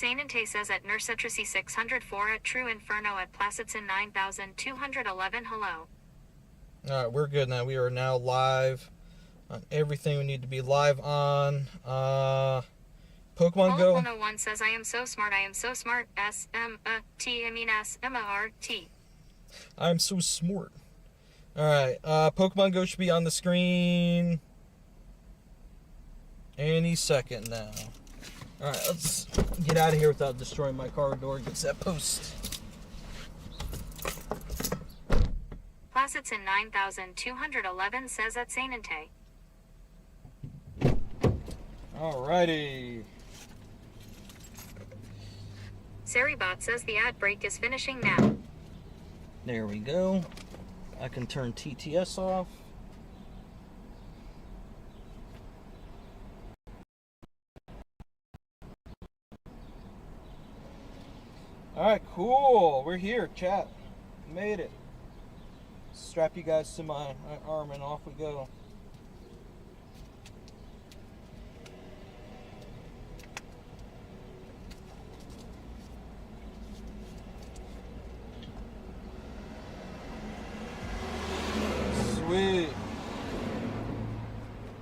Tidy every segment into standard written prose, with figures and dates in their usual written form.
Sainante says at Nursetrisi 604 at True Inferno at Placidson 9211. Hello. Alright, we're good now. We are now live on everything we need to be live on. Pokemon Go. 101 says I am so smart. I am so smart. S-M-A-T. I mean S-M-A-R-T. I'm so smart. Alright, Pokemon Go should be on the screen any second now. Alright, let's get out of here without destroying my car door against that post. Placidson 9211 says at Sainante. Alrighty. Saribot says the ad break is finishing now. There we go. I can turn TTS off. Alright, cool. We're here, chat. Made it. Strap you guys to my arm and off we go. Sweet.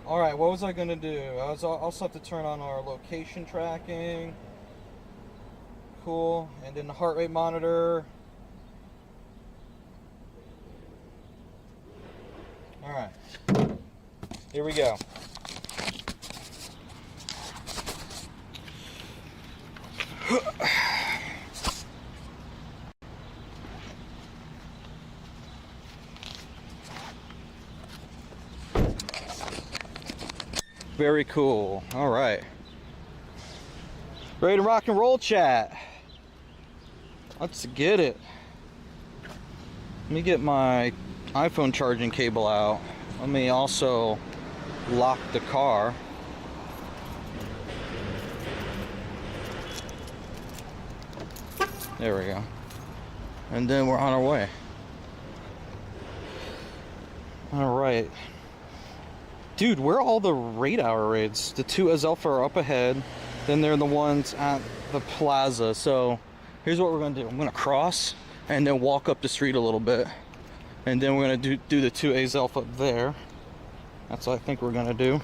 Alright, what was I gonna do? I also have to turn on our location tracking. Cool. And then the heart rate monitor. Alright. Here we go. Very cool. Alright. Ready to rock and roll, chat. Let's get it. Let me get my iPhone charging cable out. Let me also lock the car. There we go. And then we're on our way. Alright. Dude, where are all the raid hour raids? The two Azelfa are up ahead. Then they're the ones at the plaza. So here's what we're going to do. I'm going to cross and then walk up the street a little bit. And then we're going to do the two Azelf up there. That's what I think we're going to do.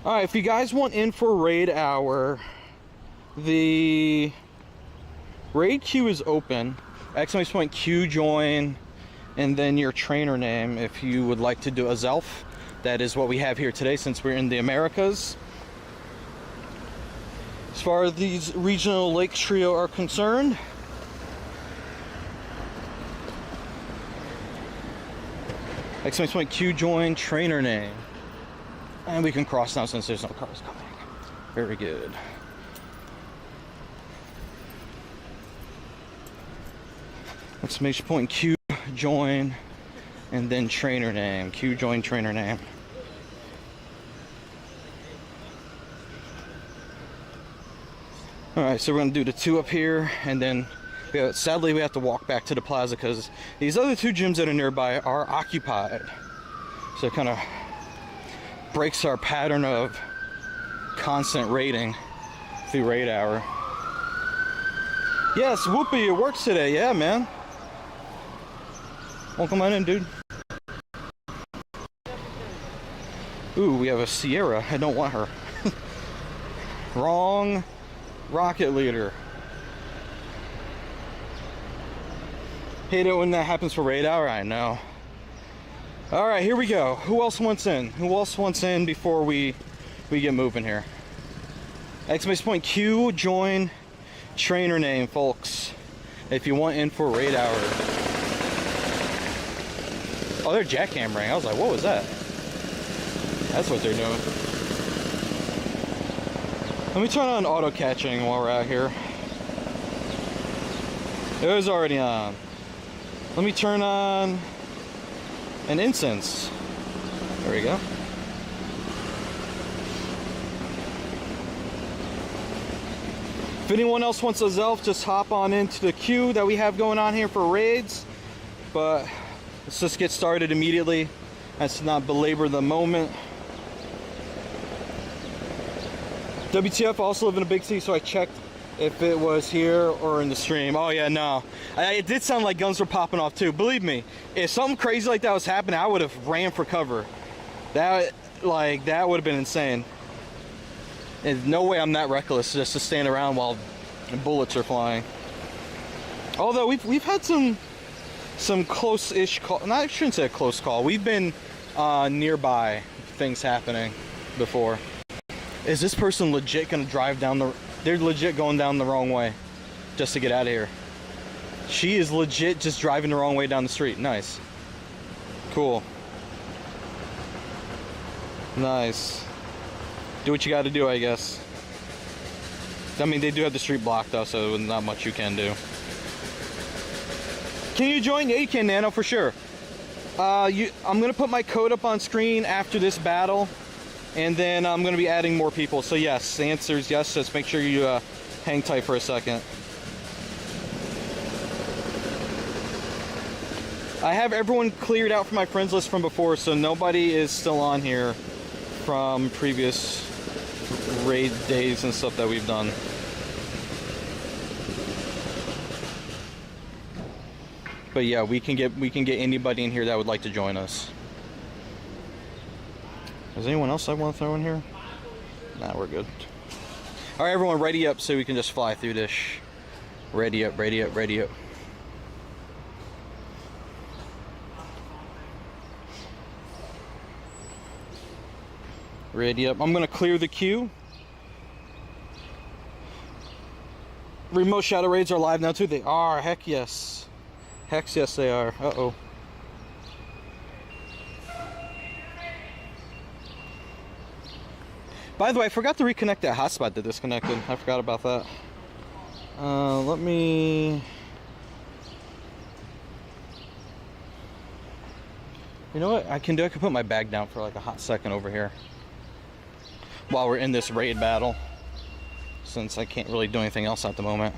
Alright, if you guys want in for raid hour, the raid queue is open. Exclamation point Q join, and then your trainer name if you would like to do a Zelf. That is what we have here today since we're in the Americas. As far as these regional lake trio are concerned, exclamation point Q join, trainer name. And we can cross now since there's no cars coming. Very good. Exclamation point Q join, and then trainer name. Q join, trainer name. Alright, so we're going to do the two up here, and then sadly we have to walk back to the plaza because these other two gyms that are nearby are occupied. So it kind of breaks our pattern of constant raiding through raid hour. Yes, Whoopi, it works today. Yeah, man. Well, come on in, dude. Ooh, we have a Sierra. I don't want her. Wrong rocket leader. Hate it when that happens for raid hour. I know. All right, here we go. Who else wants in? Who else wants in before we get moving here? Exclamation point Q join, trainer name, folks. If you want in for raid hour. Oh, they're jackhammering. I was like, what was that? That's what they're doing. Let me turn on auto catching while we're out here. It was already on. Let me turn on an incense. There we go. If anyone else wants a Zelf, just hop on into the queue that we have going on here for raids. But let's just get started immediately. Let's not belabor the moment. WTF, also live in a big city, so I checked if it was here or in the stream. Oh yeah, no. It did sound like guns were popping off too. Believe me, if something crazy like that was happening, I would have ran for cover. That would have been insane. There's no way I'm that reckless just to stand around while bullets are flying. Although we've had some close-ish call. No, I shouldn't say a close call. We've been nearby things happening before. Is this person legit gonna drive down the... They're legit going down the wrong way just to get out of here. She is legit just driving the wrong way down the street. Nice. Cool. Nice. Do what you gotta do, I guess. I mean, they do have the street blocked though, so there's not much you can do. Can you join? Yeah, you can, Nano, for sure. I'm gonna put my code up on screen after this battle, and then I'm gonna be adding more people. So yes, the answer is yes. Just make sure you hang tight for a second. I have everyone cleared out from my friends list from before, so nobody is still on here from previous raid days and stuff that we've done. But yeah, we can get anybody in here that would like to join us. Is anyone else I want to throw in here? Nah, we're good. All right, everyone, ready up so we can just fly through this. Ready up, ready up, ready up. Ready up. I'm gonna clear the queue. Remote shadow raids are live now too. They are. Heck yes. Heck yes, they are. Uh-oh. By the way, I forgot to reconnect that hotspot that disconnected. I forgot about that. Let me... You know what I can do? I can put my bag down for like a hot second over here while we're in this raid battle, since I can't really do anything else at the moment.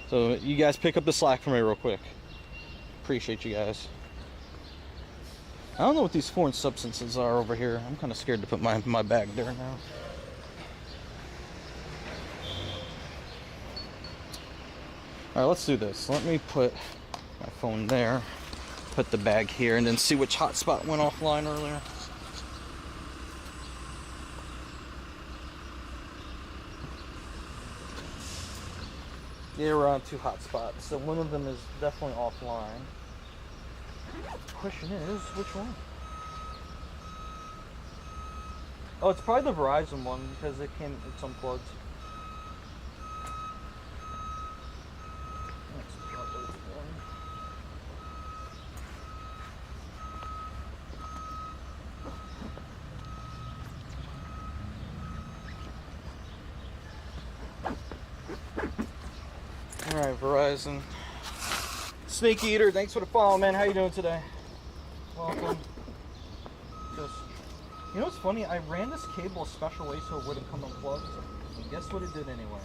So you guys pick up the slack for me real quick. Appreciate you guys. I don't know what these foreign substances are over here. I'm kind of scared to put my bag there now. Alright, let's do this. Let me put my phone there, put the bag here, and then see which hotspot went offline earlier. Yeah, we're on 2 hotspots, so one of them is definitely offline. The question is, which one? Oh, it's probably the Verizon one because it's unplugged. That's probably the one. Alright, Verizon. Snake Eater, thanks for the follow, man. How you doing today? Welcome. You know what's funny? I ran this cable a special way so it wouldn't come unplugged. And guess what it did anyway?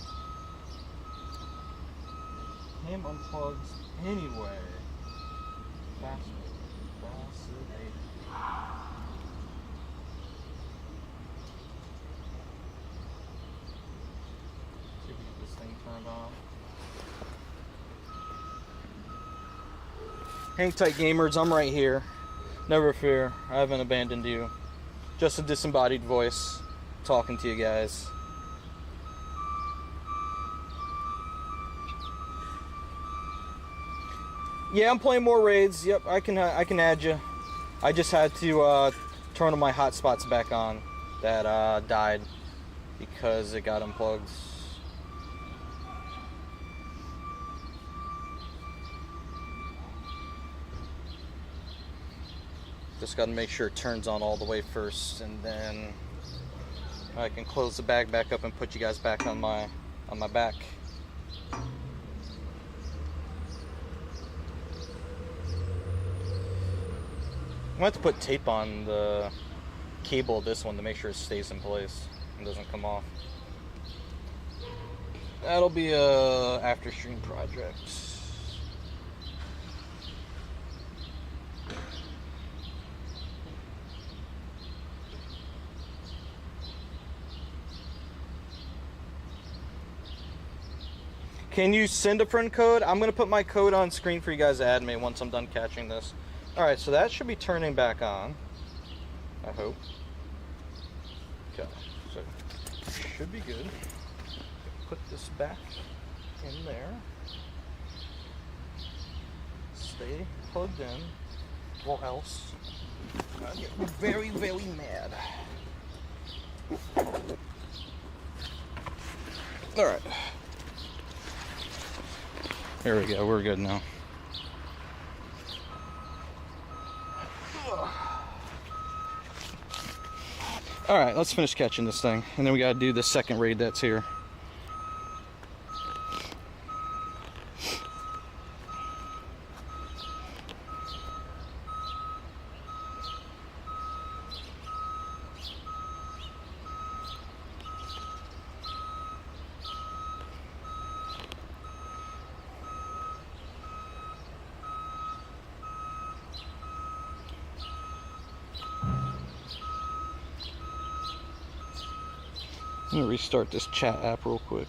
Came unplugged anyway. Fascinating. See if we get this thing turned on. Hang tight, gamers. I'm right here. Never fear. I haven't abandoned you. Just a disembodied voice talking to you guys. Yeah, I'm playing more raids. Yep, I can add you. I just had to turn my hotspots back on that died because it got unplugged. Just got to make sure it turns on all the way first, and then I can close the bag back up and put you guys back on my back. I'm gonna have to put tape on the cable of this one to make sure it stays in place and doesn't come off. That'll be a after stream project. Can you send a friend code? I'm gonna put my code on screen for you guys to add me once I'm done catching this. Alright, so that should be turning back on. I hope. Okay, so should be good. Put this back in there. Stay plugged in, or else I'll get very, very mad. Alright. There we go, we're good now. Alright, let's finish catching this thing. And then we gotta do the second raid that's here. I'm gonna restart this chat app real quick.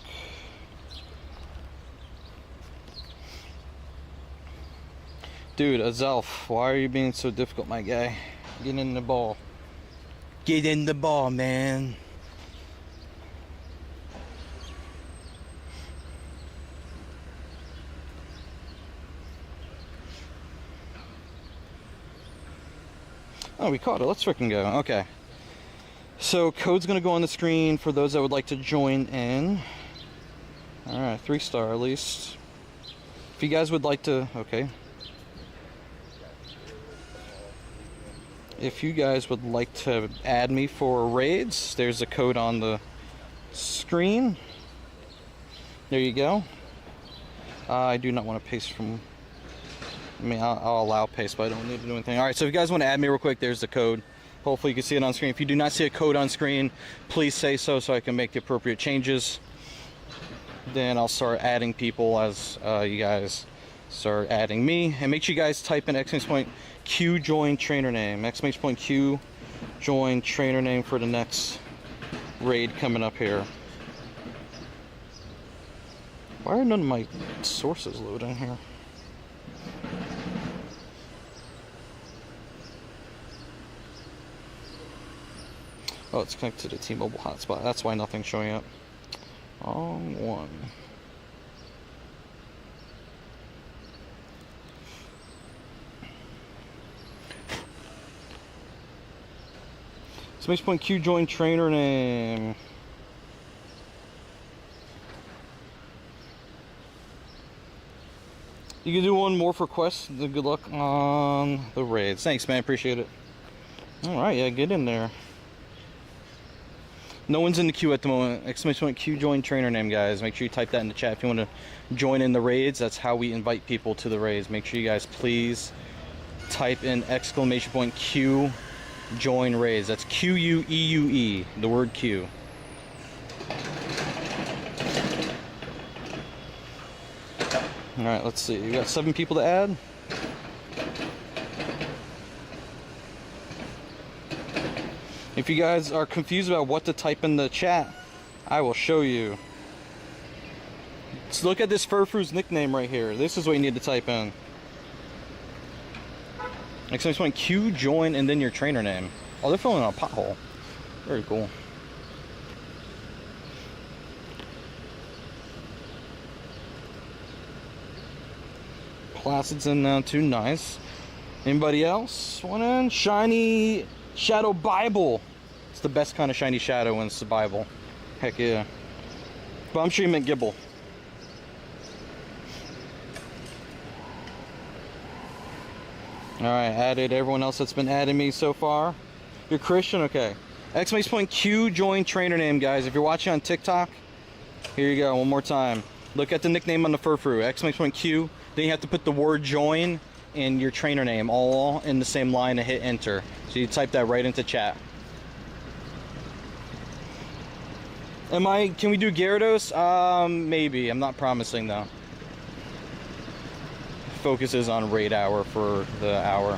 Dude, Azelf, why are you being so difficult, my guy? Get in the ball. Get in the ball, man. Oh, we caught it. Let's freaking go. Okay. So, code's going to go on the screen for those that would like to join in. Alright, 3-star at least. If you guys would like to... Okay. If you guys would like to add me for raids, there's a code on the screen. There you go. I do not want to paste from... I mean, I'll allow paste, but I don't need to do anything. Alright, so if you guys want to add me real quick, there's the code. Hopefully you can see it on screen. If you do not see a code on screen, please say so I can make the appropriate changes. Then I'll start adding people as you guys start adding me. And make sure you guys type in !Q join trainer name. !Q join trainer name for the next raid coming up here. Why are none of my sources loading here? Oh, it's connected to the T-Mobile hotspot. That's why nothing's showing up. Wrong one. !Q join trainer name. You can do one more for quests. Good luck on the raids. Thanks, man. Appreciate it. Alright, yeah, get in there. No one's in the queue at the moment. !Q join trainer name, guys. Make sure you type that in the chat if you want to join in the raids. That's how we invite people to the raids. Make sure you guys please type in !Q join raids. That's Q-U-E-U-E, the word Q. Alright, let's see. We got 7 people to add. If you guys are confused about what to type in the chat, I will show you. Let's look at this Furfru's nickname right here. This is what you need to type in. !Q join and then your trainer name. Oh, they're filling a pothole. Very cool. Placid's in now too. Nice. Anybody else want in? Shiny Shadow Bible. It's the best kind of shiny shadow when it's the Bible. Heck yeah. But I'm sure you meant Gibble. Alright, added everyone else that's been adding me so far. You're Christian? Okay. !Q join trainer name, guys. If you're watching on TikTok, here you go, one more time. Look at the nickname on the Furfru. !Q. Then you have to put the word join and your trainer name all in the same line and hit enter. So you type that right into chat. Can we do Gyarados? Maybe. I'm not promising though. Focuses on raid hour for the hour.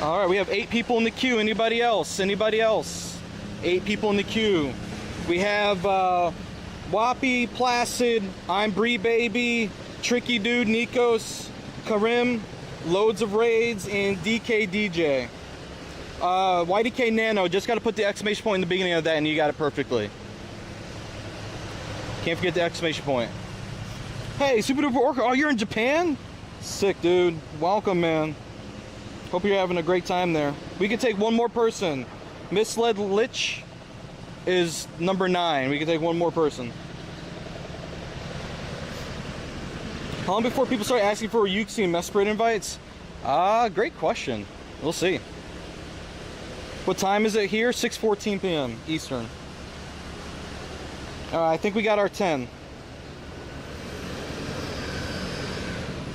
All right, we have 8 people in the queue. Anybody else? Anybody else? 8 people in the queue. We have Whoppy, Placid, I'm Bree Baby, Tricky Dude, Nikos, Karim, Loads of Raids, and DK DJ. YDK Nano, just got to put the exclamation point in the beginning of that and you got it perfectly. Can't forget the exclamation point. Hey, Super Duper Orca, oh, you're in Japan? Sick, dude. Welcome, man. Hope you're having a great time there. We can take one more person. Misled Lich is number 9. We can take one more person. How long before people start asking for Yuxi and Mesprit invites? Great question. We'll see. What time is it here? 6:14 p.m. Eastern. I think we got our 10.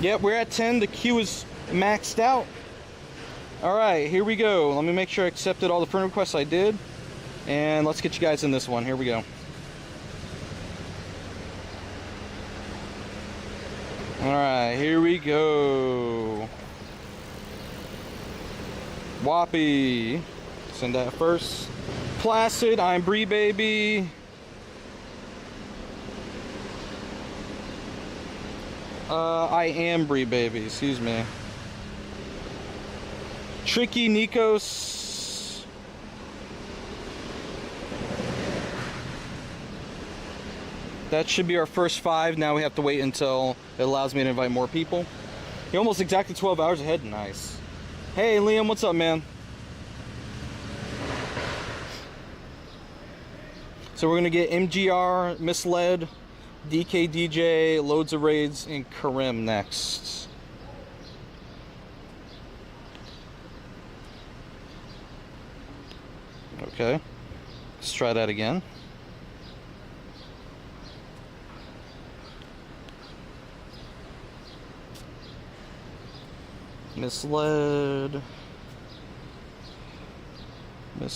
Yep, we're at 10. The queue is maxed out. Alright, here we go. Let me make sure I accepted all the friend requests I did. And let's get you guys in this one. Here we go. Alright, here we go. Whoppy. Send that first. Placid, I'm Bree Baby. I am Bree Baby, excuse me. Tricky Nikos. That should be our first 5. Now we have to wait until it allows me to invite more people. You're almost exactly 12 hours ahead. Nice. Hey Liam, what's up, man? So we're gonna get MGR, Misled, DK DJ, Loads of Raids, and Karim next. Okay, let's try that again. Misled. I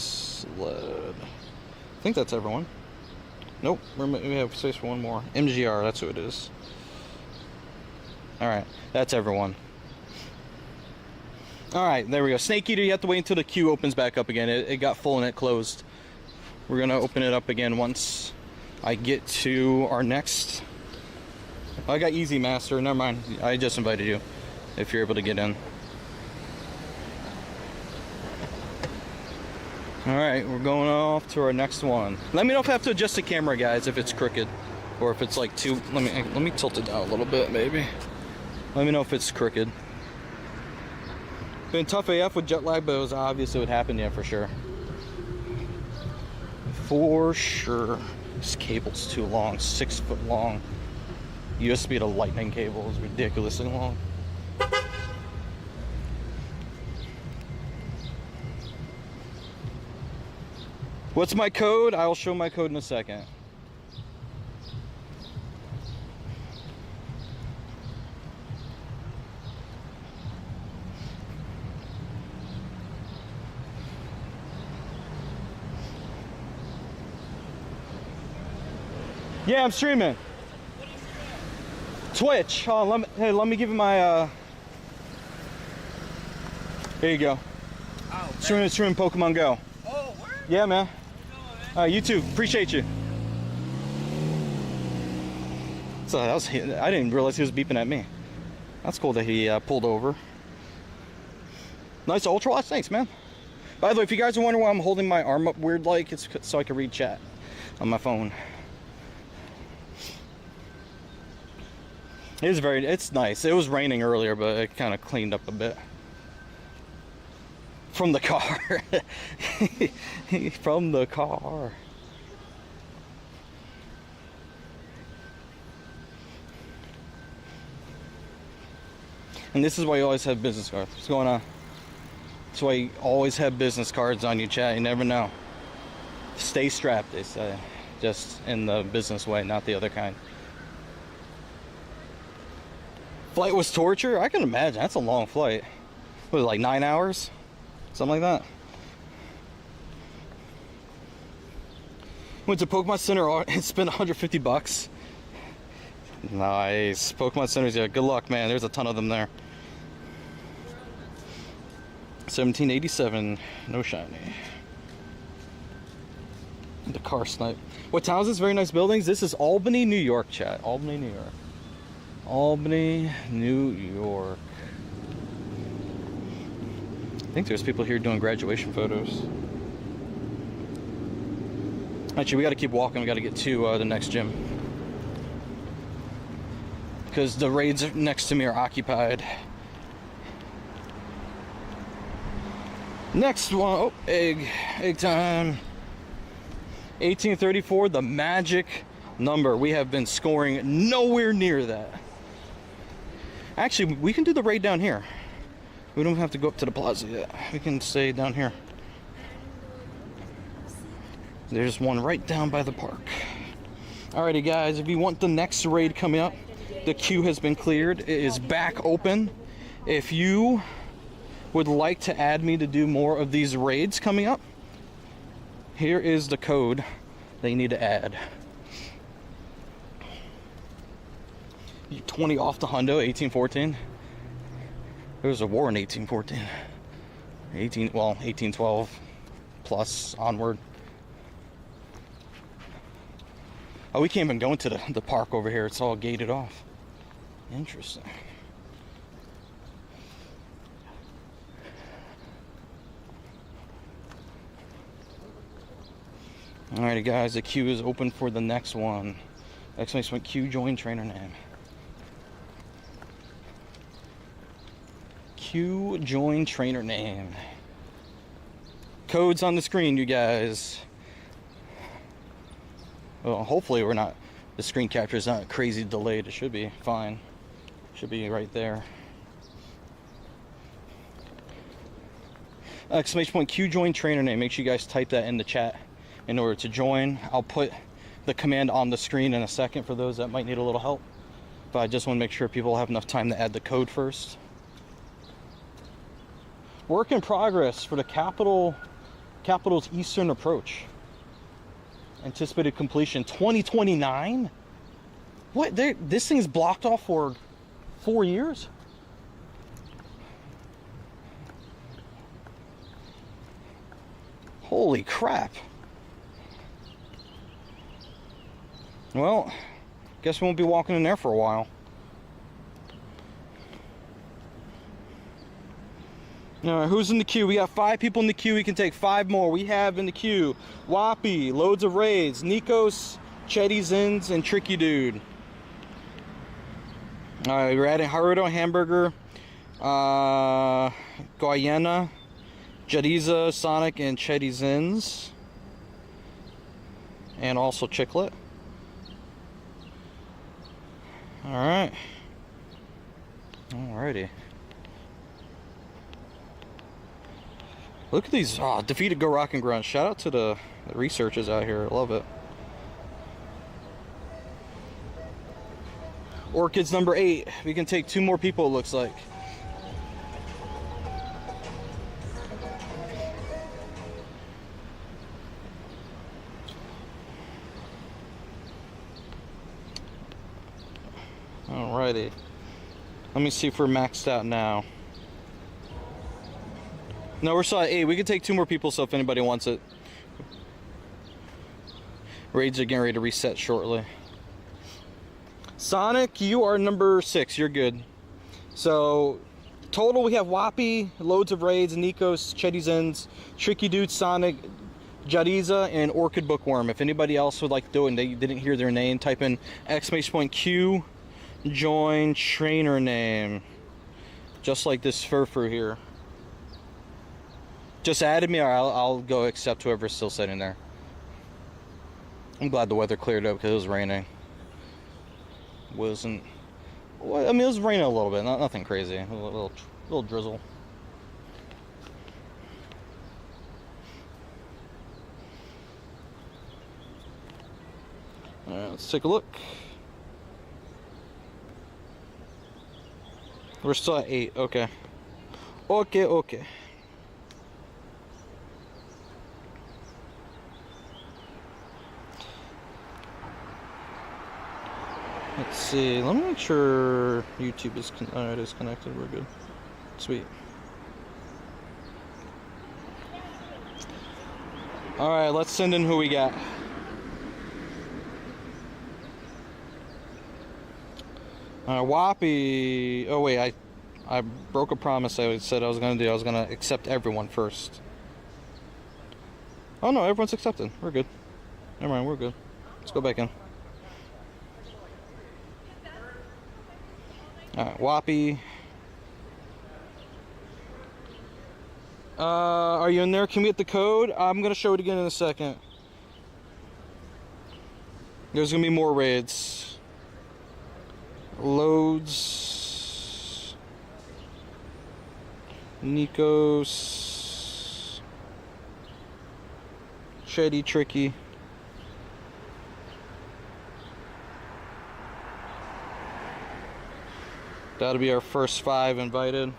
think that's everyone. Nope, we have space for one more. MGR, that's who it is. Alright, that's everyone. Alright, there we go. Snake Eater, you have to wait until the queue opens back up again. It got full and it closed. We're going to open it up again once I get to our next... Oh, I got Easy Master. Never mind. I just invited you if you're able to get in. Alright, we're going off to our next one. Let me know if I have to adjust the camera, guys, if it's crooked. Or if it's like too... Let me tilt it down a little bit, maybe. Let me know if it's crooked. Been tough AF with jet lag, but it was obvious it would happen, yeah, for sure. For sure. This cable's too long, 6 foot long. USB to lightning cable is ridiculously long. What's my code? I'll show my code in a second. Yeah, I'm streaming. Twitch. Oh, let me give you my. Here you go. Oh, streaming Pokemon Go. Oh, where? Yeah, man. You too. Appreciate you. So that was. I didn't realize he was beeping at me. That's cool that he pulled over. Nice ultra watch. Thanks, man. By the way, if you guys are wondering why I'm holding my arm up weird like, it's so I can read chat on my phone. It's nice. It was raining earlier, but it kind of cleaned up a bit. From the car. From the car. And this is why you always have business cards. What's going on? That's why you always have business cards on your chat. You never know. Stay strapped, they say. Just in the business way, not the other kind. Flight was torture? I can imagine. That's a long flight. What was it, like 9 hours? Something like that. Went to Pokemon Center and spent 150 bucks. Nice. Pokemon Centers, yeah. Good luck, man. There's a ton of them there. 1787. No shiny. The car snipe. What town is this? Very nice buildings. This is Albany, New York, chat. Albany, New York. Albany, New York. I think there's people here doing graduation photos. Actually, we got to keep walking. We got to get to the next gym. Because the raids next to me are occupied. Next one. Oh, egg time. 1834, the magic number. We have been scoring nowhere near that. Actually, we can do the raid down here. We don't have to go up to the plaza yet. We can stay down here. There's one right down by the park. Alrighty, guys, if you want the next raid coming up, the queue has been cleared. It is back open. If you would like to add me to do more of these raids coming up, here is the code that you need to add. 20 off the hundo, 1814. There was a war in 1814. 1812 plus onward. Oh, we can't even go into the park over here. It's all gated off. Interesting. Alrighty, guys, the queue is open for the next one. Exclamation Q, join trainer name. Q, join trainer name. Code's on the screen, you guys. Well, hopefully the screen capture is not crazy delayed. It should be fine. Should be right there. Exclamation Q, join trainer name. Make sure you guys type that in the chat in order to join. I'll put the command on the screen in a second for those that might need a little help. But I just want to make sure people have enough time to add the code first. Work in progress for the Capital's Eastern Approach. Anticipated completion 2029. What? This thing's blocked off for 4 years. Holy crap. Well, guess we won't be walking in there for a while. Alright, who's in the queue? We got 5 people in the queue. We can take 5 more. We have in the queue Whoppy, loads of raids, Nikos, Chetty Zins, and Tricky Dude. Alright, we're adding Haruto, Hamburger, Guyana, Jadiza, Sonic, and Chetty Zins. And also Chiclet. Alright. Alrighty. Look at these defeated Go Rock and Grunt. Shout out to the researchers out here. I love it. Orchids number 8. We can take 2 more people, it looks like. Alrighty. Let me see if we're maxed out now. No, we're still at 8. We can take 2 more people, so if anybody wants it. Raids are getting ready to reset shortly. Sonic, you are number 6. You're good. So, total we have Whoppy, loads of raids, Nikos, Chetty Zins, Tricky Dude, Sonic, Jadiza, and Orchid Bookworm. If anybody else would like to do it and they didn't hear their name, type in !Q, join trainer name. Just like this Furfur here. Just added me, or I'll go accept whoever's still sitting there. I'm glad the weather cleared up because it was raining. Wasn't. Well, I mean, it was raining a little bit, nothing crazy. A little drizzle. All right, let's take a look. We're still at 8. Okay. Okay. Let's see. Let me make sure YouTube is it is connected. We're good. Sweet. Alright, let's send in who we got. Whoppy. Oh wait, I broke a promise I said I was gonna do. I was gonna accept everyone first. Oh no, everyone's accepted. We're good. Never mind, we're good. Let's go back in. Alright, Whoppy. Are you in there? Can we get the code? I'm gonna show it again in a second. There's gonna be more raids. Loads. Nikos. Shady Tricky. That'll be our first 5 invited.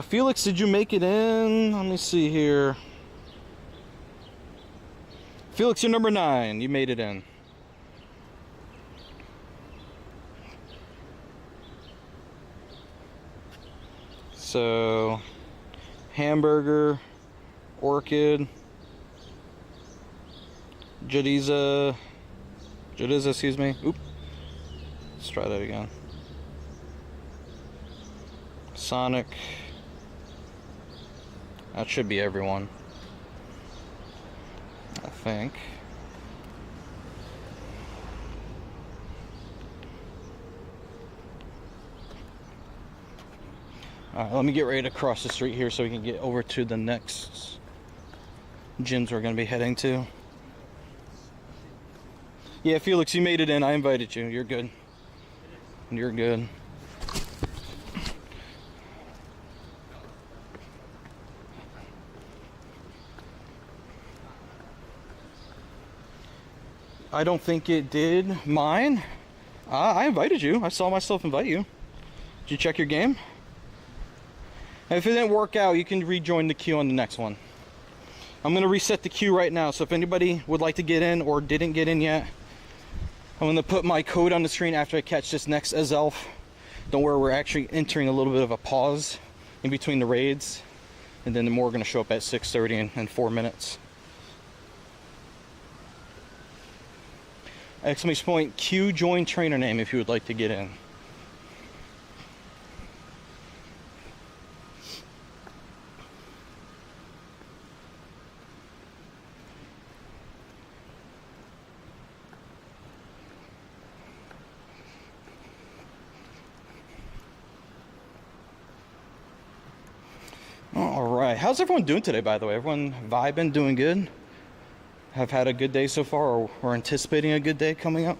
Felix, did you make it in? Let me see here. Felix, you're number 9. You made it in. So, Hamburger, Orchid, Jadiza, excuse me. Oop. Let's try that again. Sonic. That should be everyone, I think. Alright, let me get ready to cross the street here so we can get over to the next gyms we're going to be heading to. Yeah, Felix, you made it in. I invited you. You're good. You're good. I don't think it did mine. I invited you. I saw myself invite you. Did you check your game? And if it didn't work out, you can rejoin the queue on the next one. I'm going to reset the queue right now. So if anybody would like to get in or didn't get in yet, I'm going to put my code on the screen after I catch this next Azelf. Don't worry, we're actually entering a little bit of a pause in between the raids. And then the more are going to show up at 6:30 in 4 minutes. Exclamation point Q join trainer name if you would like to get in. All right, how's everyone doing today, by the way? Everyone vibing, doing good? Have had a good day so far, or we're anticipating a good day coming up?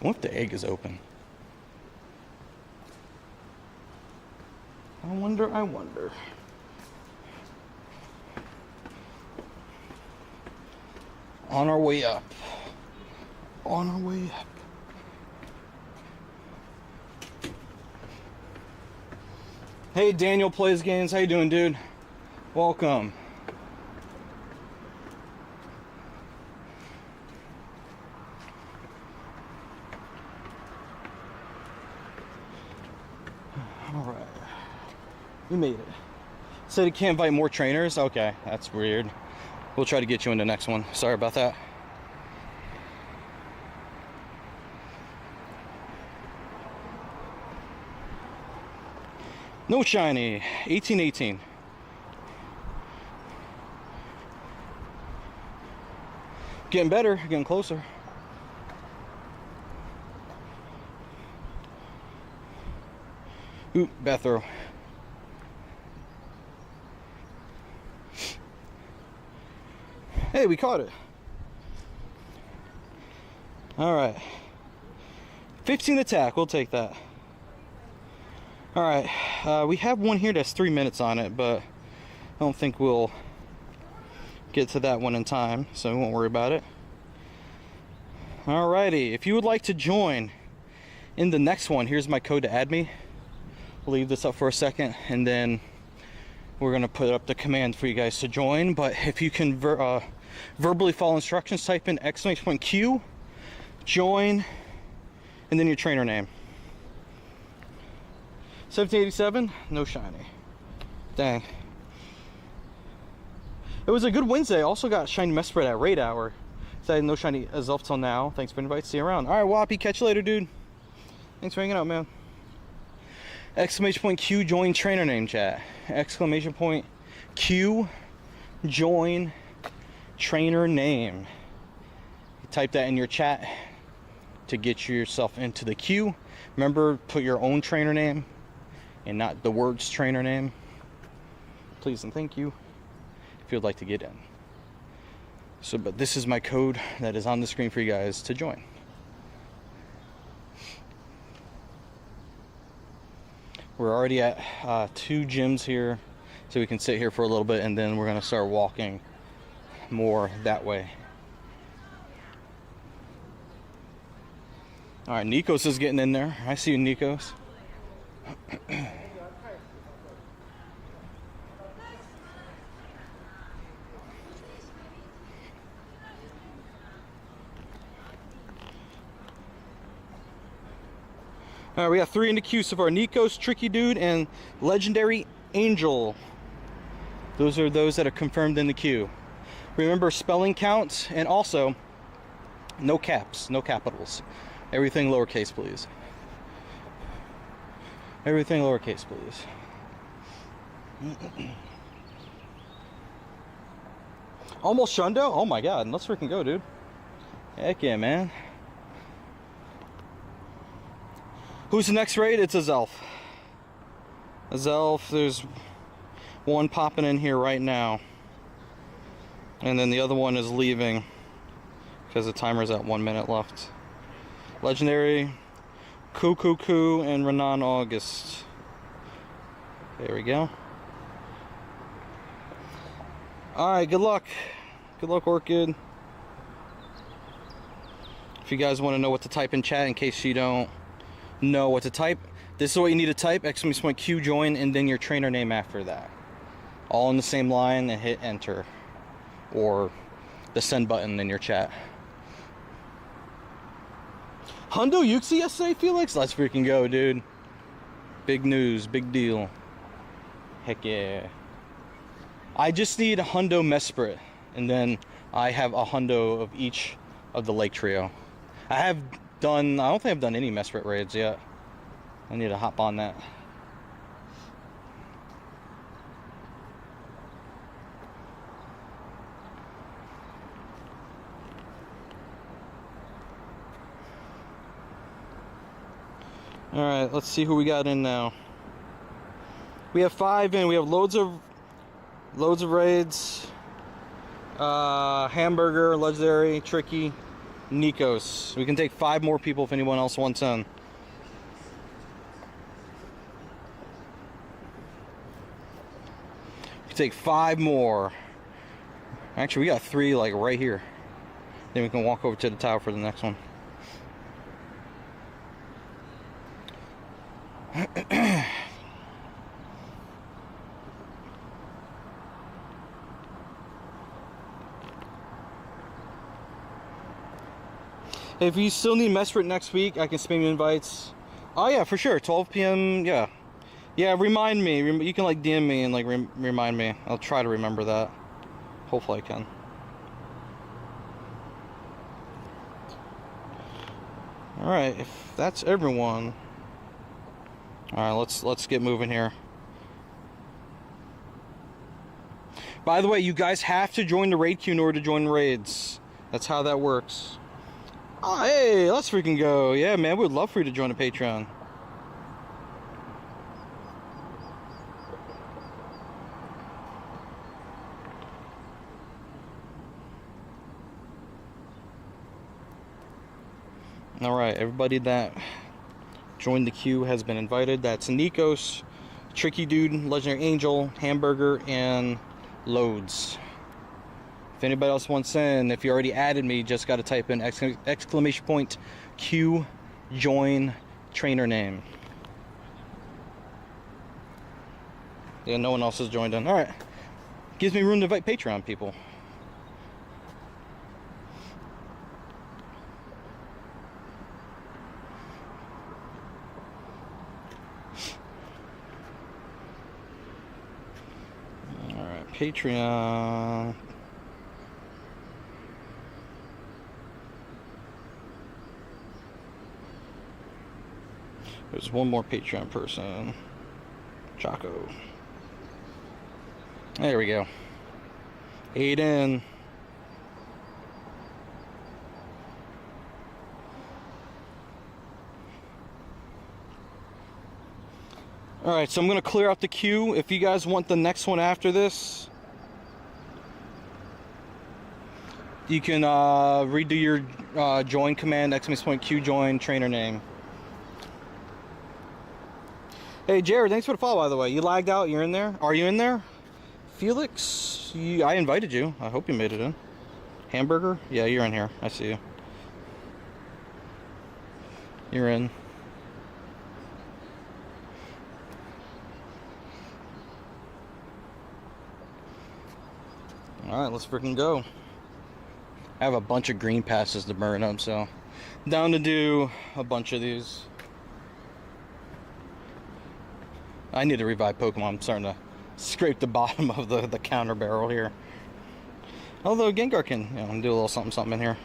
I wonder if the egg is open. I wonder. On our way up. On our way up. Hey, Daniel Plays Games. How you doing, dude? Welcome. All right. We made it. Said he can't invite more trainers? Okay, that's weird. We'll try to get you in the next one. Sorry about that. No shiny. 1818. Getting better, getting closer. Oop, bad throw. Hey, we caught it. All right. 15 attack, we'll take that. All right, we have one here that's 3 minutes on it, but I don't think we'll get to that one in time, so we won't worry about it. Alrighty, if you would like to join in the next one, here's my code to add me. We'll leave this up for a second, and then we're gonna put up the command for you guys to join. But if you can verbally follow instructions, type in !Q, join, and then your trainer name. 1787, no shiny. Dang. It was a good Wednesday. Also got shiny Mesprit at raid hour. So I had no shiny Azelf till now. Thanks for the invite. See you around. All right, Whoppy, catch you later, dude. Thanks for hanging out, man. Exclamation point Q, join trainer name, chat. Exclamation point Q, join trainer name. You type that in your chat to get yourself into the queue. Remember, put your own trainer name and not the words trainer name. Please and thank you if you'd like to get in. So, but this is my code that is on the screen for you guys to join. We're already at 2 gyms here, so we can sit here for a little bit, and then we're gonna start walking more that way. All right, Nikos is getting in there. I see you, Nikos. All right, we got 3 in the queue so far. Nikos, Tricky Dude, and Legendary Angel. Those are those that are confirmed in the queue. Remember, spelling counts, and also no caps, no capitals. Everything lowercase, please. Everything lowercase, please. Almost Shundo? Oh my god, let's freaking go, dude. Heck yeah, man. Who's the next raid? It's Azelf. Azelf, there's one popping in here right now. And then the other one is leaving because the timer's at 1 minute left. Legendary, Koo, and Renan August. There we go. Alright, good luck. Good luck, Orchid. If you guys want to know what to type in chat in case you don't know what to type, this is what you need to type: exclamation point Q, join, and then your trainer name after that. All in the same line, and hit enter. Or the send button in your chat. Hundo Yuxi yesterday, Felix? Let's freaking go, dude. Big news, big deal. Heck yeah. I just need a Hundo Mesprit, and then I have a Hundo of each of the Lake Trio. I don't think I've done any Mesprit raids yet. I need to hop on that. Alright, let's see who we got in now. We have 5 in. We have loads of raids. Hamburger, Legendary, Tricky, Nikos. We can take 5 more people if anyone else wants in. We can take 5 more. Actually, we got 3 like right here. Then we can walk over to the tower for the next one. If you still need Mesprit next week, I can spam you invites. Oh yeah, for sure. 12 p.m. Yeah, yeah. Remind me. You can like DM me and like remind me. I'll try to remember that. Hopefully, I can. All right. If that's everyone. All right. Let's get moving here. By the way, you guys have to join the raid queue in order to join raids. That's how that works. Oh, hey, let's freaking go. Yeah, man, we'd love for you to join a Patreon. Alright, everybody that joined the queue has been invited. That's Nikos, Tricky Dude, Legendary Angel, Hamburger, and Loads. If anybody else wants in, if you already added me, just got to type in exclamation point Q, join, trainer name. Yeah, no one else has joined in. Alright. Gives me room to invite Patreon people. Patreon. There's one more Patreon person. Chaco. There we go. Aiden. Alright, so I'm going to clear out the queue. If you guys want the next one after this, you can redo your join command, !Q join trainer name. Hey Jared, thanks for the follow, by the way. You lagged out, you're in there? Are you in there? Felix, I invited you. I hope you made it in. Hamburger? Yeah, you're in here. I see you. You're in. Alright, let's freaking go. I have a bunch of green passes to burn up, so down to do a bunch of these. I need to revive Pokemon. I'm starting to scrape the bottom of the counter barrel here. Although Gengar can, do a little something in here.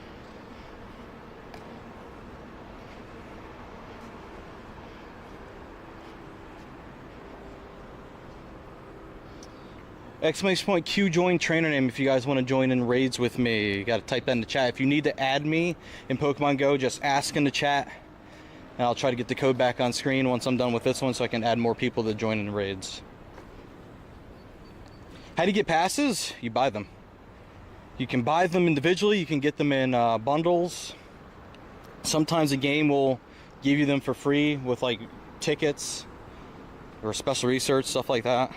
!Q join trainer name if you guys want to join in raids with me. You got to type that in the chat. If you need to add me in Pokemon Go, just ask in the chat. And I'll try to get the code back on screen once I'm done with this one so I can add more people to join in raids. How do you get passes? You buy them. You can buy them individually. You can get them in bundles. Sometimes a game will give you them for free with like tickets or special research, stuff like that.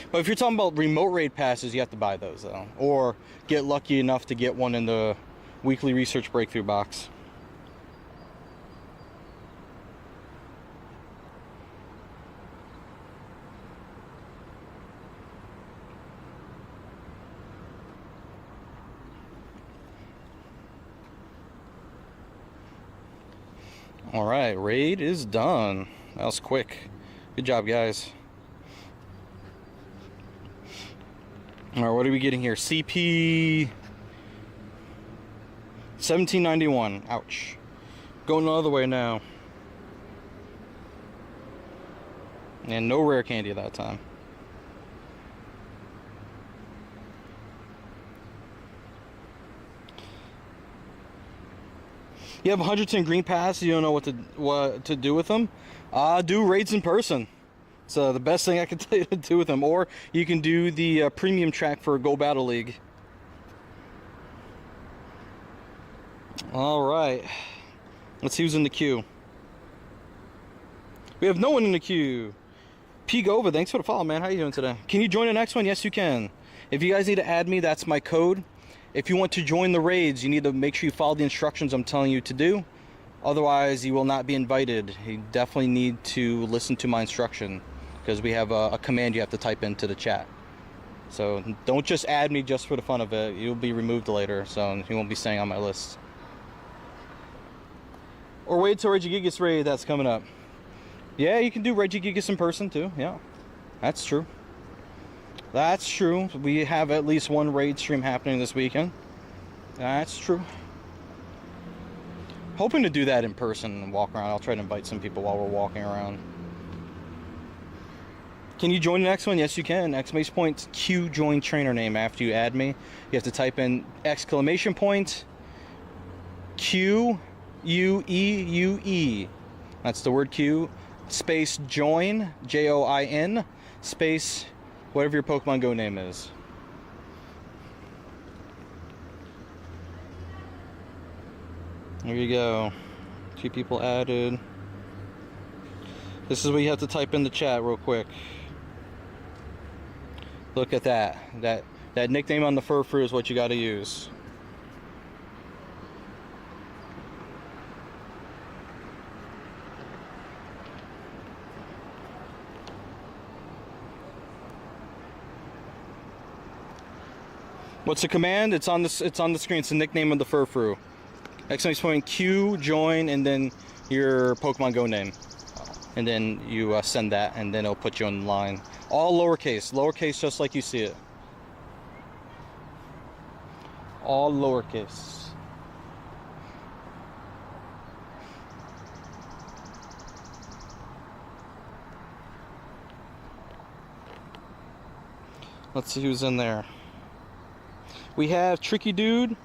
But if you're talking about remote raid passes, you have to buy those though. Or get lucky enough to get one in the weekly research breakthrough box. Alright, raid is done. That was quick. Good job, guys. Alright, what are we getting here? CP 1791. Ouch. Going the other way now. And no rare candy that time. You have 110 green pass, you don't know what to do with them. Do raids in person. So the best thing I can tell you to do with them. Or you can do the premium track for Go Battle League. Alright. Let's see who's in the queue. We have no one in the queue. Takeover, thanks for the follow, man. How you doing today? Can you join the next one? Yes, you can. If you guys need to add me, that's my code. If you want to join the raids, you need to make sure you follow the instructions I'm telling you to do. Otherwise, you will not be invited. You definitely need to listen to my instruction, because we have a command you have to type into the chat. So don't just add me just for the fun of it. You'll be removed later, so you won't be staying on my list. Or wait till Regigigas raid that's coming up. Yeah, you can do Regigigas in person too. Yeah, that's true. That's true. We have at least one raid stream happening this weekend. That's true. Hoping to do that in person and walk around. I'll try to invite some people while we're walking around. Can you join the next one? Yes, you can. !Q join trainer name after you add me. You have to type in !Q-U-E-U-E. That's the word Q. Space join, J-O-I-N, space whatever your Pokemon Go name is. There you go. 2 people added. This is what you have to type in the chat real quick. Look at that. That nickname on the Furfrou is what you got to use. What's the command? It's on the screen. It's the nickname of the !Q join, and then your Pokemon Go name. and then you send that, and then it'll put you on the line. All lowercase just like you see it. All lowercase. Let's see who's in there. We have Tricky Dude,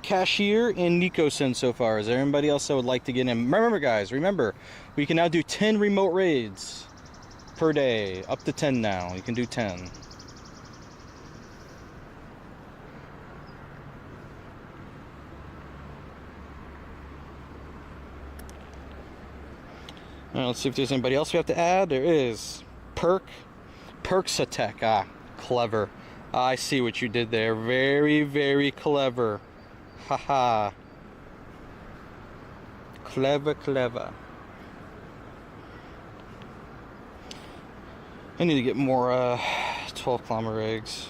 Cashier, and Nico's in so far. Is there anybody else that would like to get in? Remember, guys, we can now do 10 remote raids per day. Up to 10 now. You can do 10. All right, let's see if there's anybody else we have to add. There is Perks Attack. Ah, clever. I see what you did there. Very, very clever. Haha. Clever. I need to get more 12 kilometer eggs.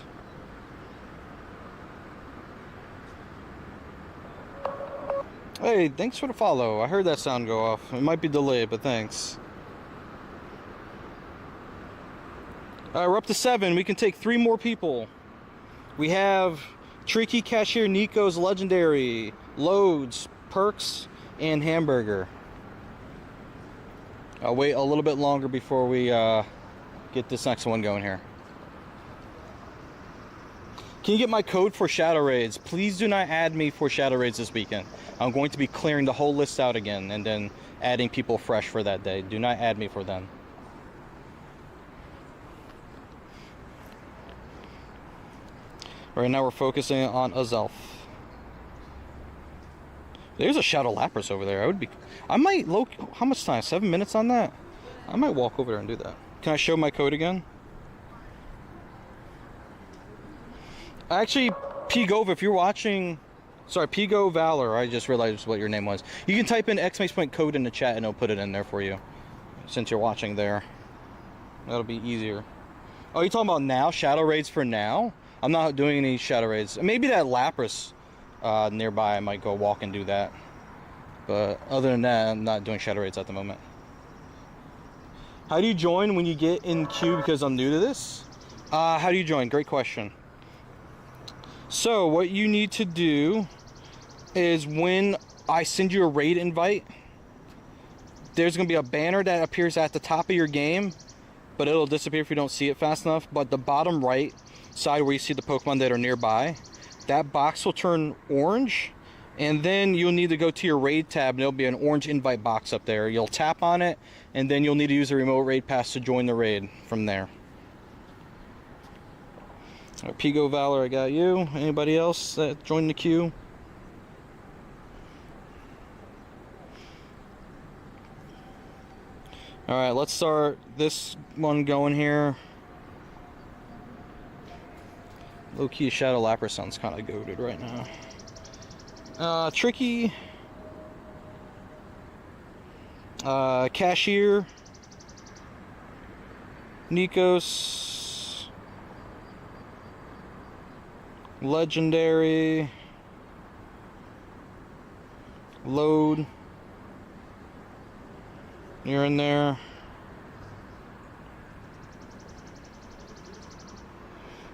Hey, thanks for the follow. I heard that sound go off. It might be delayed, but thanks. Alright, we're up to 7. We can take 3 more people. We have Tricky, Cashier, Nico's Legendary, Loads, Perks, and Hamburger. I'll wait a little bit longer before we get this next one going here. Can you get my code for Shadow Raids? Please do not add me for Shadow Raids this weekend. I'm going to be clearing the whole list out again and then adding people fresh for that day. Do not add me for them. Right now we're focusing on Azelf. There's a Shadow Lapras over there. How much time? 7 minutes on that? I might walk over there and do that. Can I show my code again? Actually, Pgove, if you're watching, sorry, Pgo Valor, I just realized what your name was. You can type in ! code in the chat and it'll put it in there for you, since you're watching there. That'll be easier. Oh, you talking about now? Shadow Raids for now? I'm not doing any Shadow Raids. Maybe that Lapras nearby, I might go walk and do that. But other than that, I'm not doing Shadow Raids at the moment. How do you join when you get in queue? Because I'm new to this. How do you join? Great question. So what you need to do is when I send you a raid invite, there's going to be a banner that appears at the top of your game, but it'll disappear if you don't see it fast enough. But the bottom right side where you see the Pokemon that are nearby, that box will turn orange, and then you'll need to go to your raid tab and there'll be an orange invite box up there. You'll tap on it and then you'll need to use a remote raid pass to join the raid from there. Right, Pgo Valor, I got you. Anybody else that joined the queue? Alright, let's start this one going here. Low-key Shadow Lapras sounds kind of goated right now. Tricky. Cashier. Nico's. Legendary. Load. You're in there.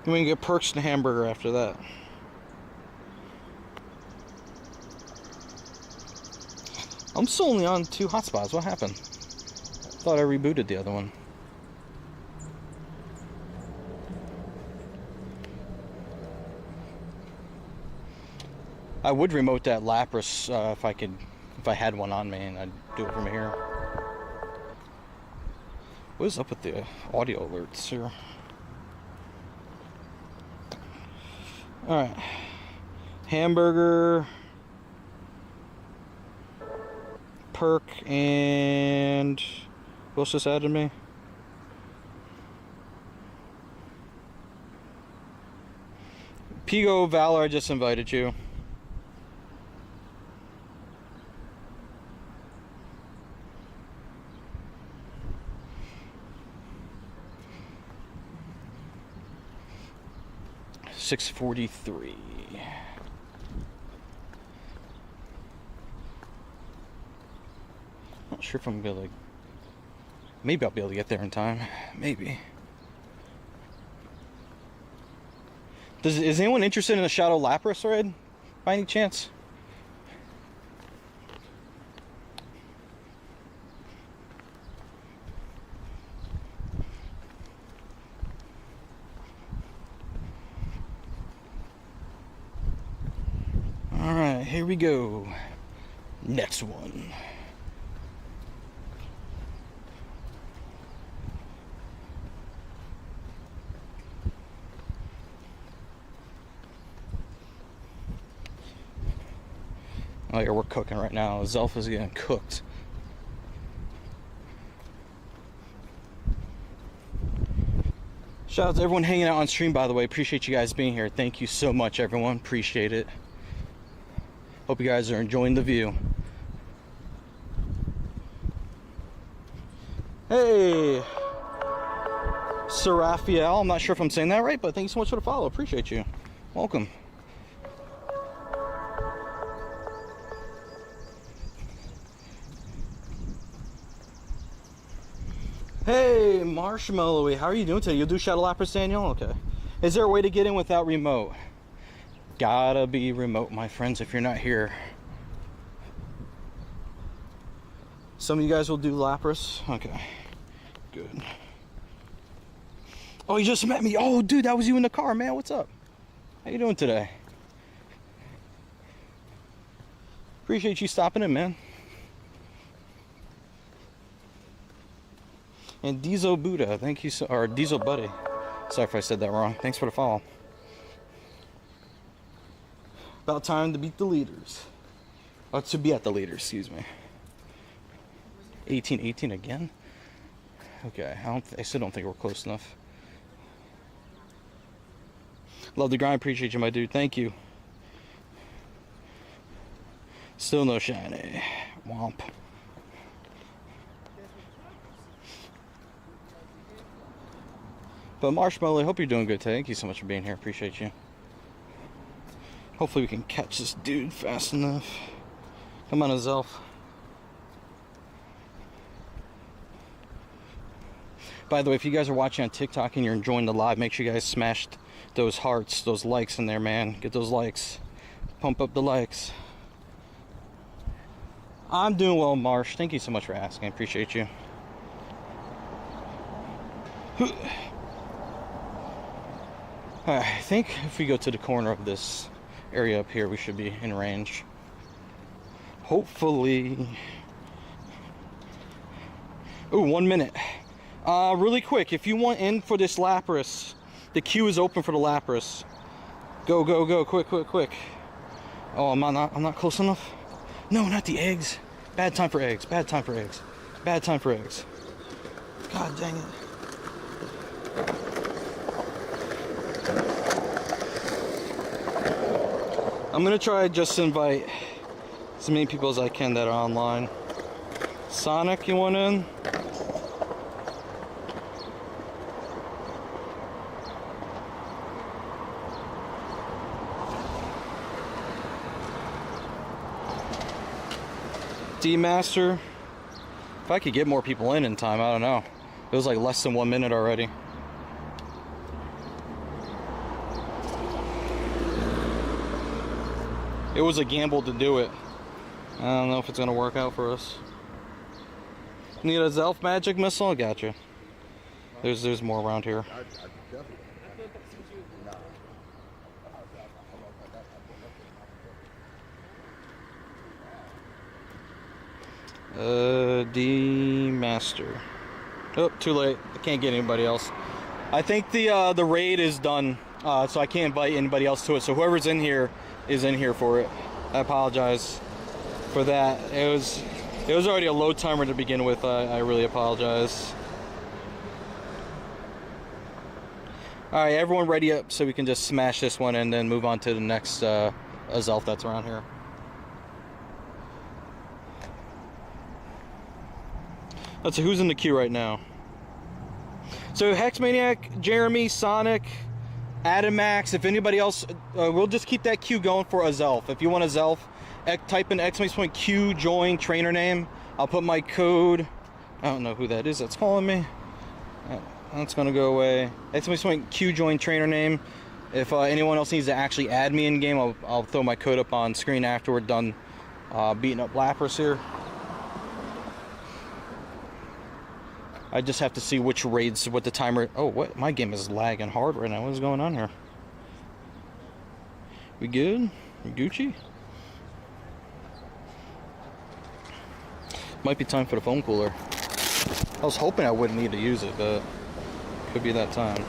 And we can get Perks and Hamburger after that. I'm still only on 2 hotspots. What happened? Thought I rebooted the other one. I would remote that Lapras if I had one on me, and I'd do it from here. What is up with the audio alerts here? Alright. Hamburger, Perk, and who else just added me? Pgo Valor, I just invited you. $6.43. Not sure if I'm gonna like Maybe I'll be able to get there in time. Maybe. Is anyone interested in a Shadow Lapras raid? By any chance? Alright, here we go. Next one. Oh yeah, we're cooking right now. Zelfa's getting cooked. Shout out to everyone hanging out on stream, by the way. Appreciate you guys being here. Thank you so much, everyone. Appreciate it. Hope you guys are enjoying the view. Hey, Sir Raphael. I'm not sure if I'm saying that right, but thank you so much for the follow. Appreciate you. Welcome. Hey, Marshmallowy, how are you doing today? You'll do Shadow Lapras, Daniel? Okay. Is there a way to get in without remote? Gotta be remote, my friends, if you're not here. Some of you guys will do Lapras? Okay. Good. Oh, you just met me. Oh, dude, that was you in the car, man. What's up? How you doing today? Appreciate you stopping in, man. And Diesel Buddha, thank you so, or Diesel Buddy. Sorry if I said that wrong. Thanks for the follow. About time to beat the leaders. Oh, to be at the leaders, excuse me. 18-18 again? Okay, I still don't think we're close enough. Love the grind, appreciate you, my dude. Thank you. Still no shiny. Womp. But Marshmallow, I hope you're doing good today. Thank you so much for being here. Appreciate you. Hopefully we can catch this dude fast enough. Come on, Azelf. By the way, if you guys are watching on TikTok and you're enjoying the live, make sure you guys smash those hearts, those likes in there, man. Get those likes. Pump up the likes. I'm doing well, Marsh. Thank you so much for asking. I appreciate you. I think if we go to the corner of this area up here, we should be in range. Hopefully. Ooh, 1 minute. Really quick, if you want in for this Lapras, the queue is open for the Lapras. Go, go, go, quick, quick, quick. Oh, I'm not close enough? No, not the eggs. Bad time for eggs, bad time for eggs. Bad time for eggs. God dang it. I'm gonna try just to invite as many people as I can that are online. Sonic, you want in? D-Master. If I could get more people in time, I don't know. It was like less than 1 minute already. It was a gamble to do it. I don't know if it's gonna work out for us. Need a Zelf magic missile? I gotcha. There's more around here. D-Master. Oh, too late. I can't get anybody else. I think the raid is done, so I can't invite anybody else to it. So whoever's in here is in here for it. I apologize for that. It was already a load timer to begin with. I really apologize. All right, everyone ready up so we can just smash this one and then move on to the next Azelf that's around here. Let's see who's in the queue right now. So Hexmaniac, Jeremy, Sonic, Adamax, if anybody else, we'll just keep that queue going for Azelf. If you want Azelf, type in !Q, join, trainer name. I'll put my code I don't know who that is that's calling me. That's gonna go away. Exclamation Q join trainer name. If anyone else needs to actually add me in game, I'll throw my code up on screen after we're done beating up Lapras here. I just have to see which raids, what the timer. Oh, what? My game is lagging hard right now. What is going on here? We good? We Gucci? Might be time for the foam cooler. I was hoping I wouldn't need to use it, but could be that time.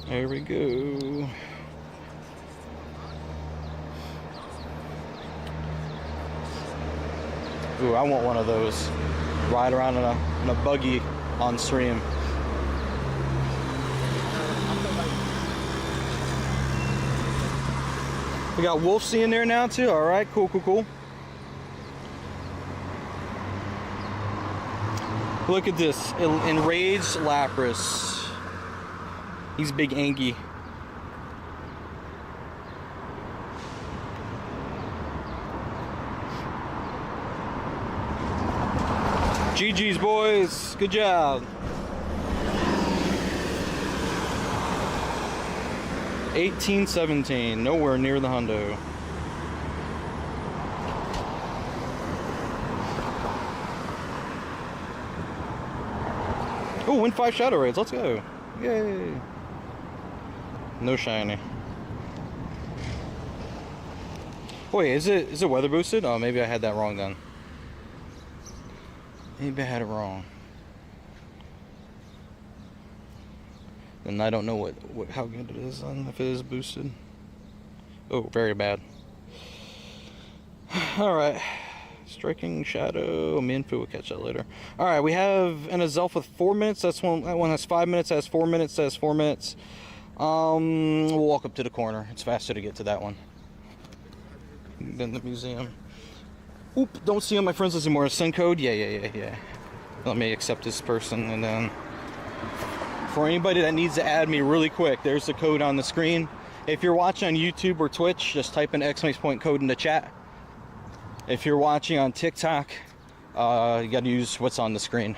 There we go. Ooh, I want one of those. Ride around in a buggy on stream. We got Wolfsy in there now too. All right, cool, cool, cool. Look at this, enraged Lapras. He's big Angie. GG's boys, good job. 18-17, nowhere near the hundo. Oh, win 5 shadow raids, let's go. Yay. No shiny. Wait, is it weather boosted? Oh, maybe I had that wrong then. Maybe I had it wrong. And I don't know what how good it is then, if it is boosted. Oh, very bad. Alright. Striking Shadow. Minfu will catch that later. Alright, we have an Azelf with 4 minutes. That one has 5 minutes, has 4 minutes, has 4 minutes. We'll walk up to the corner. It's faster to get to that one than the museum. Oop, don't see all my friends list anymore. Send code? Yeah. Let me accept this person, and then for anybody that needs to add me really quick, there's the code on the screen. If you're watching on YouTube or Twitch, just type in ! code in the chat. If you're watching on TikTok, you gotta use what's on the screen. !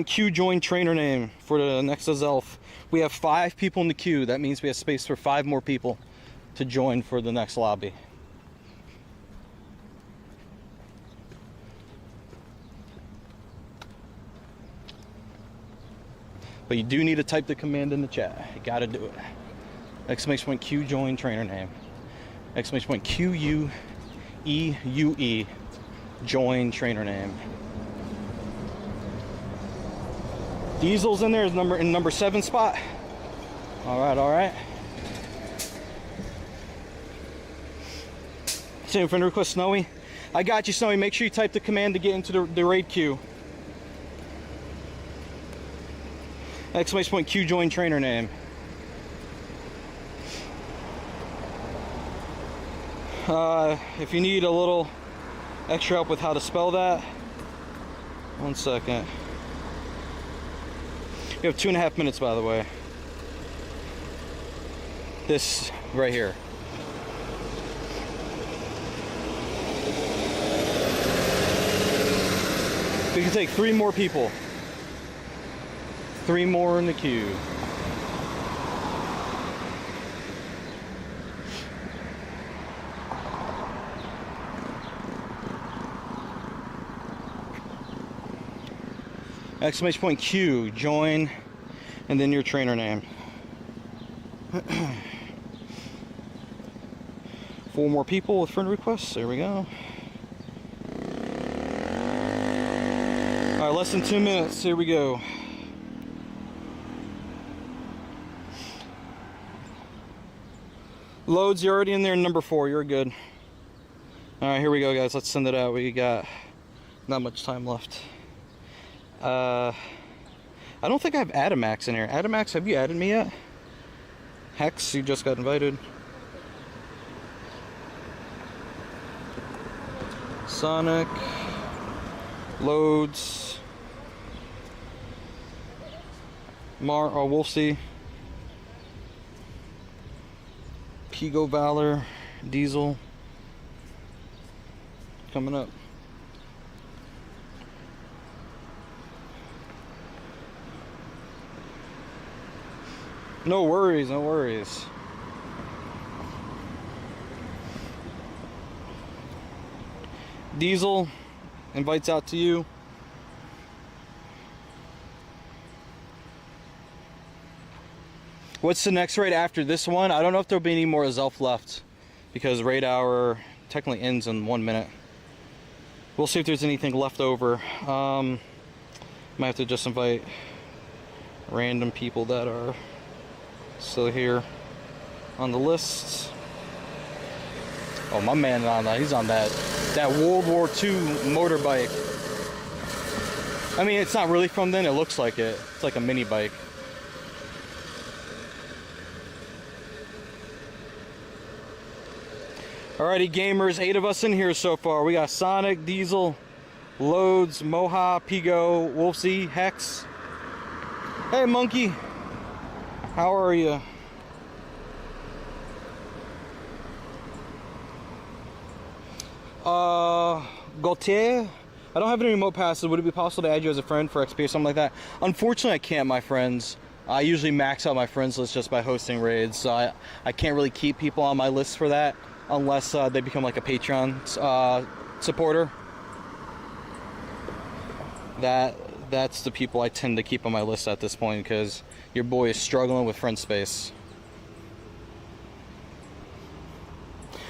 Q join trainer name for the next Azelf. We have 5 people in the queue. That means we have space for 5 more people to join for the next lobby. But you do need to type the command in the chat. You gotta do it. ! Q join trainer name. ! Q-U-E-U-E join trainer name. Diesel's in there is number 7 spot. Alright. Same friend request, Snowy. I got you, Snowy. Make sure you type the command to get into the raid queue. ! Q join trainer name. If you need a little extra help with how to spell that, 1 second. You have 2.5 minutes, by the way. This right here. We can take 3 more people. 3 more in the queue. ! Q join, and then your trainer name. 4 more people with friend requests. There we go. Alright, less than 2 minutes. Here we go. Loads, you're already in there in number 4. You're good. Alright, here we go, guys. Let's send it out. We got not much time left. I don't think I have Adamax in here. Adamax, have you added me yet? Hex, you just got invited. Sonic. Loads. Wolfsea. Pigo Valor. Diesel. Coming up. No worries, no worries. Diesel invites out to you. What's the next raid after this one? I don't know if there'll be any more Zelf left because raid hour technically ends in 1 minute. We'll see if there's anything left over. Might have to just invite random people that are still here on the list. Oh, my man on that. He's on that World War II motorbike. I mean, it's not really from then. It looks like it. It's like a mini bike. Alrighty, gamers. 8 of us in here so far. We got Sonic, Diesel, Loads, Moha, Pigo, Wolfsea, Hex. Hey, Monkey. How are you? Gautier. I don't have any remote passes. Would it be possible to add you as a friend for XP or something like that? Unfortunately, I can't, my friends. I usually max out my friends list just by hosting raids, so I can't really keep people on my list for that unless they become like a Patreon supporter. That's the people I tend to keep on my list at this point because your boy is struggling with friend space.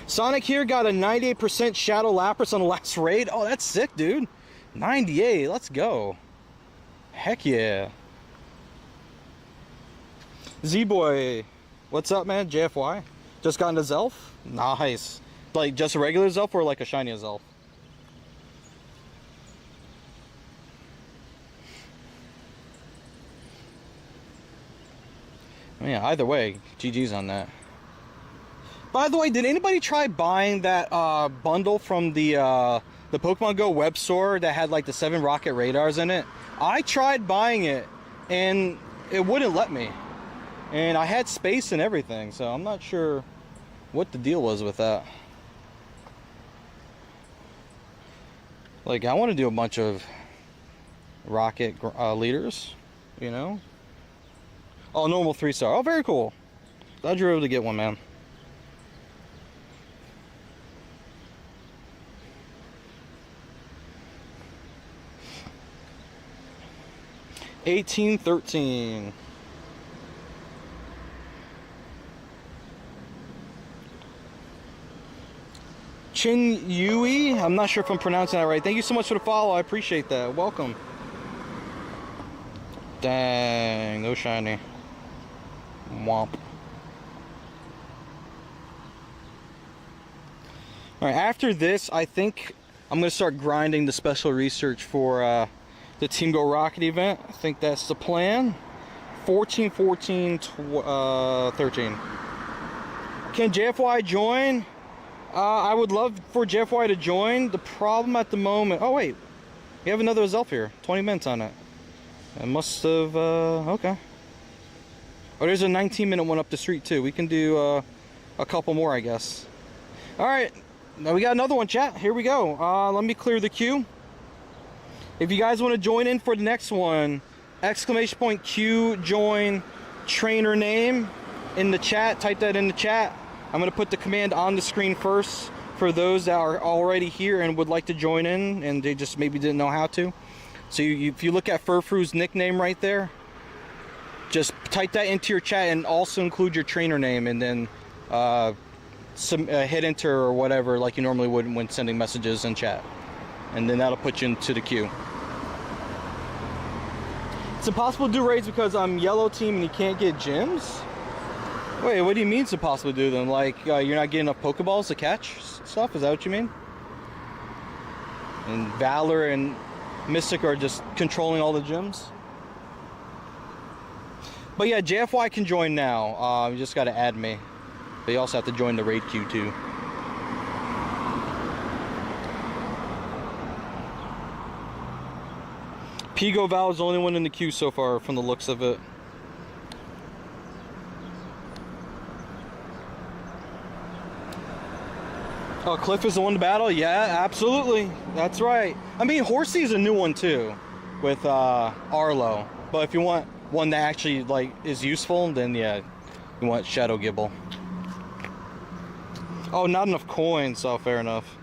Sonic here got a 98% Shadow Lapras on the last raid. Oh, that's sick, dude. 98, let's go. Heck yeah. Z-Boy, what's up, man? JFY? Just got into Zelf? Nice. Like just a regular Zelf or like a shiny Zelf? Yeah, either way, GG's on that. By the way, did anybody try buying that bundle from the Pokemon Go web store that had like the 7 rocket radars in it? I tried buying it and it wouldn't let me. And I had space and everything, so I'm not sure what the deal was with that. Like, I want to do a bunch of rocket leaders, you know? Oh, normal 3-star. Oh, very cool. Glad you were able to get one, man. $18.13. Chin Yui, I'm not sure if I'm pronouncing that right. Thank you so much for the follow. I appreciate that. Welcome. Dang, no shiny. Womp. Alright, after this, I think I'm going to start grinding the special research for the Team Go Rocket event. I think that's the plan. 14, 14, 13. Can JFY join? I would love for JFY to join. The problem at the moment... Oh, wait. We have another Zelf here. 20 minutes on it. I must have... okay. Oh, there's a 19-minute one up the street, too. We can do a couple more, I guess. Alright. Now we got another one, chat. Here we go. Let me clear the queue. If you guys want to join in for the next one, !Q join trainer name in the chat. Type that in the chat. I'm going to put the command on the screen first for those that are already here and would like to join in and they just maybe didn't know how to. So if you look at Furfru's nickname right there, just type that into your chat and also include your trainer name and then hit enter or whatever like you normally would when sending messages in chat. And then that'll put you into the queue. It's impossible to do raids because I'm yellow team and you can't get gyms? Wait, what do you mean it's impossible to do them? Like, you're not getting enough Pokeballs to catch stuff? Is that what you mean? And Valor and Mystic are just controlling all the gyms? But yeah, JFY can join now. You just gotta add me. But you also have to join the raid queue too. Pigo Val is the only one in the queue so far from the looks of it. Oh, Cliff is the one to battle? Yeah, absolutely. That's right. I mean, Horsey's a new one too with Arlo. But if you want one that actually like is useful, then yeah, you want Shadow Gibble. Oh, not enough coins. Oh, fair enough.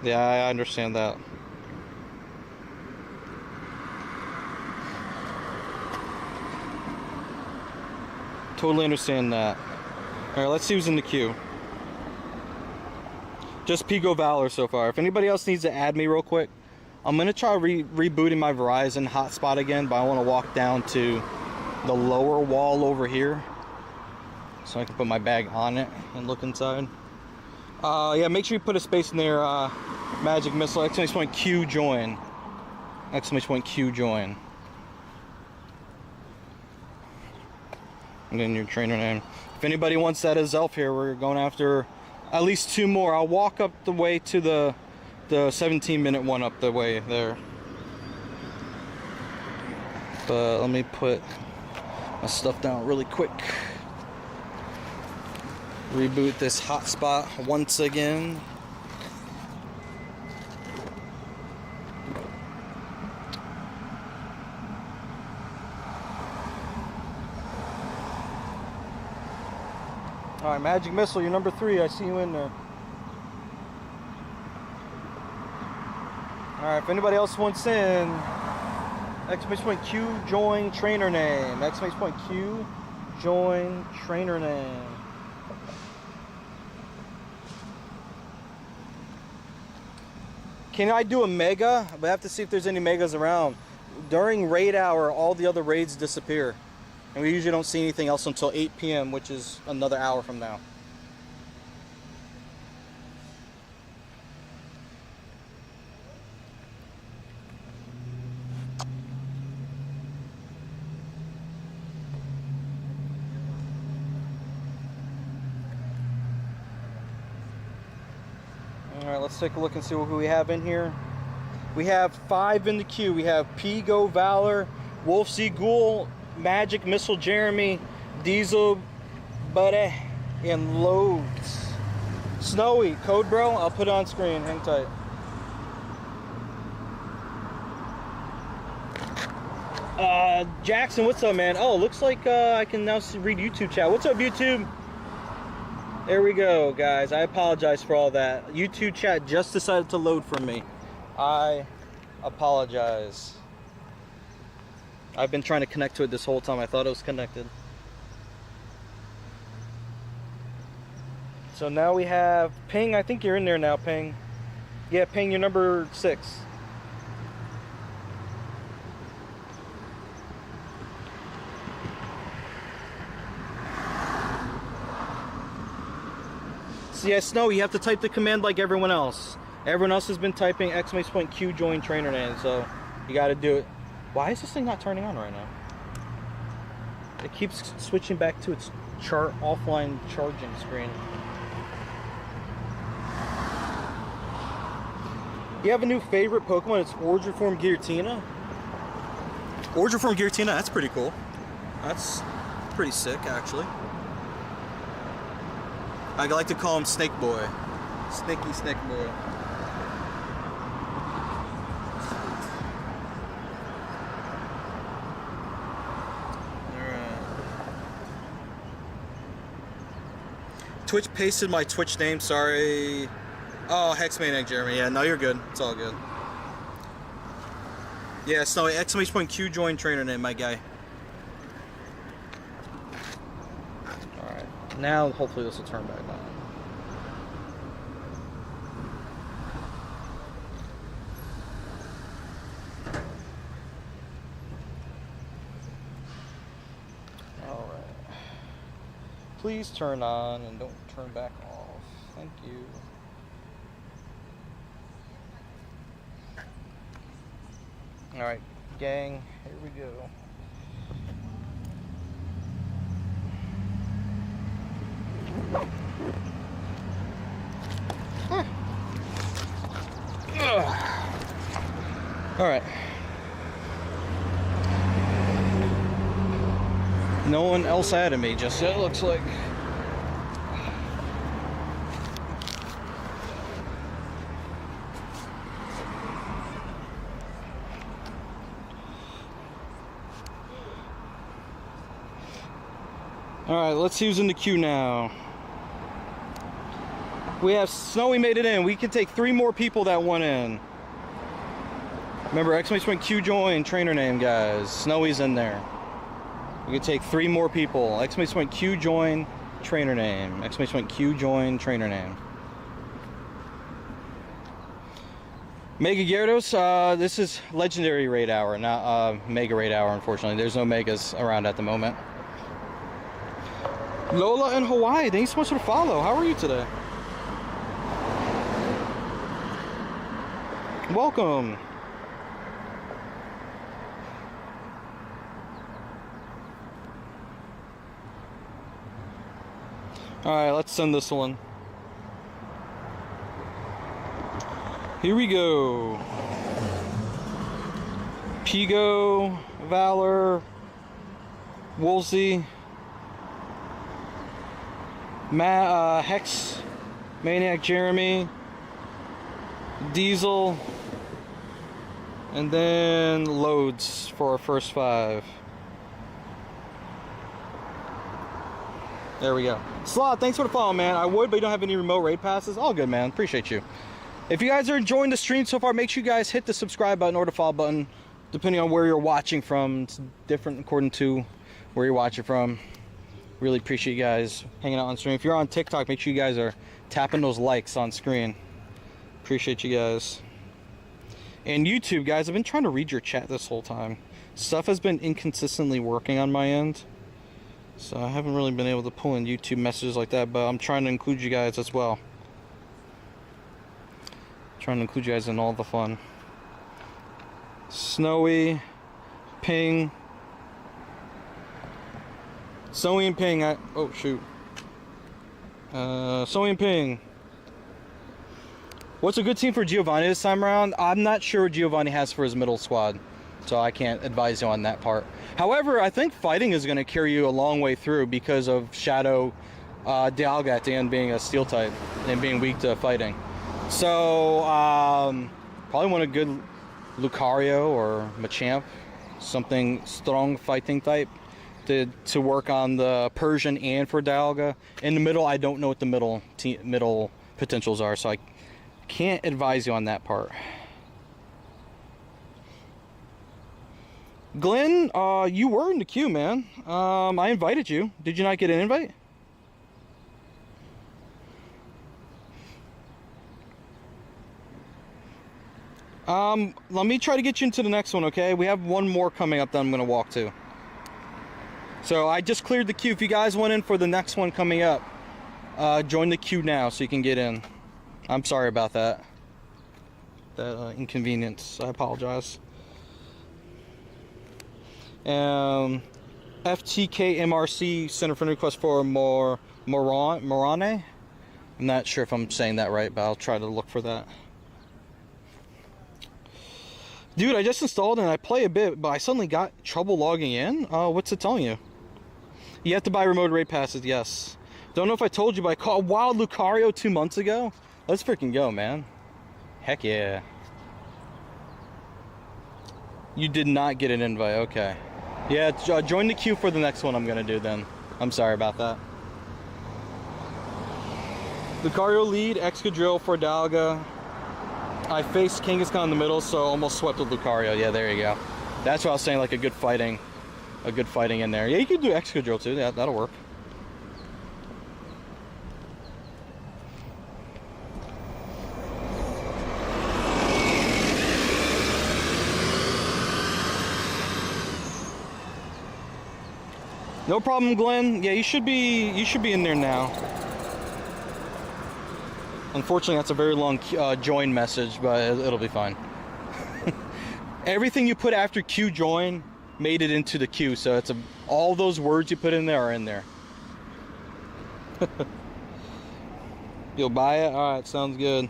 Yeah, I understand that. Totally understand that. Alright, let's see who's in the queue. Just Pigo Valor so far. If anybody else needs to add me real quick, I'm going to try rebooting my Verizon hotspot again, but I want to walk down to the lower wall over here so I can put my bag on it and look inside. Yeah, make sure you put a space in there, Magic Missile, exclamation point Q join. Exclamation point Q join. And then your trainer name. If anybody wants that as Elf here, we're going after at least 2 more. I'll walk up the way to the 17-minute one up the way there. But let me put my stuff down really quick. Reboot this hotspot once again. Alright, Magic Missile, you're number 3. I see you in there. Alright, if anybody else wants in, exclamation point Q join trainer name. Exclamation point Q join trainer name. Can I do a mega? But I have to see if there's any megas around. During raid hour, all the other raids disappear. And we usually don't see anything else until 8 p.m., which is another hour from now. Alright, let's take a look and see who we have in here. We have 5 in the queue. We have Pigo Valor, Wolf C. Ghoul, Magic Missile Jeremy, Diesel Buddy, and Loads. Snowy, code bro, I'll put it on screen, hang tight. Jackson, what's up, man? Oh, looks like I can now read YouTube chat. What's up, YouTube? There we go, guys. I apologize for all that. YouTube chat just decided to load for me. I apologize. I've been trying to connect to it this whole time. I thought it was connected. So now we have Ping. I think you're in there now, Ping. Yeah, Ping, you're number 6. So yeah, Snow, you have to type the command like everyone else. Everyone else has been typing exclamation point Q join trainer name, so you got to do it. Why is this thing not turning on right now? It keeps switching back to its offline charging screen. You have a new favorite Pokemon, it's Origin Form Giratina. Origin Form Giratina, that's pretty cool. That's pretty sick, actually. I like to call him Snake Boy. Snaky Snake Boy. Twitch pasted my Twitch name, sorry. Oh, Hexmaniac Jeremy. Yeah, no, you're good. It's all good. Yeah, Snowy, exclamation point Q join trainer name, my guy. Alright, now hopefully this will turn back on. Please turn on and don't turn back off. Thank you. Alright, gang, here we go. Alright. No one else added me just yet, looks like. Alright, let's see who's in the queue now. We have Snowy made it in. We can take 3 more people that went in. Remember, exclamation point Q join trainer name, guys. Snowy's in there. We can take 3 more people. Exclamation point Q join trainer name. Exclamation point Q join trainer name. Mega Gyarados, this is legendary raid hour, not mega raid hour, unfortunately. There's no megas around at the moment. Lola in Hawaii, thanks so much for the follow. How are you today? Welcome. Alright, let's send this one. Here we go. Pigo, Valor, Woolsey, Hex, Maniac Jeremy, Diesel, and then loads for our first 5. There we go. Slot, thanks for the follow, man. I would, but you don't have any remote raid passes. All good, man. Appreciate you. If you guys are enjoying the stream so far, make sure you guys hit the subscribe button or the follow button, depending on where you're watching from. It's different according to where you're watching from. Really appreciate you guys hanging out on stream. If you're on TikTok, make sure you guys are tapping those likes on screen. Appreciate you guys. And YouTube, guys, I've been trying to read your chat this whole time. Stuff has been inconsistently working on my end, so I haven't really been able to pull in YouTube messages like that, but I'm trying to include you guys as well. Trying to include you guys in all the fun. Snowy, Ping. Snowy and Ping, oh shoot. Snowy and Ping. What's a good team for Giovanni this time around? I'm not sure what Giovanni has for his middle squad, so I can't advise you on that part. However, I think fighting is going to carry you a long way through because of Shadow Dialga at the end being a steel type and being weak to fighting. So, probably want a good Lucario or Machamp, something strong fighting type to work on the Persian and for Dialga. In the middle, I don't know what the middle potentials are, so I can't advise you on that part. Glenn, you were in the queue, man. I invited you. Did you not get an invite? Let me try to get you into the next one, okay? We have one more coming up that I'm going to walk to. So I just cleared the queue. If you guys went in for the next one coming up, join the queue now so you can get in. I'm sorry about that. That inconvenience. I apologize. FTK MRC sent a friend request for Morane. I'm not sure if I'm saying that right, but I'll try to look for that. Dude, I just installed and I play a bit, but I suddenly got trouble logging in. What's it telling you? You have to buy remote raid passes, yes. Don't know if I told you, but I caught Wild Lucario 2 months ago. Let's freaking go, man. Heck yeah. You did not get an invite, okay. Yeah, join the queue for the next one I'm gonna do then. I'm sorry about that. Lucario lead, Excadrill for Dialga. I faced Kangaskhan in the middle, so almost swept with Lucario. Yeah, there you go. That's what I was saying, like a good fighting in there. Yeah, you can do Excadrill too. Yeah, that'll work. No problem, Glenn. Yeah, you should be in there now. Unfortunately, that's a very long join message, but it'll be fine. Everything you put after Q join made it into the queue, so it's all those words you put in there are in there. You'll buy it? All right, sounds good.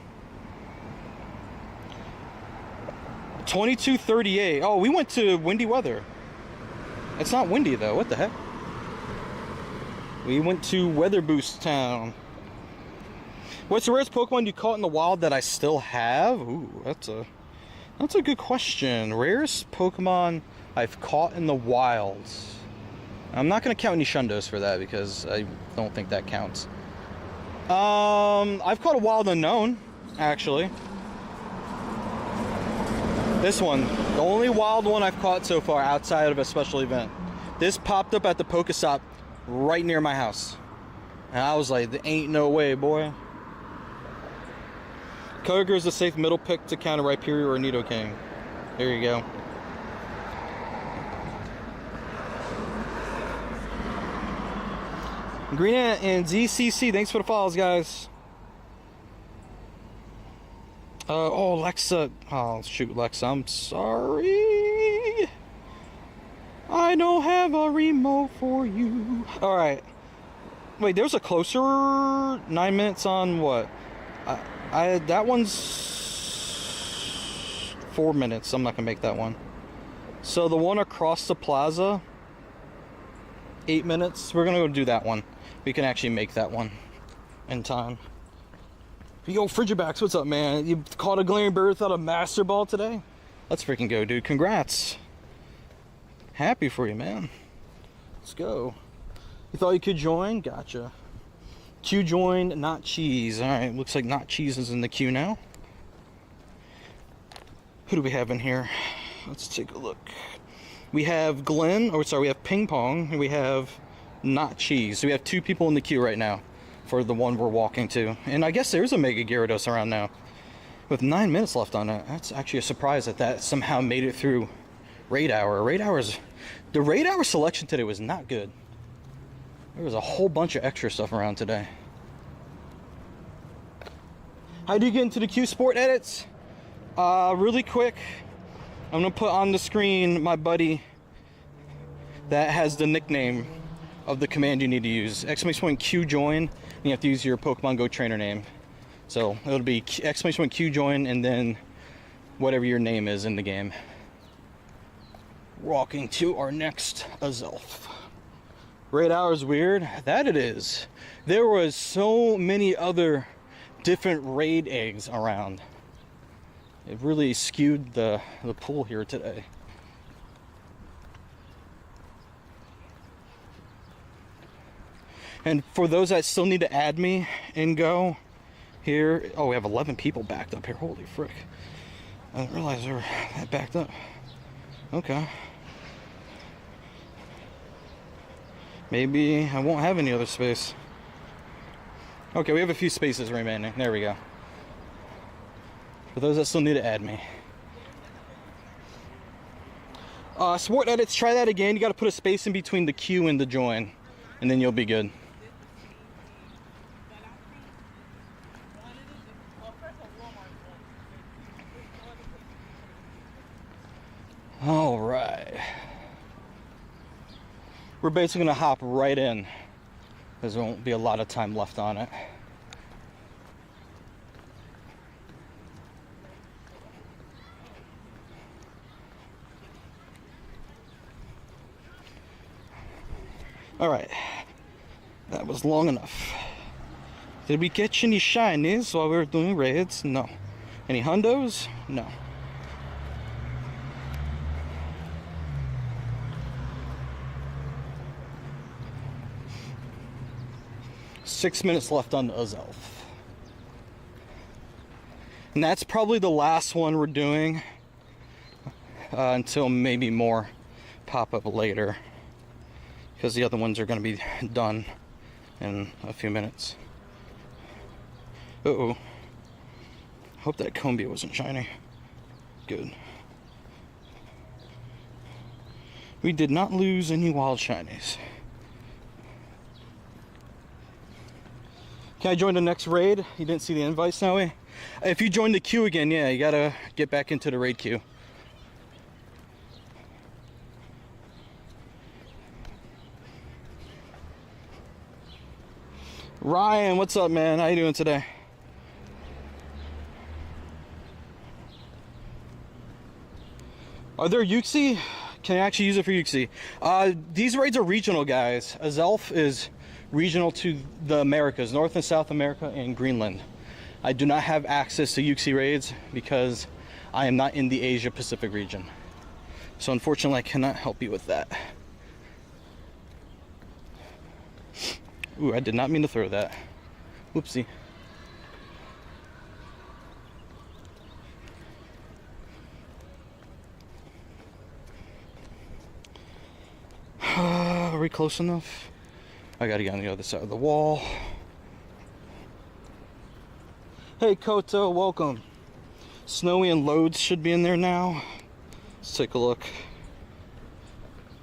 2238. Oh, we went to windy weather. It's not windy though. What the heck? We went to Weather Boost Town. What's the rarest Pokemon you caught in the wild that I still have? Ooh, that's a good question. Rarest Pokemon I've caught in the wilds. I'm not gonna count any Shundos for that because I don't think that counts. I've caught a wild unknown, actually. This one, the only wild one I've caught so far outside of a special event. This popped up at the Pokestop right near my house. And I was like, there ain't no way, boy. Kyogre is a safe middle pick to counter Rhyperior or Nidoking. There you go. Green Ant and ZCC, thanks for the follows, guys. Oh, Lexa. Oh, shoot, Lexa, I'm sorry. I don't have a remote for you. Alright. Wait, there's a closer 9 minutes on what? That one's 4 minutes. I'm not gonna make that one. So the one across the plaza, 8 minutes. We're gonna go do that one. We can actually make that one in time. Yo, Frigibacks, what's up, man? You caught a glaring bird without a master ball today? Let's freaking go, dude. Congrats. Happy for you, man. Let's go. You thought you could join? Gotcha. Q joined, not cheese. Alright, looks like not cheese is in the queue now. Who do we have in here? Let's take a look. We have Glenn, or sorry, we have Ping Pong, and we have not cheese. So we have 2 people in the queue right now for the one we're walking to. And I guess there's a Mega Gyarados around now. With 9 minutes left on it. That's actually a surprise that somehow made it through raid hour. The raid hour selection today was not good. There was a whole bunch of extra stuff around today. How do you get into the queue, Sport Edits? Really quick, I'm gonna put on the screen my buddy that has the nickname of the command you need to use. !Q join, and you have to use your Pokemon Go trainer ame. So it'll be !Q join and then whatever your name is in the game. Walking to our next Azelf. Raid hour is weird. That it is. There was so many other different raid eggs around. It really skewed the pool here today. And for those that still need to add me in Go, here, oh, we have 11 people backed up here. Holy frick. I didn't realize they were that backed up. Okay. Maybe I won't have any other space. Okay, we have a few spaces remaining. There we go. For those that still need to add me. Sport Edits, try that again. You got to put a space in between the queue and the join, and then you'll be good. All right. We're basically gonna hop right in. There won't be a lot of time left on it. All right, that was long enough. Did we catch any shinies while we were doing raids? No. Any hundos? No. Six minutes left on the Azelf. And that's probably the last one we're doing until maybe more pop up later. Because the other ones are going to be done in a few minutes. Uh-oh. Hope that Combia wasn't shiny. Good. We did not lose any wild shinies. Can I join the next raid? You didn't see the invite, Snowy? If you join the queue again, yeah, you gotta get back into the raid queue. Ryan, what's up, man? How you doing today? Are there Uxie can actually use it for Yuxi. These raids are regional, guys. Azelf is regional to the Americas, North and South America and Greenland. I do not have access to Yuxi raids because I am not in the Asia Pacific region. So unfortunately I cannot help you with that. Ooh, I did not mean to throw that. Whoopsie. Are we close enough? I gotta get on the other side of the wall. Hey Koto, welcome. Snowy and Loads should be in there now. Let's take a look.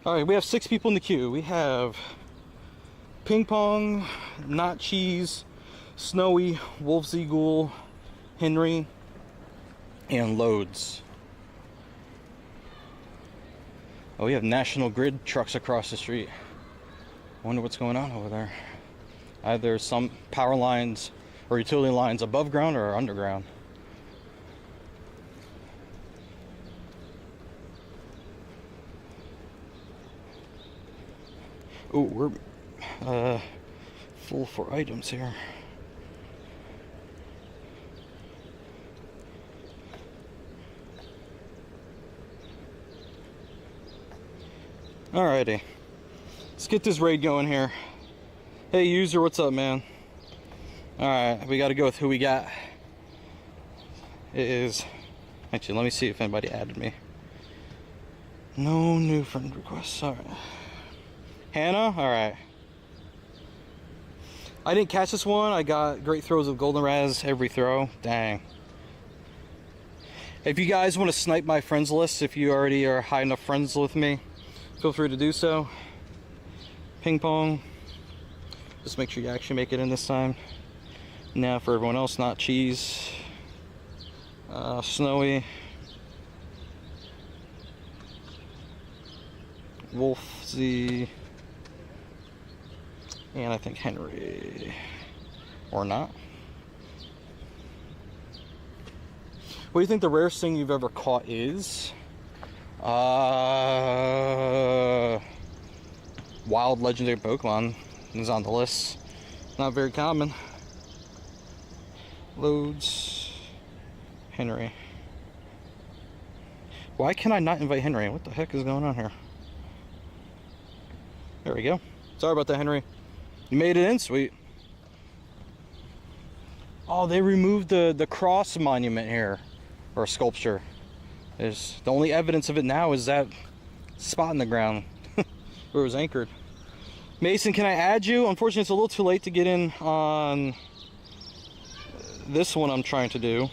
Alright, we have 6 people in the queue. We have Ping Pong, Not Cheese, Snowy, Wolf's Eagle, Henry, and Loads. Oh, we have National Grid trucks across the street. Wonder what's going on over there. Either some power lines or utility lines above ground or underground. Oh, we're full for items here. Alrighty, let's get this raid going here. Hey user, what's up, man? Alright, we gotta go with who we got. It is, actually, let me see if anybody added me. No new friend requests. Alright, Hannah. Alright, I didn't catch this one. I got great throws of golden raz every throw. Dang. If you guys want to snipe my friends list, if you already are high enough friends with me, feel free to do so. Ping Pong, just make sure you actually make it in this time. Now for everyone else, Not Cheese, Snowy, Wolf Z, and I think Henry, or not. What do you think the rarest thing you've ever caught is? Wild legendary Pokemon is on the list. Not very common. Loads. Henry. Why can I not invite Henry? What the heck is going on here? There we go. Sorry about that, Henry. You made it in, sweet. Oh, they removed the cross monument here, or sculpture. There's the only evidence of it now is that spot in the ground where it was anchored. Mason, can I add you? Unfortunately, it's a little too late to get in on this one I'm trying to do.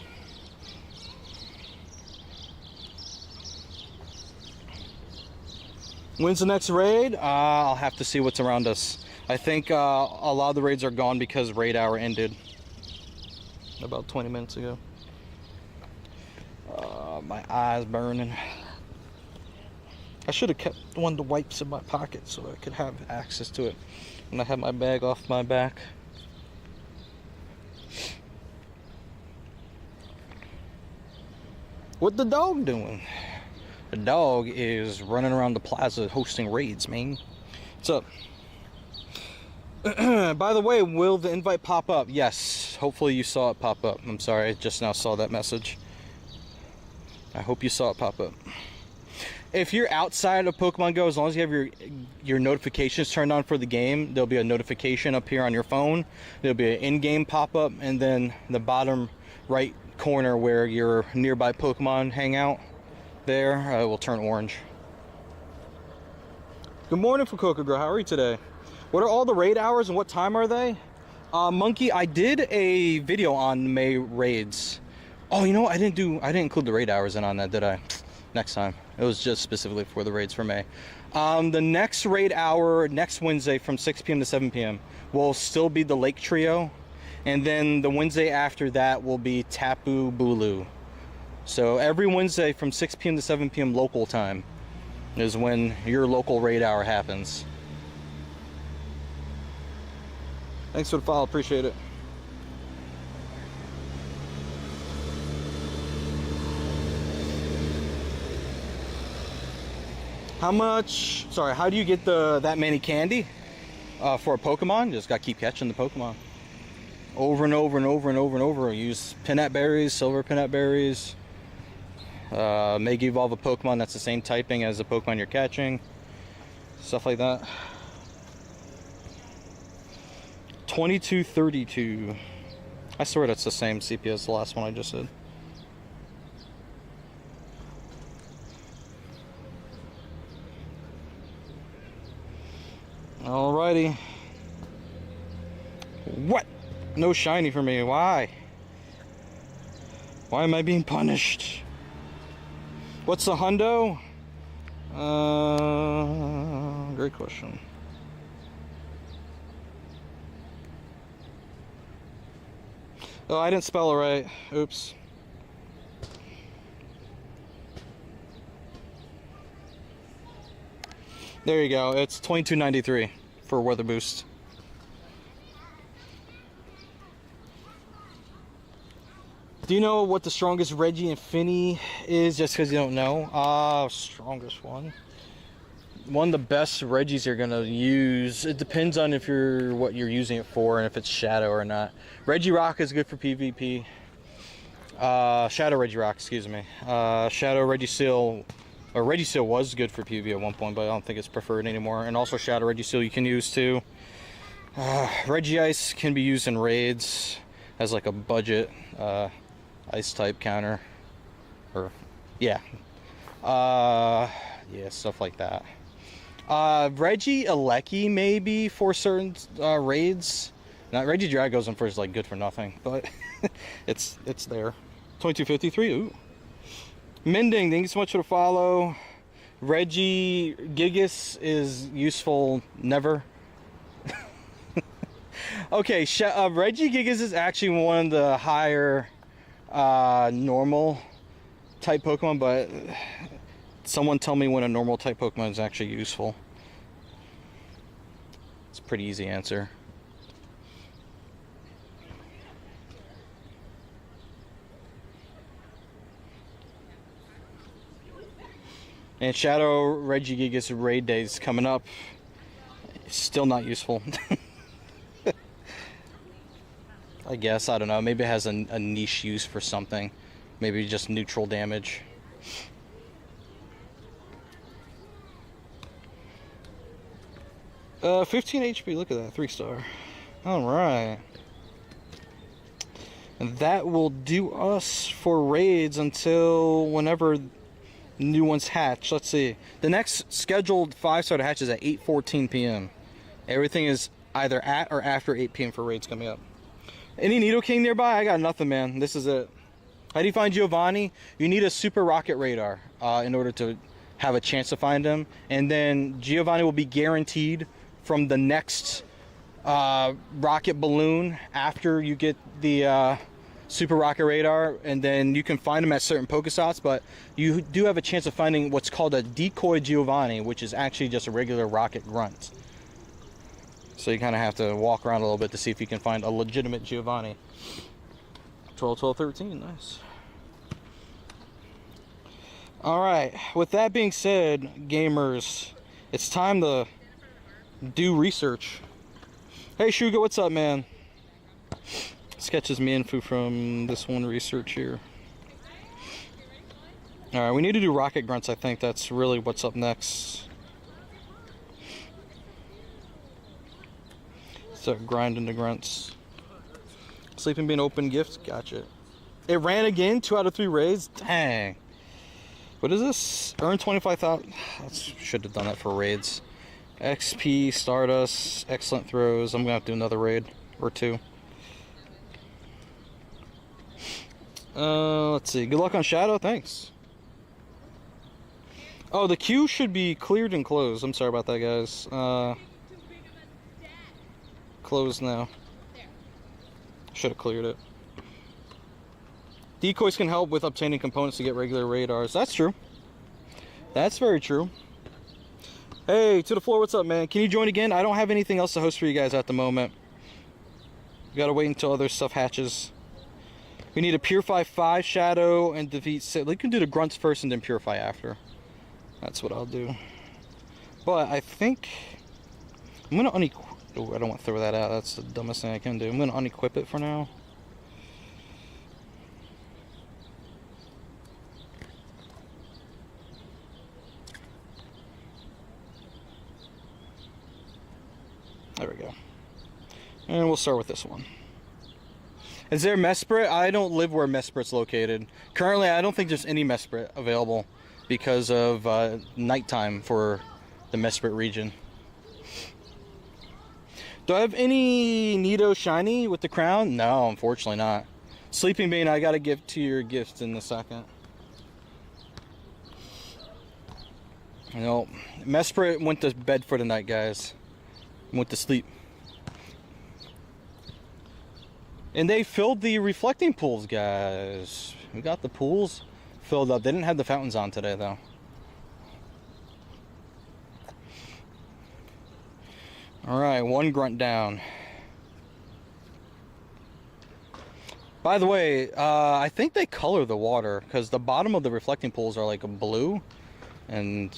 When's the next raid? I'll have to see what's around us. I think a lot of the raids are gone because raid hour ended about 20 minutes ago. My eyes burning. I should have kept one of the wipes in my pocket so I could have access to it when I have my bag off my back. What the dog doing? The dog is running around the plaza hosting raids, man. What's up? By the way, will the invite pop up? Yes. Hopefully you saw it pop up. I'm sorry, I just now saw that message. I hope you saw it pop up. If you're outside of Pokemon Go, as long as you have your notifications turned on for the game, there'll be a notification up here on your phone. There'll be an in-game pop-up, and then the bottom right corner where your nearby Pokemon hang out, there will turn orange. Good morning, Fukuoka Girl. How are you today? What are all the raid hours and what time are they? Monkey, I did a video on May raids. Oh, you know what? I didn't include the raid hours in on that, did I? Next time. It was just specifically for the raids for May. The next raid hour, next Wednesday from 6 p.m. to 7 p.m. will still be the Lake Trio. And then the Wednesday after that will be Tapu Bulu. So every Wednesday from 6 p.m. to 7 p.m. local time is when your local raid hour happens. Thanks for the follow, appreciate it. How do you get that many candy for a Pokemon? You just gotta keep catching the Pokemon. Over and over and over and over and over. Use peanut berries, silver peanut berries. Make evolve a Pokemon that's the same typing as the Pokemon you're catching. Stuff like that. 2232. I swear that's the same CP as the last one I just did. Alrighty. What? No shiny for me. Why? Why am I being punished? What's the hundo? Great question. Oh, I didn't spell it right. Oops. There you go. It's 2293 for weather boost. Do you know what the strongest Reggie and Finny is? Just because you don't know. Strongest one. One of the best Reggies you're gonna use. It depends on what you're using it for and if it's Shadow or not. Regirock is good for PvP. Shadow Regirock, excuse me. Shadow Regiseal, or Regiseal was good for PvP at one point, but I don't think it's preferred anymore. And also Shadow Regiseal you can use too. Regice can be used in raids as like a budget ice type counter, or yeah, stuff like that. Reggie Alecki maybe for certain raids. Now Reggie Drag goes in first, like good for nothing, but it's there. 2253. Ooh. Mending, thank you so much for the follow. Reggie Gigas is useful never. Okay, Reggie Gigas is actually one of the higher normal type Pokemon, but someone tell me when a normal type Pokemon is actually useful. It's a pretty easy answer. And Shadow Regigigas raid days coming up. Still not useful. I guess, I don't know. Maybe it has a niche use for something. Maybe just neutral damage. Uh, 15 HP, look at that, 3-star. Alright. And that will do us for raids until whenever new ones hatch. Let's see. The next scheduled 5-star hatch is at 8:14 p.m. Everything is either at or after 8 p.m. for raids coming up. Any Nidoking nearby? I got nothing, man. This is it. How do you find Giovanni? You need a super rocket radar in order to have a chance to find him. And then Giovanni will be guaranteed from the next rocket balloon after you get the super rocket radar. And then you can find him at certain Pokestops, but you do have a chance of finding what's called a decoy Giovanni, which is actually just a regular rocket grunt. So you kind of have to walk around a little bit to see if you can find a legitimate Giovanni. 12, 12, 13, nice. Alright, with that being said, gamers, it's time to do research. Hey Shuga, what's up, man? Sketches me info from this one research here. Alright, we need to do rocket grunts. I think that's really what's up next. Start grinding the grunts. Sleeping being open gift, gotcha. It ran again, 2 out of 3 raids. Dang. What is this? Earn 25,000. Should have done that for raids. XP, Stardust, excellent throws. I'm gonna have to do another raid or 2. Let's see. Good luck on Shadow. Thanks. Oh, the queue should be cleared and closed. I'm sorry about that, guys. Closed now. Should have cleared it. Decoys can help with obtaining components to get regular radars. That's true. That's very true. Hey, to the floor, what's up, man? Can you join again? I don't have anything else to host for you guys at the moment. We gotta wait until other stuff hatches. We need to Purify 5 Shadow and defeat 6. We can do the grunts first and then Purify after. That's what I'll do. But I think I'm gonna unequip. Oh, I don't want to throw that out. That's the dumbest thing I can do. I'm gonna unequip it for now. There we go. And we'll start with this one. Is there Mesprit? I don't live where Mesprit's located. Currently, I don't think there's any Mesprit available because of nighttime for the Mesprit region. Do I have any Nido shiny with the crown? No, unfortunately not. Sleeping Bean, I gotta give to your gifts in a second. You know, Mesprit went to bed for the night, guys. Went to sleep. And they filled the reflecting pools, guys. We got the pools filled up. They didn't have the fountains on today, though. Alright, one grunt down. By the way, I think they color the water, because the bottom of the reflecting pools are like a blue. And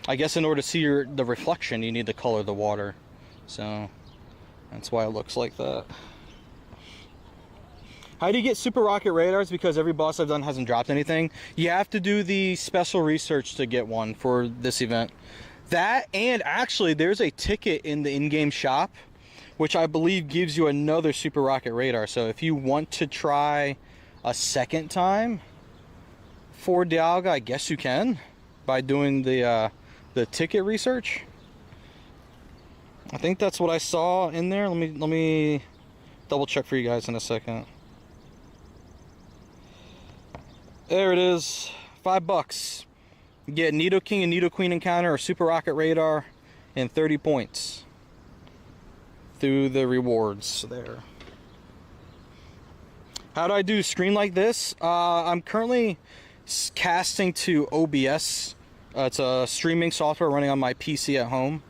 I guess in order to see the reflection, you need to color the water. So, that's why it looks like that. How do you get super rocket radars? Because every boss I've done hasn't dropped anything. You have to do the special research to get one for this event. That, and actually there's a ticket in the in-game shop, which I believe gives you another super rocket radar. So if you want to try a second time for Dialga, I guess you can by doing the ticket research. I think that's what I saw in there. Let me double check for you guys in a second. There it is, $5. You get Nido King and Nido Queen encounter or Super Rocket Radar and 30 points through the rewards there. How do I do a screen like this? I'm currently casting to OBS. It's a streaming software running on my PC at home,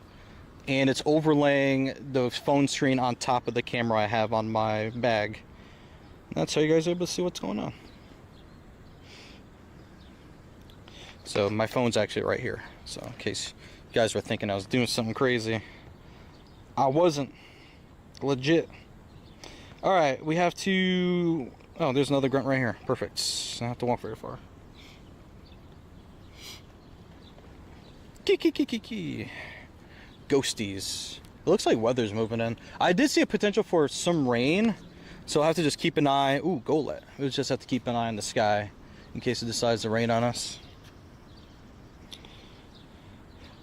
and it's overlaying the phone screen on top of the camera I have on my bag. That's how you guys are able to see what's going on. So my phone's actually right here. So in case you guys were thinking I was doing something crazy, I wasn't. Legit. Alright, we have to... Oh, there's another grunt right here. Perfect. I don't have to walk very far. Kiki. Ghosties. It looks like weather's moving in. I did see a potential for some rain, so I'll have to just keep an eye. Ooh, Golett. We'll just have to keep an eye on the sky in case it decides to rain on us.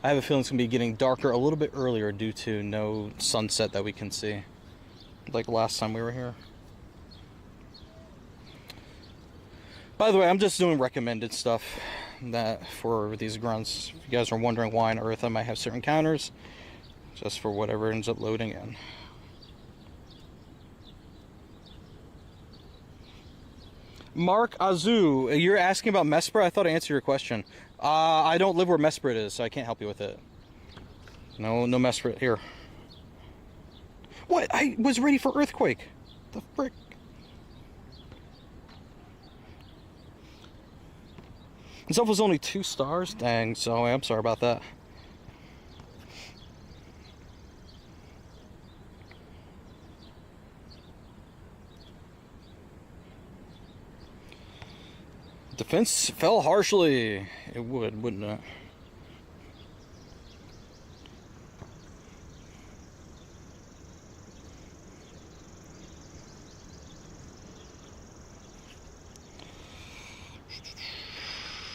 I have a feeling it's going to be getting darker a little bit earlier due to no sunset that we can see, like last time we were here. By the way, I'm just doing recommended stuff that for these grunts. If you guys are wondering why on earth I might have certain counters, just for whatever ends up loading in. Mark Azu, you're asking about Mesprit? I thought I answered your question. I don't live where Mesprit is, so I can't help you with it. No Mesprit here. What? I was ready for Earthquake. The frick? Itself was only 2 stars? Dang, so I'm sorry about that. Defense fell harshly. It would, wouldn't it?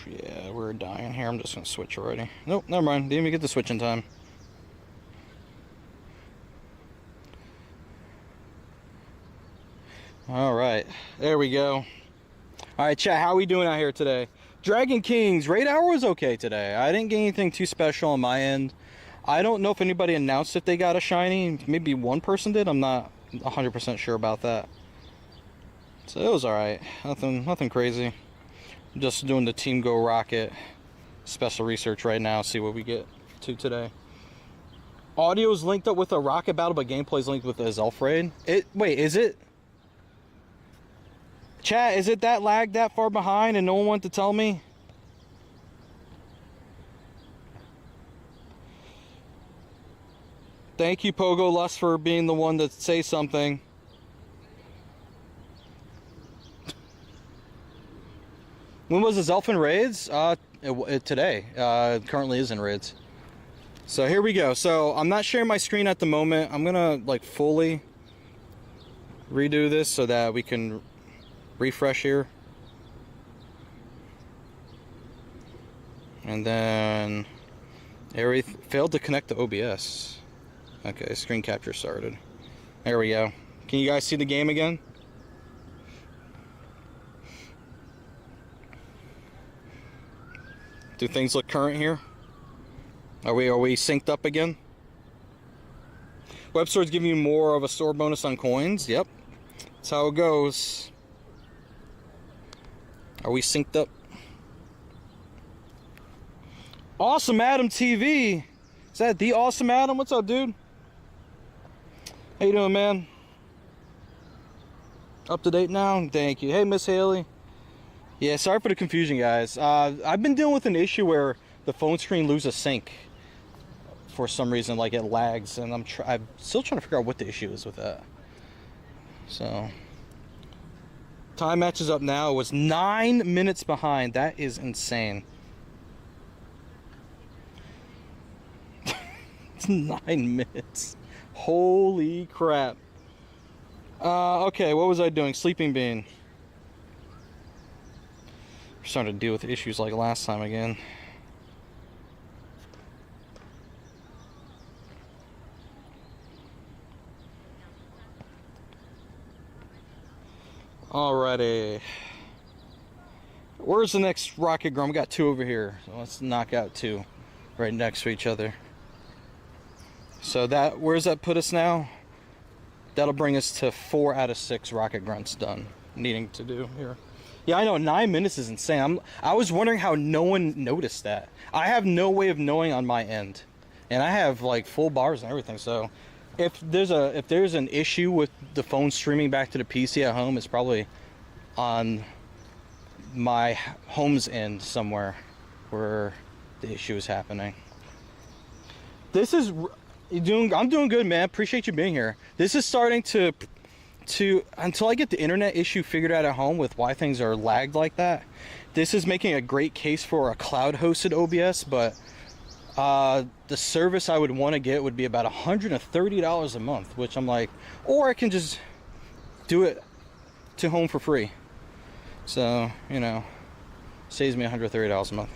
Yeah, we're dying here. I'm just gonna switch already. Nope, never mind. Didn't even get the switch in time. Alright, there we go. Alright, chat, how are we doing out here today? Dragon Kings, raid hour was okay today. I didn't get anything too special on my end. I don't know if anybody announced if they got a shiny. Maybe one person did. I'm not 100% sure about that. So it was alright. Nothing crazy. I'm just doing the Team Go Rocket special research right now. See what we get to today. Audio's linked up with a Rocket Battle, but gameplay's linked with a Zelf raid. Wait, is it? Chat, is it that lagged that far behind and no one wanted to tell me? Thank you, Pogo Lust, for being the one to say something. When was this elf in raids? Today. It currently is in raids. So here we go. So I'm not sharing my screen at the moment. I'm gonna like fully redo this so that we can refresh here. And then failed to connect to OBS. Okay, screen capture started. There we go. Can you guys see the game again? Do things look current here? Are we synced up again? Web store's giving you more of a store bonus on coins. Yep. That's how it goes. Are we synced up? Awesome Adam TV. Is that the Awesome Adam? What's up, dude? How you doing, man? Up to date now? Thank you. Hey, Miss Haley. Yeah, sorry for the confusion, guys. I've been dealing with an issue where the phone screen loses sync for some reason, like it lags, and I'm still trying to figure out what the issue is with that. So, time matches up now. It was 9 minutes behind. That is insane. It's 9 minutes. Holy crap. Okay, what was I doing? Sleeping Bean. We're starting to deal with issues like last time again. Alrighty. Where's the next rocket grunt? We got two over here. So let's knock out two right next to each other. So where's that put us now? That'll bring us to 4 out of 6 rocket grunts done. Needing to do here. Yeah, I know, 9 minutes is insane. I was wondering how no one noticed that. I have no way of knowing on my end. And I have like full bars and everything, so if there's an issue with the phone streaming back to the PC at home, it's probably on my home's end somewhere where the issue is happening. I'm doing good, man. Appreciate you being here. This is starting to until I get the internet issue figured out at home with why things are lagged like that. This is making a great case for a cloud hosted OBS, but the service I would want to get would be about $130 a month, which I'm like, or I can just do it to home for free. So, you know, saves me $130 a month.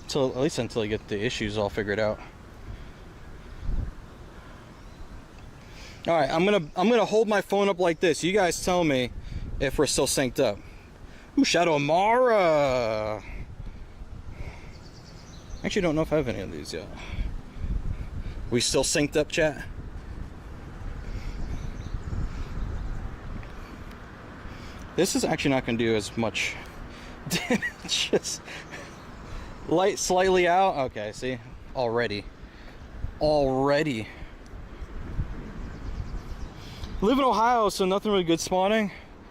At least until I get the issues all figured out. All right, I'm gonna hold my phone up like this. You guys tell me if we're still synced up. Ooh, Shadow Amara. Actually, don't know if I have any of these yet. We still synced up, chat? This is actually not gonna do as much damage. Just light slightly out. Okay, see, already. Live in Ohio, so nothing really good spawning.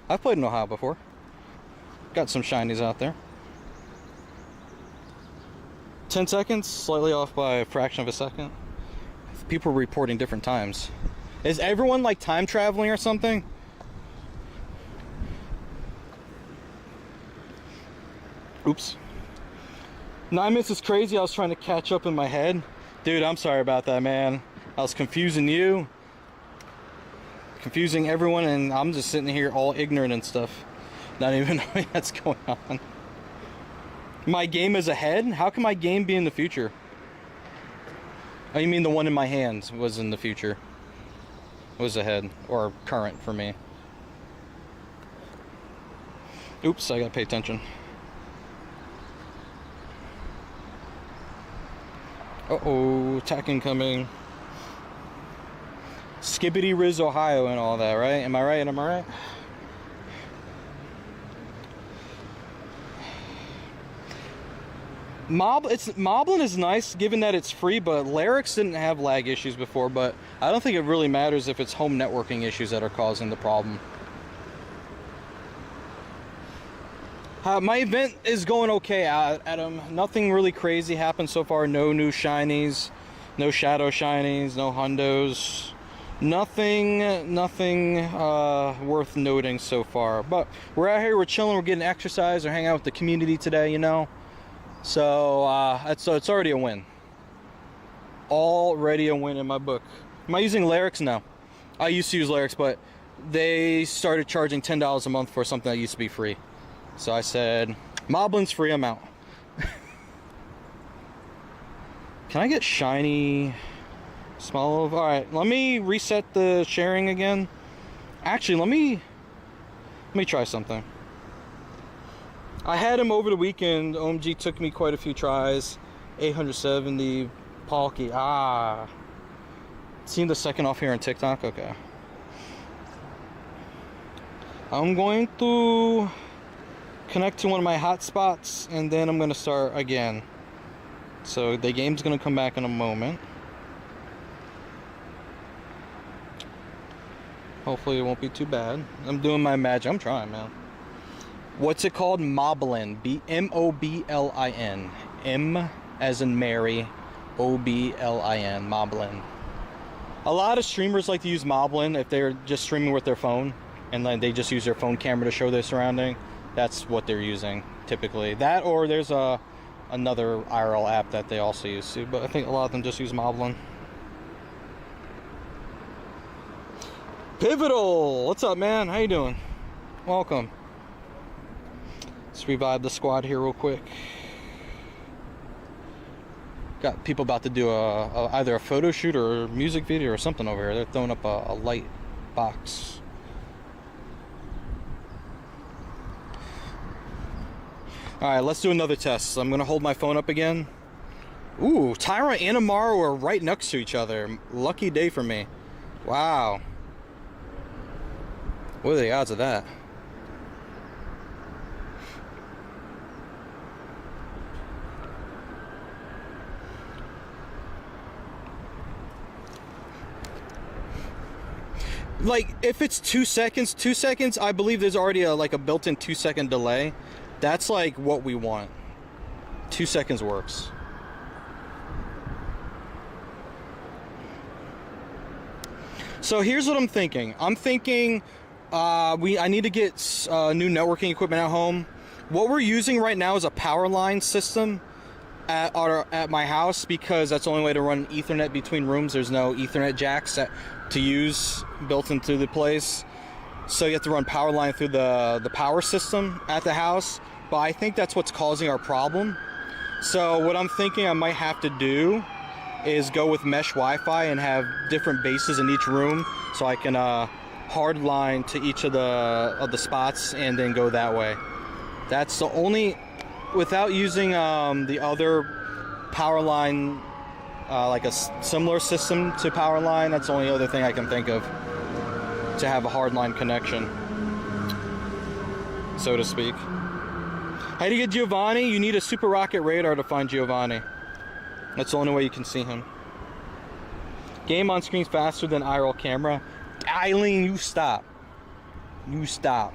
I've played in Ohio before. Got some shinies out there. 10 seconds, slightly off by a fraction of a second. People are reporting different times. Is everyone like time traveling or something? Oops. 9 minutes is crazy. I was trying to catch up in my head. Dude, I'm sorry about that, man. I was confusing you. Confusing everyone, and I'm just sitting here all ignorant and stuff, not even knowing what's going on. My game is ahead? How can my game be in the future? Oh, you mean the one in my hands was in the future? Was ahead, or current for me. Oops, I gotta pay attention. Uh-oh, attack incoming. Skibbity Riz, Ohio, and all that, right? Am I right? Moblin is nice, given that it's free, but Larix didn't have lag issues before, but I don't think it really matters if it's home networking issues that are causing the problem. My event is going okay, Adam. Nothing really crazy happened so far. No new shinies. No shadow shinies, no hundos. Nothing worth noting so far. But we're out here, we're chilling, we're getting exercise, we're hanging out with the community today, you know. So it's already a win. Already a win in my book. Am I using Lyrics? No. I used to use Lyrics, but they started charging $10 a month for something that used to be free. So I said, Moblin's free, I'm out. Can I get shiny small of? Alright, let me reset the sharing again. Actually, let me try something. I had him over the weekend. OMG took me quite a few tries. 870 Palky. Seen the second off here on TikTok? Okay. I'm going to connect to one of my hotspots and then I'm going to start again. So the game's going to come back in a moment. Hopefully it won't be too bad. I'm doing my magic. I'm trying, man. What's it called? Moblin. M-O-B-L-I-N. M as in Mary. O-B-L-I-N. Moblin. A lot of streamers like to use Moblin if they're just streaming with their phone and then they just use their phone camera to show their surrounding. That's what they're using typically. That, or there's another IRL app that they also use too, but I think a lot of them just use Moblin. Pivotal! What's up, man? How you doing? Welcome. Let's revive the squad here real quick. Got people about to do either a photo shoot or a music video or something over here. They're throwing up a light box. Alright, let's do another test. I'm going to hold my phone up again. Ooh, Tyra and Amaro are right next to each other. Lucky day for me. Wow. What are the odds of that? Like, if it's 2 seconds, I believe there's already a built-in 2-second delay. That's like what we want. 2 seconds works. So here's what I'm thinking. I'm thinking I need to get new networking equipment at home. What we're using right now is a power line system at my house because that's the only way to run Ethernet between rooms. There's no Ethernet jacks to use built into the place. So you have to run power line through the power system at the house. But I think that's what's causing our problem. So what I'm thinking I might have to do is go with mesh Wi-Fi and have different bases in each room so I can hard line to each of the spots and then go that way. That's the only, without using the other power line, like a similar system to power line, that's the only other thing I can think of to have a hard line connection, so to speak. How do you get Giovanni? You need a Super Rocket radar to find Giovanni. That's the only way you can see him. Game on screen's faster than IRL camera. Eileen, you stop. You stop.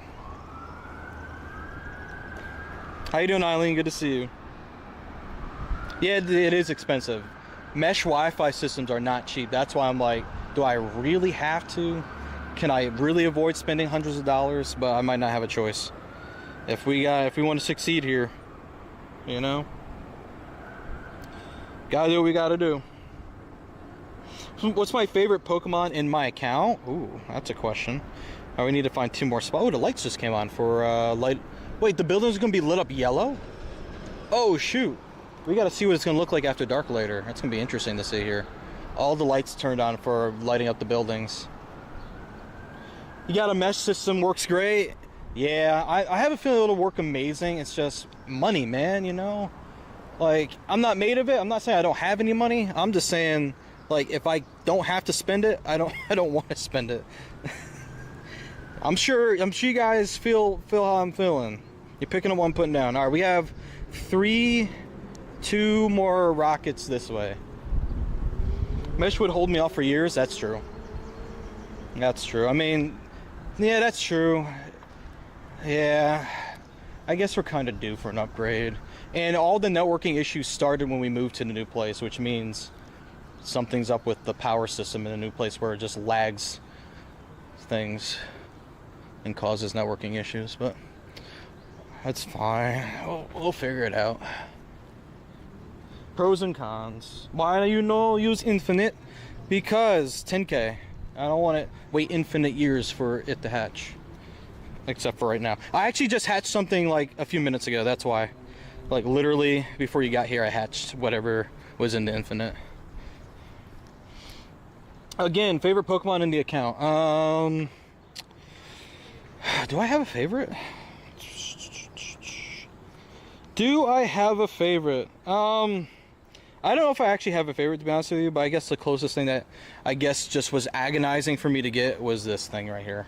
How you doing, Eileen? Good to see you. Yeah, it is expensive. Mesh Wi-Fi systems are not cheap. That's why I'm like, do I really have to? Can I really avoid spending hundreds of dollars? But I might not have a choice. If we want to succeed here, you know, gotta do what we gotta do. What's my favorite Pokemon in my account? Ooh, that's a question. Oh, we need to find 2 more spots. Oh, the lights just came on for light. Wait, the building's gonna be lit up yellow? Oh shoot, we gotta see what it's gonna look like after dark later. That's gonna be interesting to see here. All the lights turned on for lighting up the buildings. You got a mesh system, works great. Yeah, I have a feeling it'll work amazing. It's just money, man, you know? Like, I'm not made of it. I'm not saying I don't have any money. I'm just saying, like, if I don't have to spend it, I don't want to spend it. I'm sure you guys feel how I'm feeling. You're picking up what I'm putting down. All right, we have 2 more rockets this way. Mesh would hold me off for years. That's true. That's true. I mean, yeah, that's true. Yeah, I guess we're kind of due for an upgrade. And all the networking issues started when we moved to the new place, which means something's up with the power system in a new place where it just lags things and causes networking issues, but that's fine. We'll figure it out. Pros and cons. Why do you use infinite? Because 10K. I don't want to wait infinite years for it to hatch. Except for right now. I actually just hatched something like a few minutes ago. That's why. Like literally before you got here, I hatched whatever was in the infinite. Again, favorite Pokemon in the account. Do I have a favorite? Do I have a favorite? I don't know if I actually have a favorite, to be honest with you, but I guess the closest thing that I guess just was agonizing for me to get was this thing right here.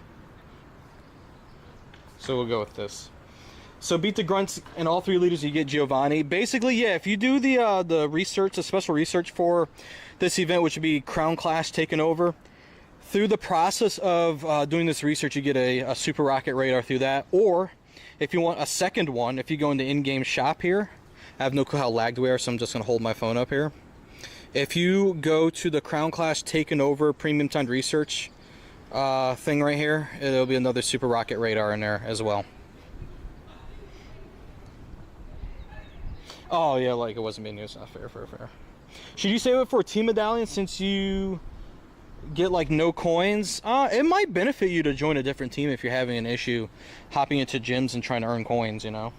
So we'll go with this. So beat the grunts in all 3 leaders, you get Giovanni. Basically, yeah, if you do the research, the special research for this event, which would be Crown Clash Takeover, through the process of doing this research, you get a Super Rocket Radar through that. Or if you want a second one, if you go into in-game shop here, I have no clue how lagged we are, so I'm just going to hold my phone up here. If you go to the Crown Clash Takeover Premium Timed Research thing right here, it'll be another Super Rocket Radar in there as well. Oh yeah, like it wasn't being used. Fair. Should you save it for a team medallion since you get like no coins? It might benefit you to join a different team if you're having an issue hopping into gyms and trying to earn coins, you know.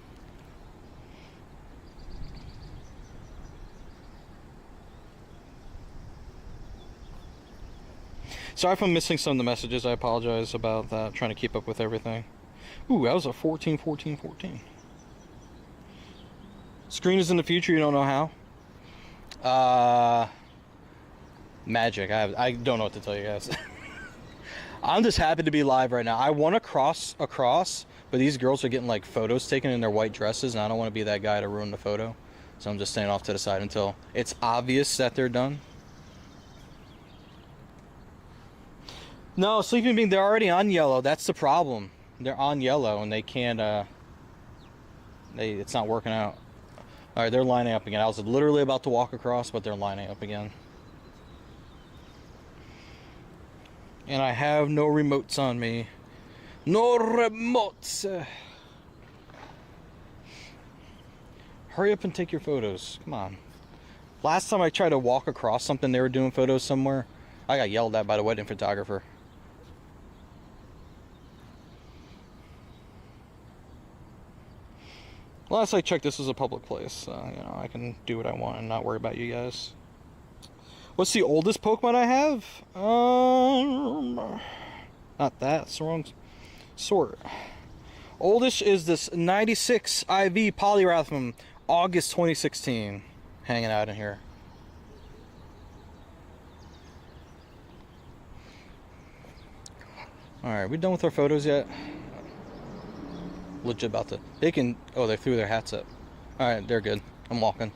Sorry if I'm missing some of the messages. I apologize about that. Trying to keep up with everything. Ooh, that was a 14. Screen is in the future. You don't know how? Magic. I don't know what to tell you guys. I'm just happy to be live right now. I want to cross across, but these girls are getting like photos taken in their white dresses, and I don't want to be that guy to ruin the photo. So I'm just staying off to the side until it's obvious that they're done. No, Sleeping Bean, they're already on yellow. That's the problem. They're on yellow and they can't, it's not working out. All right, they're lining up again. I was literally about to walk across, but they're lining up again. And I have no remotes on me. No remotes. Hurry up and take your photos. Come on. Last time I tried to walk across something, they were doing photos somewhere, I got yelled at by the wedding photographer. Last I checked, this was a public place, so, you know, I can do what I want and not worry about you guys. What's the oldest Pokemon I have? Not that, it's the wrong sort. Oldest is this 96 IV Poliwrath from August 2016, hanging out in here. Alright, we done with our photos yet? Legit about to. They can. Oh, they threw their hats up. Alright, they're good. I'm walking.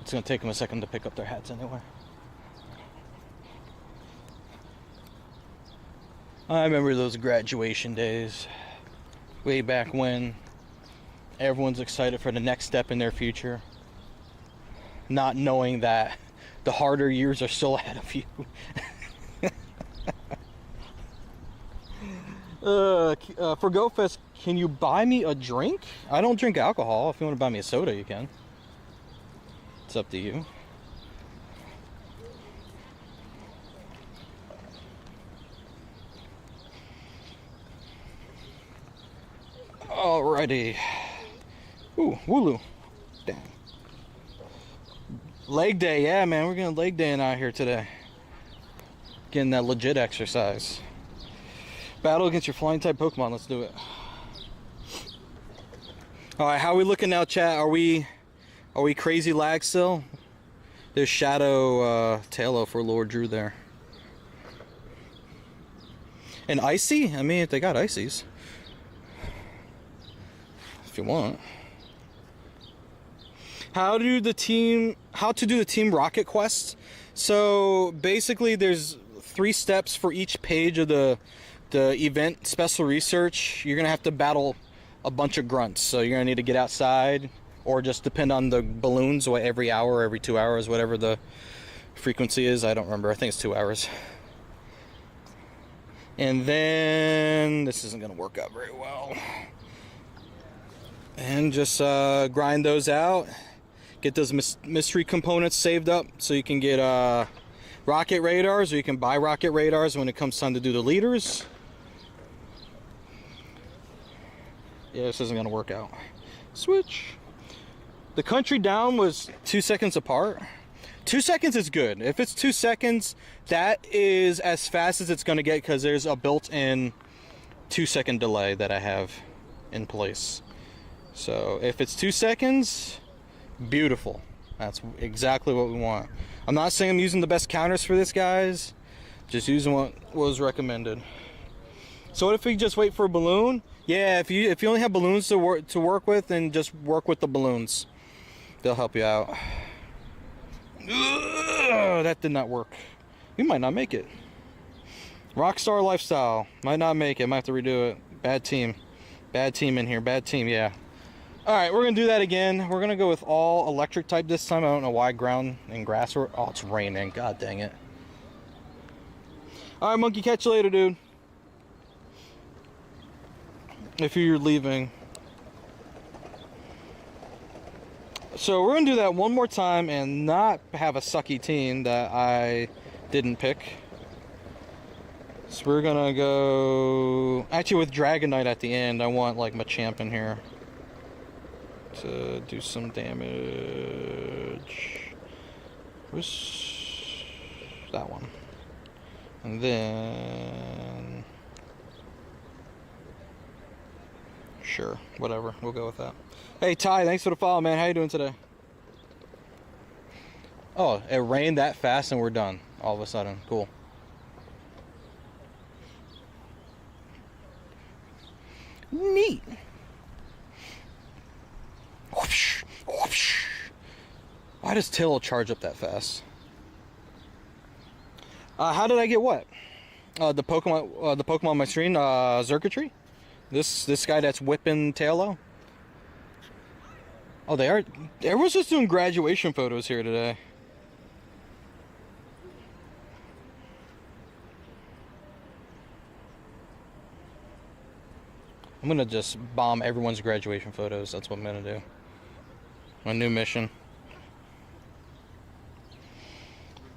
It's gonna take them a second to pick up their hats anyway. I remember those graduation days. Way back when everyone's excited for the next step in their future. Not knowing that the harder years are still ahead of you. For GoFest, can you buy me a drink? I don't drink alcohol. If you want to buy me a soda, you can. It's up to you. Alrighty. Ooh, Wooloo. Damn. Leg day, yeah, man. We're getting leg day out here today. Getting that legit exercise. Battle against your flying type Pokemon. Let's do it. Alright, how are we looking now, chat? Are we crazy lag still? There's Shadow Tailo for Lord Drew there. And Icy? I mean, if they got Icies. If you want. How to do the team rocket quest? So basically there's 3 steps for each page of the event special research. You're gonna have to battle a bunch of grunts, so you're gonna need to get outside or just depend on the balloons, every hour, every 2 hours, whatever the frequency is. I don't remember. I think it's 2 hours. And then this isn't gonna work out very well. And just grind those out. Get those mystery components saved up so you can get rocket radars, or you can buy rocket radars when it comes time to do the leaders. Yeah, this isn't gonna work out. Switch. The country down was 2 seconds apart. 2 seconds is good. If it's 2 seconds, that is as fast as it's gonna get, because there's a built-in 2-second delay that I have in place. So if it's 2 seconds, beautiful. That's exactly what we want. I'm not saying I'm using the best counters for this, guys. Just using what was recommended. So what if we just wait for a balloon? Yeah, if you only have balloons to work with, then just work with the balloons. They'll help you out. Ugh, that did not work. We might not make it. Rockstar lifestyle. Might not make it. Might have to redo it. Bad team. Bad team in here. Bad team, yeah. Alright, we're going to do that again. We're going to go with all electric type this time. I don't know why ground and grass were... Oh, it's raining. God dang it. Alright, monkey, catch you later, dude. If you're leaving. So we're going to do that one more time and not have a sucky team that I didn't pick. So we're going to go... Actually, with Dragonite at the end, I want, like, Machamp in here to do some damage. Where's that one? And then... Sure, whatever. We'll go with that. Hey, Ty, thanks for the follow, man. How you doing today? Oh, it rained that fast and we're done all of a sudden. Cool. Neat. Whoosh, whoosh. Why does Till charge up that fast? How did I get what? The Pokemon on my screen, Xurkitree? This guy that's whipping Tailo? Oh, they are. Everyone's just doing graduation photos here today. I'm gonna just bomb everyone's graduation photos. That's what I'm gonna do. My new mission.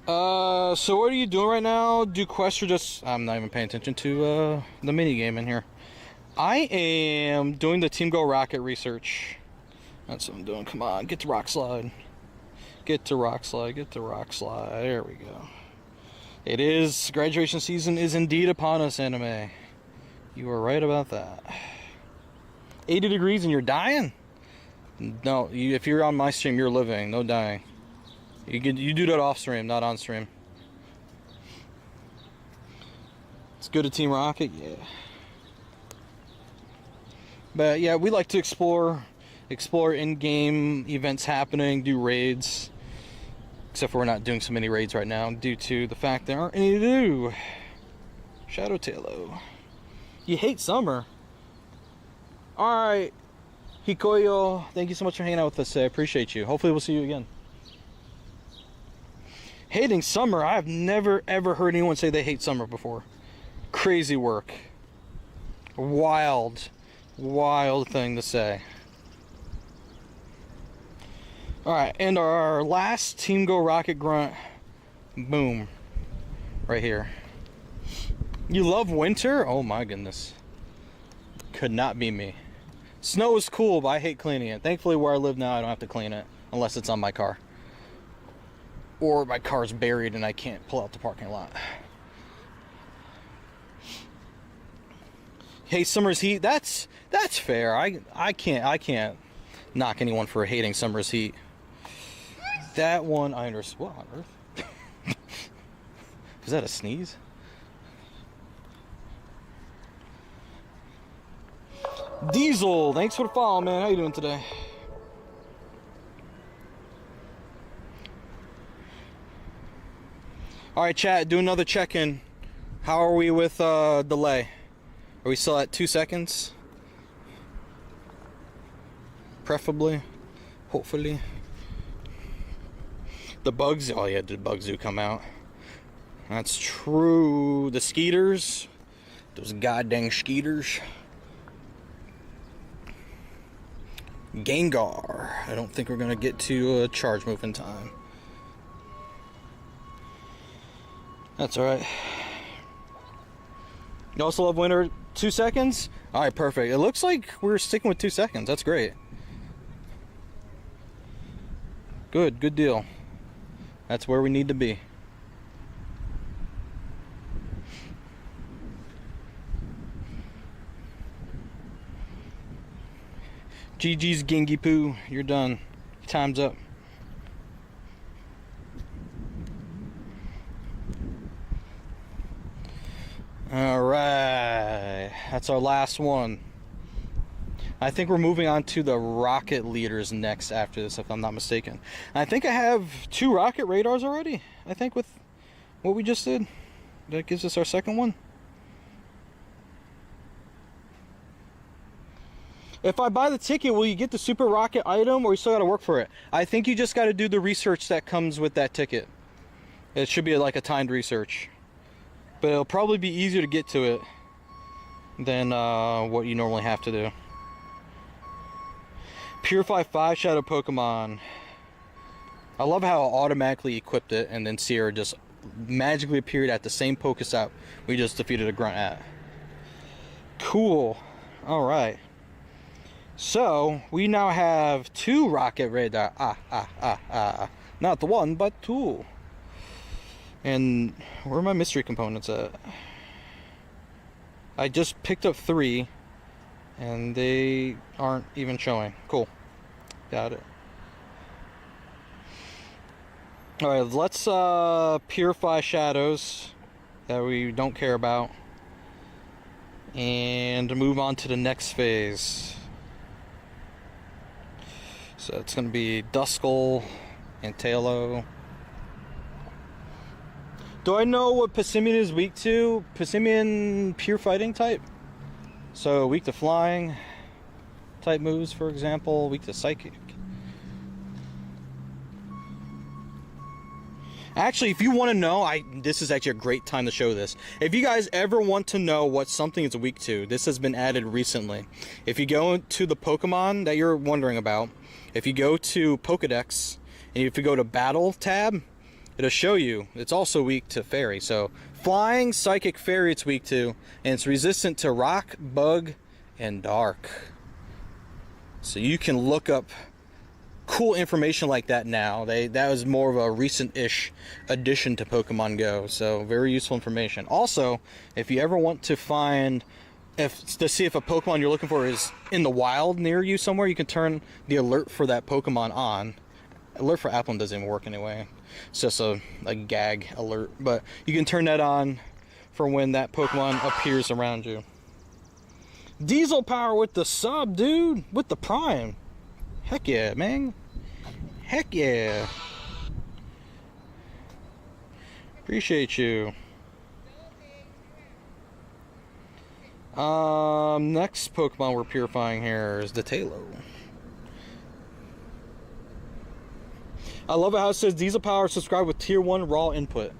So what are you doing right now? Do quests or just... I'm not even paying attention to the mini game in here. I am doing the Team Go Rocket research. That's what I'm doing. Come on, get to Rock Slide. Get to Rock Slide, get to Rock Slide. There we go. It is, graduation season is indeed upon us, anime. You are right about that. 80 degrees and you're dying? No, if you're on my stream, you're living, no dying. You do that off stream, not on stream. Let's go to Team Rocket, yeah. But yeah, we like to explore in-game events happening, do raids. Except for we're not doing so many raids right now due to the fact there aren't any to do. Shadow Tailo. You hate summer. Alright. Hikoyo, thank you so much for hanging out with us today. I appreciate you. Hopefully we'll see you again. Hating summer. I have never ever heard anyone say they hate summer before. Crazy work. Wild thing to say. Alright, and our last Team Go Rocket grunt. Boom. Right here. You love winter? Oh my goodness. Could not be me. Snow is cool, but I hate cleaning it. Thankfully where I live now I don't have to clean it. Unless it's on my car. Or my car's buried and I can't pull out the parking lot. Hey, summer's heat. That's fair. I can't knock anyone for hating summer's heat. That one I understand. What on earth? Is that a sneeze? Diesel, thanks for the follow, man. How you doing today? Alright, chat, do another check-in. How are we with delay? Are we still at 2 seconds? Preferably. Hopefully. The bugs, oh yeah, did Bug Zoo come out? That's true. The Skeeters, those goddamn Skeeters. Gengar. I don't think we're gonna get to a charge move in time. That's alright. You also love winter 2 seconds? Alright, perfect. It looks like we're sticking with 2 seconds. That's great. Good deal. That's where we need to be. GG's Gengi Poo, you're done. Time's up. Alright, that's our last one. I think we're moving on to the rocket leaders next after this, if I'm not mistaken. I think I have 2 rocket radars already, I think, with what we just did. That gives us our second one. If I buy the ticket, will you get the super rocket item, or you still got to work for it? I think you just got to do the research that comes with that ticket. It should be like a timed research. But it'll probably be easier to get to it than what you normally have to do. Purify 5 Shadow Pokemon. I love how I automatically equipped it, and then Sierra just magically appeared at the same Pokestop we just defeated a grunt at. Cool. Alright. So, we now have 2 rocket radar. Not the 1, but 2. And where are my mystery components at? I just picked up 3, and they aren't even showing. Cool. Got it. Alright, let's purify shadows that we don't care about, and move on to the next phase. So it's going to be Duskull and Tailo. Do I know what Passimian is weak to? Passimian pure fighting type. So weak to flying type moves, for example. Weak to psychic. Actually, if you want to know, this is actually a great time to show this. If you guys ever want to know what something is weak to, this has been added recently. If you go to the Pokemon that you're wondering about, if you go to Pokedex, and if you go to Battle tab, it'll show you it's also weak to Fairy. So flying, psychic, Fairy it's weak to, and it's resistant to rock, bug, and dark. So you can look up cool information like that now. That was more of a recent-ish addition to Pokemon Go, so very useful information. Also, if you ever want to find to see if a Pokemon you're looking for is in the wild near you somewhere, you can turn the alert for that Pokemon on. Alert for Applin doesn't even work anyway. It's just a gag alert, but you can turn that on for when that Pokemon appears around you. Diesel Power with the sub, dude, with the Prime. Heck yeah, man. Heck yeah. Appreciate you. Next Pokemon we're purifying here is the Tailo. I love it how it says Diesel Power subscribed with tier 1 raw input.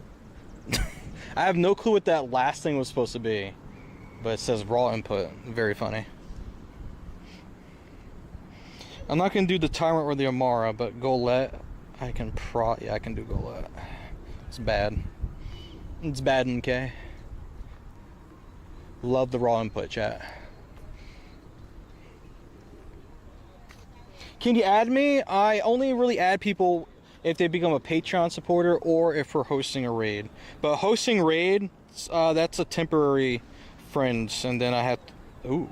I have no clue what that last thing was supposed to be, but it says raw input. Very funny. I'm not going to do the Tyrant or the Amara, but Golett, I can do Golett. It's bad. It's bad, okay? Love the raw input, chat. Can you add me? I only really add people if they become a Patreon supporter or if we're hosting a raid. But hosting raid, that's a temporary friends, and then I have to, ooh,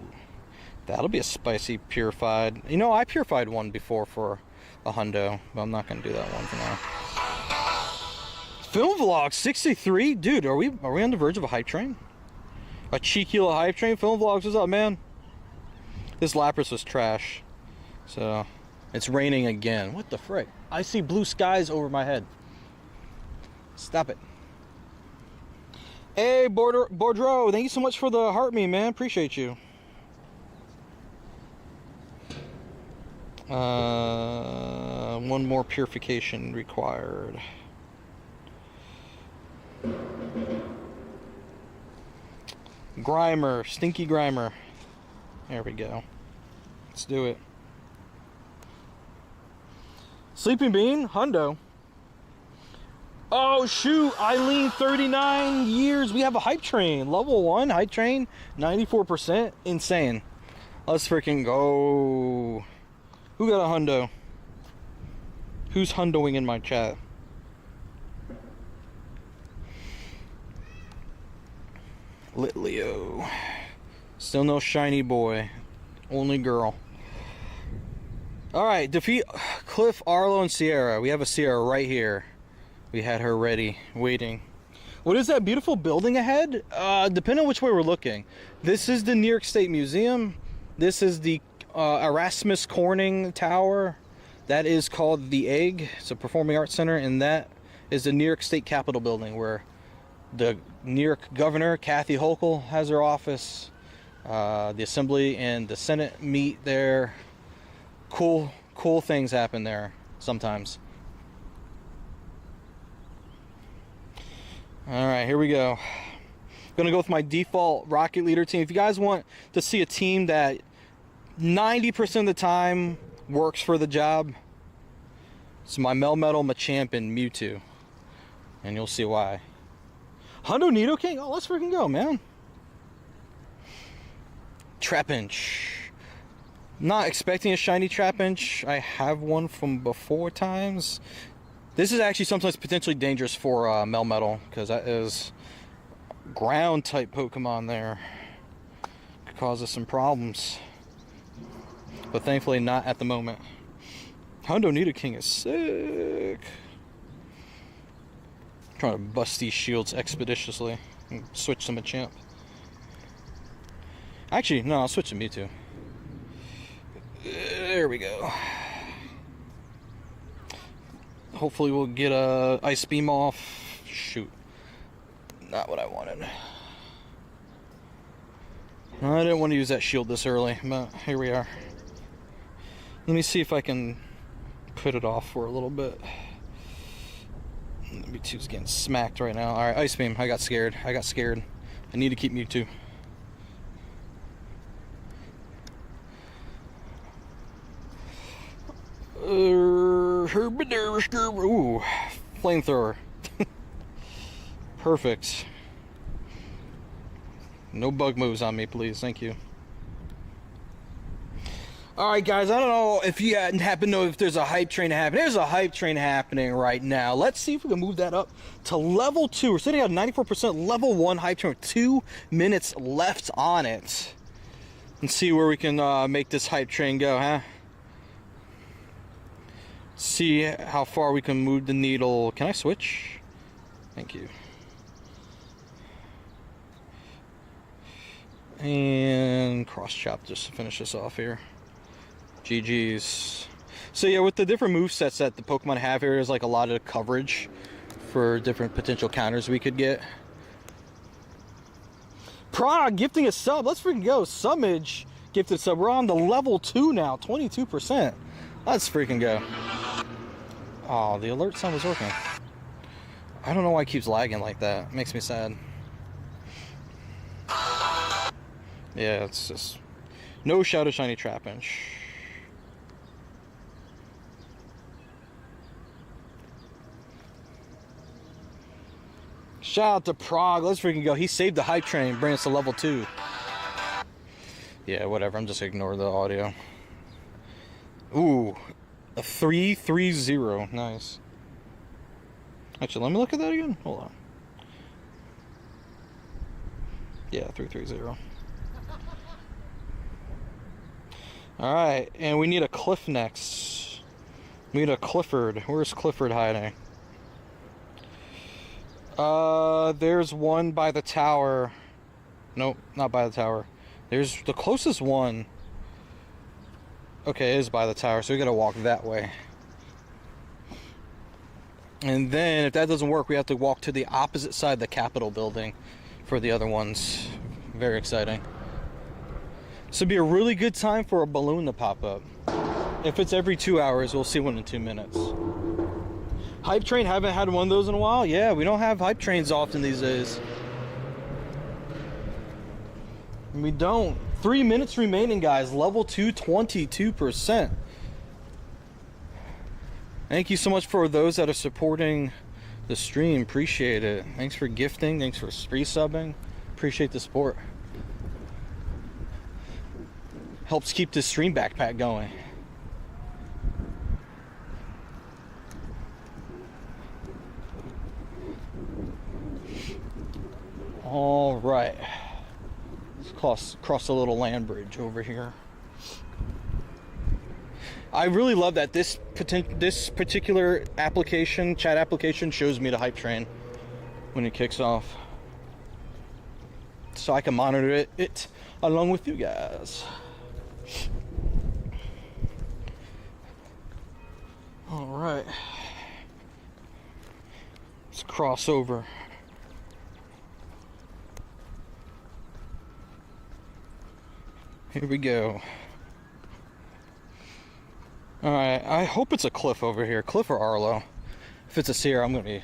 that'll be a spicy purified. You know, I purified one before for a hundo, but I'm not gonna do that one for now. Film vlog 63, dude. Are we on the verge of a hype train? A cheeky little hype train. Film vlogs, what's up, man? This Lapras was trash. So it's raining again. What the frick? I see blue skies over my head. Stop it. Hey, Bordreau, thank you so much for the heart me, man. Appreciate you. One more purification required. Grimer, stinky Grimer. There we go. Let's do it. Sleeping Bean, hundo. Oh shoot, Eileen, 39 years. We have a hype train. Level 1 hype train, 94%. Insane. Let's freaking go. Who got a hundo? Who's hundoing in my chat? Lit Leo. Still no shiny boy. Only girl. Alright, defeat Cliff, Arlo, and Sierra. We have a Sierra right here. We had her ready, waiting. What is that beautiful building ahead? Depending on which way we're looking. This is the New York State Museum. This is the Erasmus Corning Tower. That is called The Egg. It's a performing arts center. And that is the New York State Capitol building where the New York Governor, Kathy Hochul, has her office. The Assembly and the Senate meet there. Cool things happen there sometimes. Alright, here we go. Gonna go with my default Rocket Leader team. If you guys want to see a team that 90% of the time works for the job, it's my Melmetal, Machamp, and Mewtwo. And you'll see why. Hundo Nidoking? Oh, let's freaking go, man. Trapinch. Not expecting a shiny Trapinch. I have one from before times. This is actually sometimes potentially dangerous for Melmetal, because that is ground type Pokemon there. Could cause us some problems. But thankfully not at the moment. Hundo Nidoking is sick. I'm trying to bust these shields expeditiously and switch to Machamp. Actually, no, I'll switch to Mewtwo. There we go. Hopefully we'll get a Ice Beam off. Shoot. Not what I wanted. I didn't want to use that shield this early, but here we are. Let me see if I can put it off for a little bit. Mewtwo's getting smacked right now. Alright, Ice Beam. I got scared. I need to keep Mewtwo. Ooh, flamethrower. Perfect. No bug moves on me, please. Thank you. Alright, guys. I don't know if you happen to know if there's a hype train happening. There's a hype train happening right now. Let's see if we can move that up to level 2. We're sitting at 94% level 1 hype train with 2 minutes left on it. And see where we can make this hype train go, huh? See how far we can move the needle. Can I switch? Thank you. And cross chop just to finish this off here. GG's. So yeah, with the different movesets that the Pokemon have here, there's like a lot of coverage for different potential counters we could get. Prague gifting a sub. Let's freaking go. Summage gifted sub. We're on the level 2 now. 22%. Let's freaking go. Oh, the alert sound was working. I don't know why it keeps lagging like that. It makes me sad. Yeah, it's just no Shadow Shiny Trapinch. Shout out to Prague. Let's freaking go. He saved the hype train, bring us to level 2. Yeah, whatever. I'm just ignoring the audio. Ooh, a 330. Nice. Actually, let me look at that again. Hold on. Yeah, 330. Alright, and we need a Cliff next. We need a Clifford. Where's Clifford hiding? There's one by the tower. Nope, not by the tower. There's the closest one. Okay, it is by the tower, so we gotta walk that way. And then, if that doesn't work, we have to walk to the opposite side of the Capitol building for the other ones. Very exciting. This would be a really good time for a balloon to pop up. If it's every 2 hours, we'll see one in 2 minutes. Hype train, haven't had one of those in a while. Yeah, we don't have hype trains often these days. We don't. 3 minutes remaining, guys. Level 2, 22%. Thank you so much for those that are supporting the stream. Appreciate it. Thanks for gifting. Thanks for resubbing. Appreciate the support. Helps keep this stream backpack going. All right. Let's cross a little land bridge over here. I really love that this particular application, chat application, shows me the hype train when it kicks off, so I can monitor it along with you guys. All right, let's cross over. Here we go. All right, I hope it's a Cliff over here, Cliff or Arlo. If it's a Sierra, I'm gonna be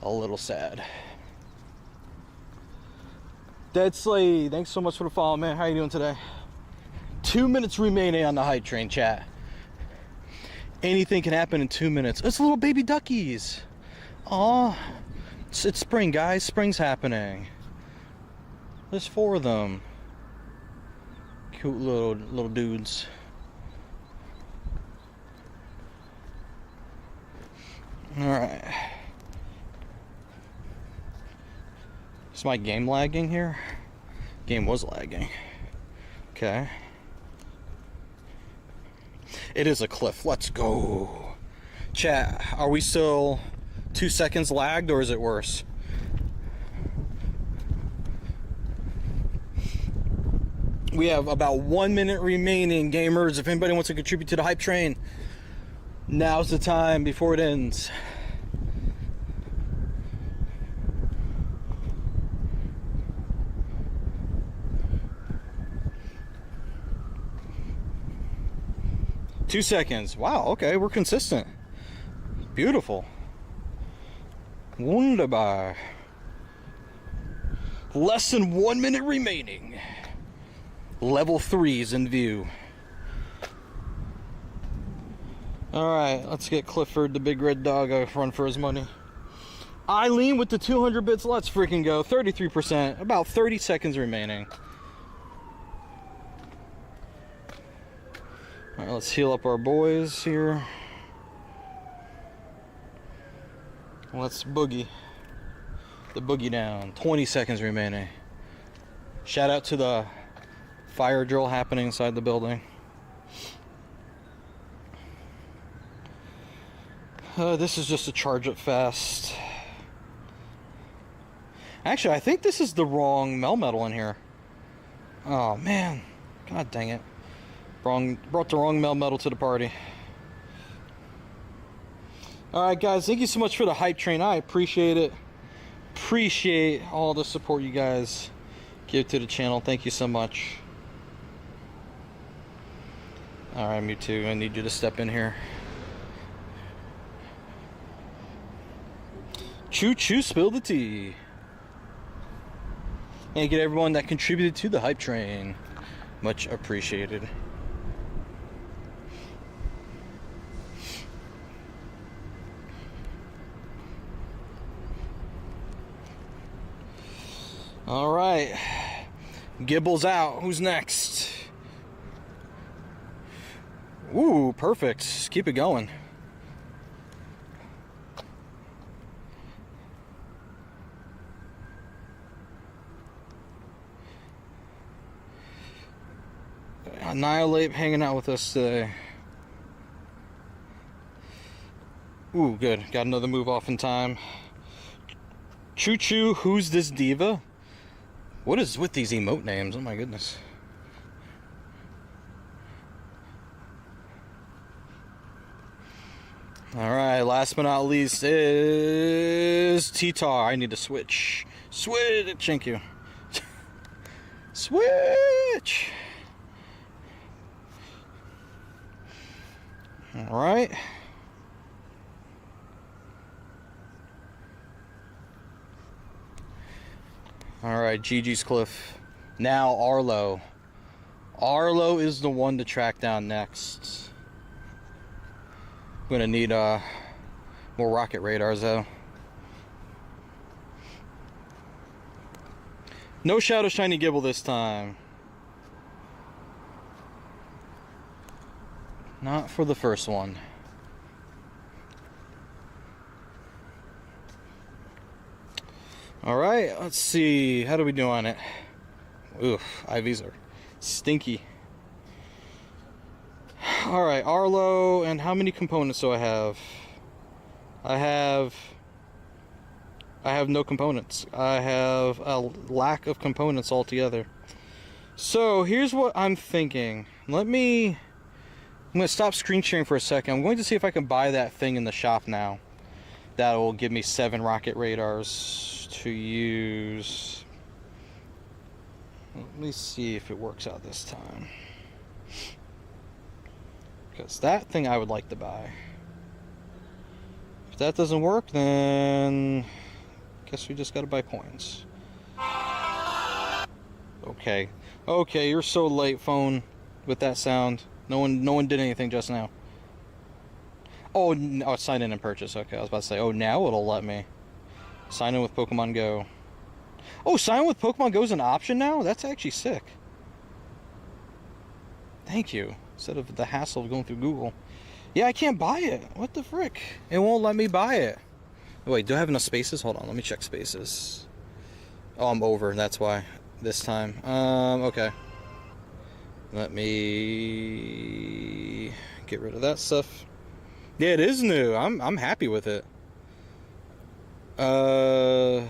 a little sad. Dead Slade, thanks so much for the follow, man. How you doing today? 2 minutes remaining on the hype train, chat. Anything can happen in 2 minutes. It's little baby duckies. Aw, it's spring, guys. Spring's happening. There's 4 of them. Cute little dudes. All right. Is my game lagging here? Game was lagging. Okay. It is a Cliff. Let's go. Chat, are we still 2 seconds lagged, or is it worse? We have about 1 minute remaining, gamers. If anybody wants to contribute to the hype train, now's the time before it ends. Two seconds. Wow, okay, we're consistent. Beautiful. Wunderbar. Less than 1 minute remaining. Level 3's in view. Alright, let's get Clifford, the big red dog, a run for his money. Eileen with the 200 bits, let's freaking go. 33%, about 30 seconds remaining. Alright, let's heal up our boys here. Let's boogie. The boogie down. 20 seconds remaining. Shout out to the fire drill happening inside the building. This is just a charge up fast. Actually, I think this is the wrong Melmetal in here. Oh man, god dang it. Brought the wrong Melmetal to the party. Alright guys, thank you so much for the hype train. I appreciate it. Appreciate all the support you guys give to the channel. Thank you so much. Alright, Mewtwo, I need you to step in here. Choo choo, spill the tea. Thank you to everyone that contributed to the hype train. Much appreciated. All right, Gibble's out. Who's next? Ooh, perfect. Just keep it going. Annihilate hanging out with us today. Ooh, good. Got another move off in time. Choo choo, who's this diva? What is with these emote names? Oh my goodness. Alright, last but not least is T-Tar. I need to switch. Switch! Thank you. Switch! All right. All right, Gigi's Cliff. Now Arlo. Arlo is the one to track down next. I'm gonna need more rocket radars though. No Shadow Shiny Gibble this time. Not for the first one. Alright, let's see. How do we do on it? Oof, IVs are stinky. Alright, Arlo, and how many components do I have? I have no components. I have a lack of components altogether. So here's what I'm thinking. I'm going to stop screen sharing for a second. I'm going to see if I can buy that thing in the shop now. That will give me 7 rocket radars to use. Let me see if it works out this time. Because that thing I would like to buy. If that doesn't work, then guess we just gotta buy coins. Okay. Okay, you're so late, phone, with that sound. No one did anything just now. Oh, no, sign in and purchase. Okay, I was about to say, oh, now it'll let me. Sign in with Pokemon Go. Oh, sign in with Pokemon Go is an option now? That's actually sick. Thank you. Instead of the hassle of going through Google. Yeah, I can't buy it. What the frick? It won't let me buy it. Wait, do I have enough spaces? Hold on, let me check spaces. Oh, I'm over, that's why. This time. Okay. Let me get rid of that stuff. Yeah, it is new. I'm happy with it. Yeah,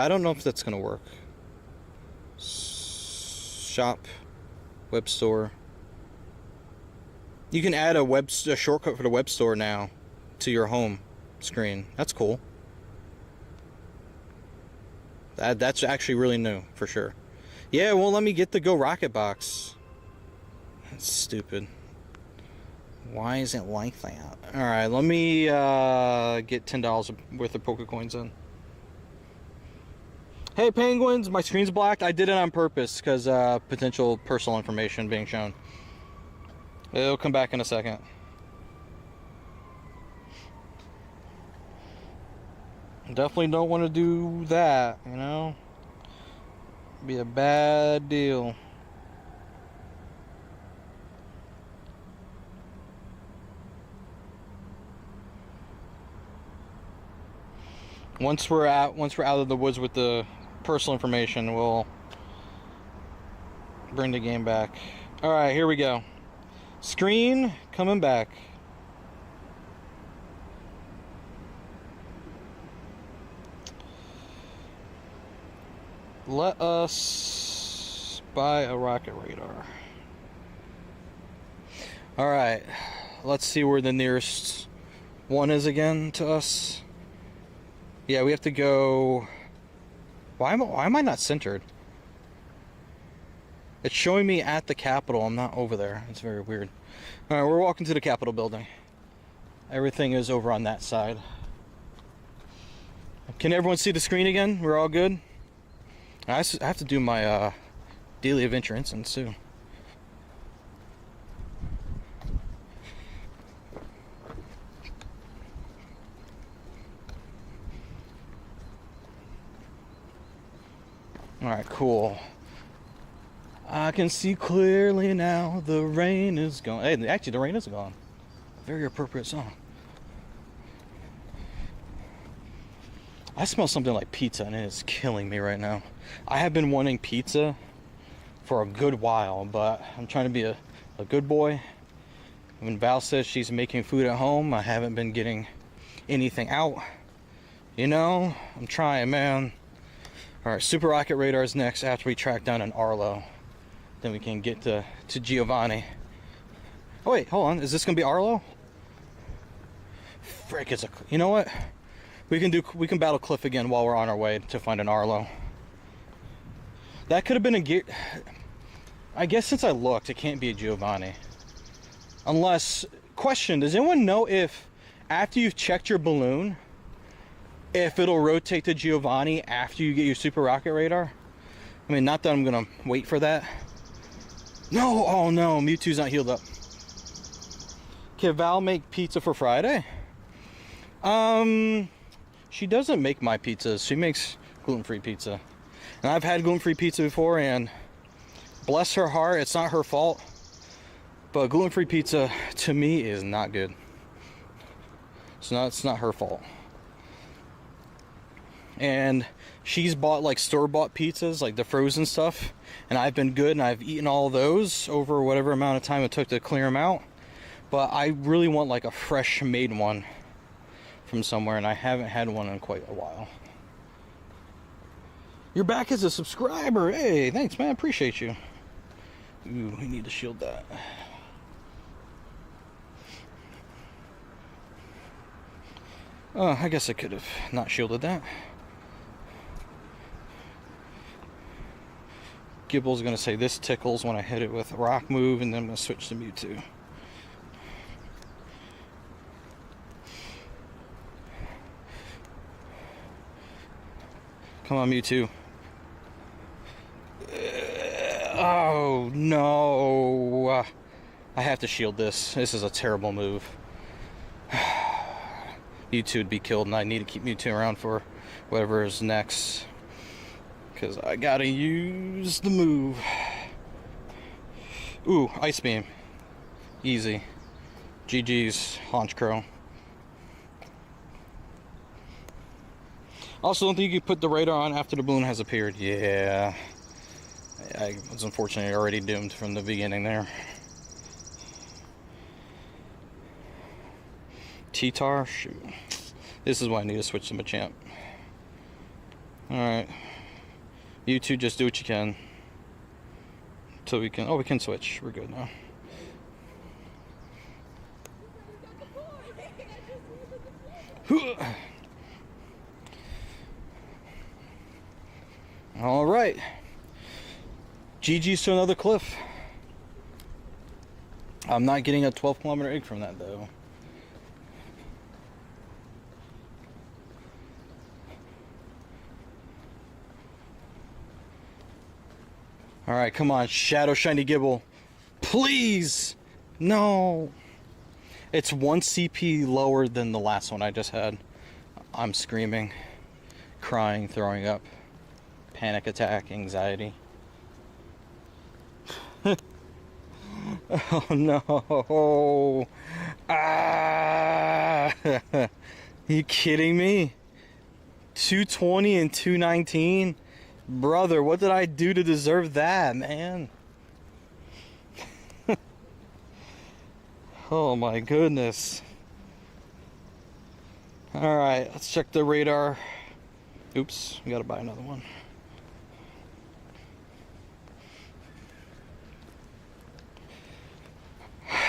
I don't know if that's gonna work. Shop, web store. You can add a shortcut for the web store now to your home screen. That's cool. That's actually really new for sure. Yeah, it won't let me get the Go Rocket box. That's stupid. Why is it like that? Alright, let me get $10 worth of Pokecoins in. Hey penguins, my screen's blacked. I did it on purpose because potential personal information being shown. It'll come back in a second. Definitely don't want to do that, you know? Be a bad deal. Once we're out of the woods with the personal information, we'll bring the game back. All right, here we go. Screen coming back. Let us buy a rocket radar. All right, let's see where the nearest one is again to us. Yeah, we have to go. Why am I not centered? It's showing me at the Capitol. I'm not over there. It's very weird. All right, we're walking to the Capitol building. Everything is over on that side. Can everyone see the screen again? We're all good? I have to do my daily adventure instance too. Alright, cool. I can see clearly now the rain is gone. Hey, actually the rain is gone. Very appropriate song. I smell something like pizza and it is killing me right now. I have been wanting pizza for a good while, but I'm trying to be a good boy. When Val says she's making food at home, I haven't been getting anything out. You know, I'm trying, man. Alright, Super Rocket Radar's next after we track down an Arlo. Then we can get to Giovanni. Oh wait, hold on. Is this gonna be Arlo? Frick, it's a... You know what? We can battle Cliff again while we're on our way to find an Arlo. That could have been a gear. I guess since I looked, it can't be a Giovanni. Unless, question, does anyone know if after you've checked your balloon, if it'll rotate to Giovanni after you get your super rocket radar? I mean, not that I'm gonna wait for that. No, oh no, Mewtwo's not healed up. Can Val make pizza for Friday? She doesn't make my pizzas. She makes gluten-free pizza. And I've had gluten-free pizza before, and bless her heart, it's not her fault. But gluten-free pizza, to me, is not good. It's not her fault. And she's bought like store-bought pizzas, like the frozen stuff, and I've been good, and I've eaten all those over whatever amount of time it took to clear them out. But I really want like a fresh made one from somewhere, and I haven't had one in quite a while. You're back as a subscriber. Hey, thanks, man. Appreciate you. Ooh, we need to shield that. Oh, I guess I could have not shielded that. Gibble's gonna say this tickles when I hit it with a rock move, and then I'm gonna switch to Mewtwo. Come on, Mewtwo. Oh no! I have to shield this. This is a terrible move. Mewtwo would be killed, and I need to keep Mewtwo around for whatever is next. Because I gotta use the move. Ooh, Ice Beam. Easy. GG's, Honchcrow. Also, don't think you can put the radar on after the balloon has appeared. Yeah. I was unfortunately already doomed from the beginning there. T-Tar? Shoot. This is why I need to switch to Machamp. Alright. You two just do what you can. Until we can... Oh, we can switch. We're good now. Alright. GG's to another cliff. I'm not getting a 12-kilometer egg from that, though. Alright, come on, Shadow Shiny Gibble. Please! No! It's 1 CP lower than the last one I just had. I'm screaming, crying, throwing up. Panic attack, anxiety. Oh no! Ah! You kidding me? 220 and 219? Brother, what did I do to deserve that, man? Oh my goodness. Alright, let's check the radar. Oops, we gotta buy another one.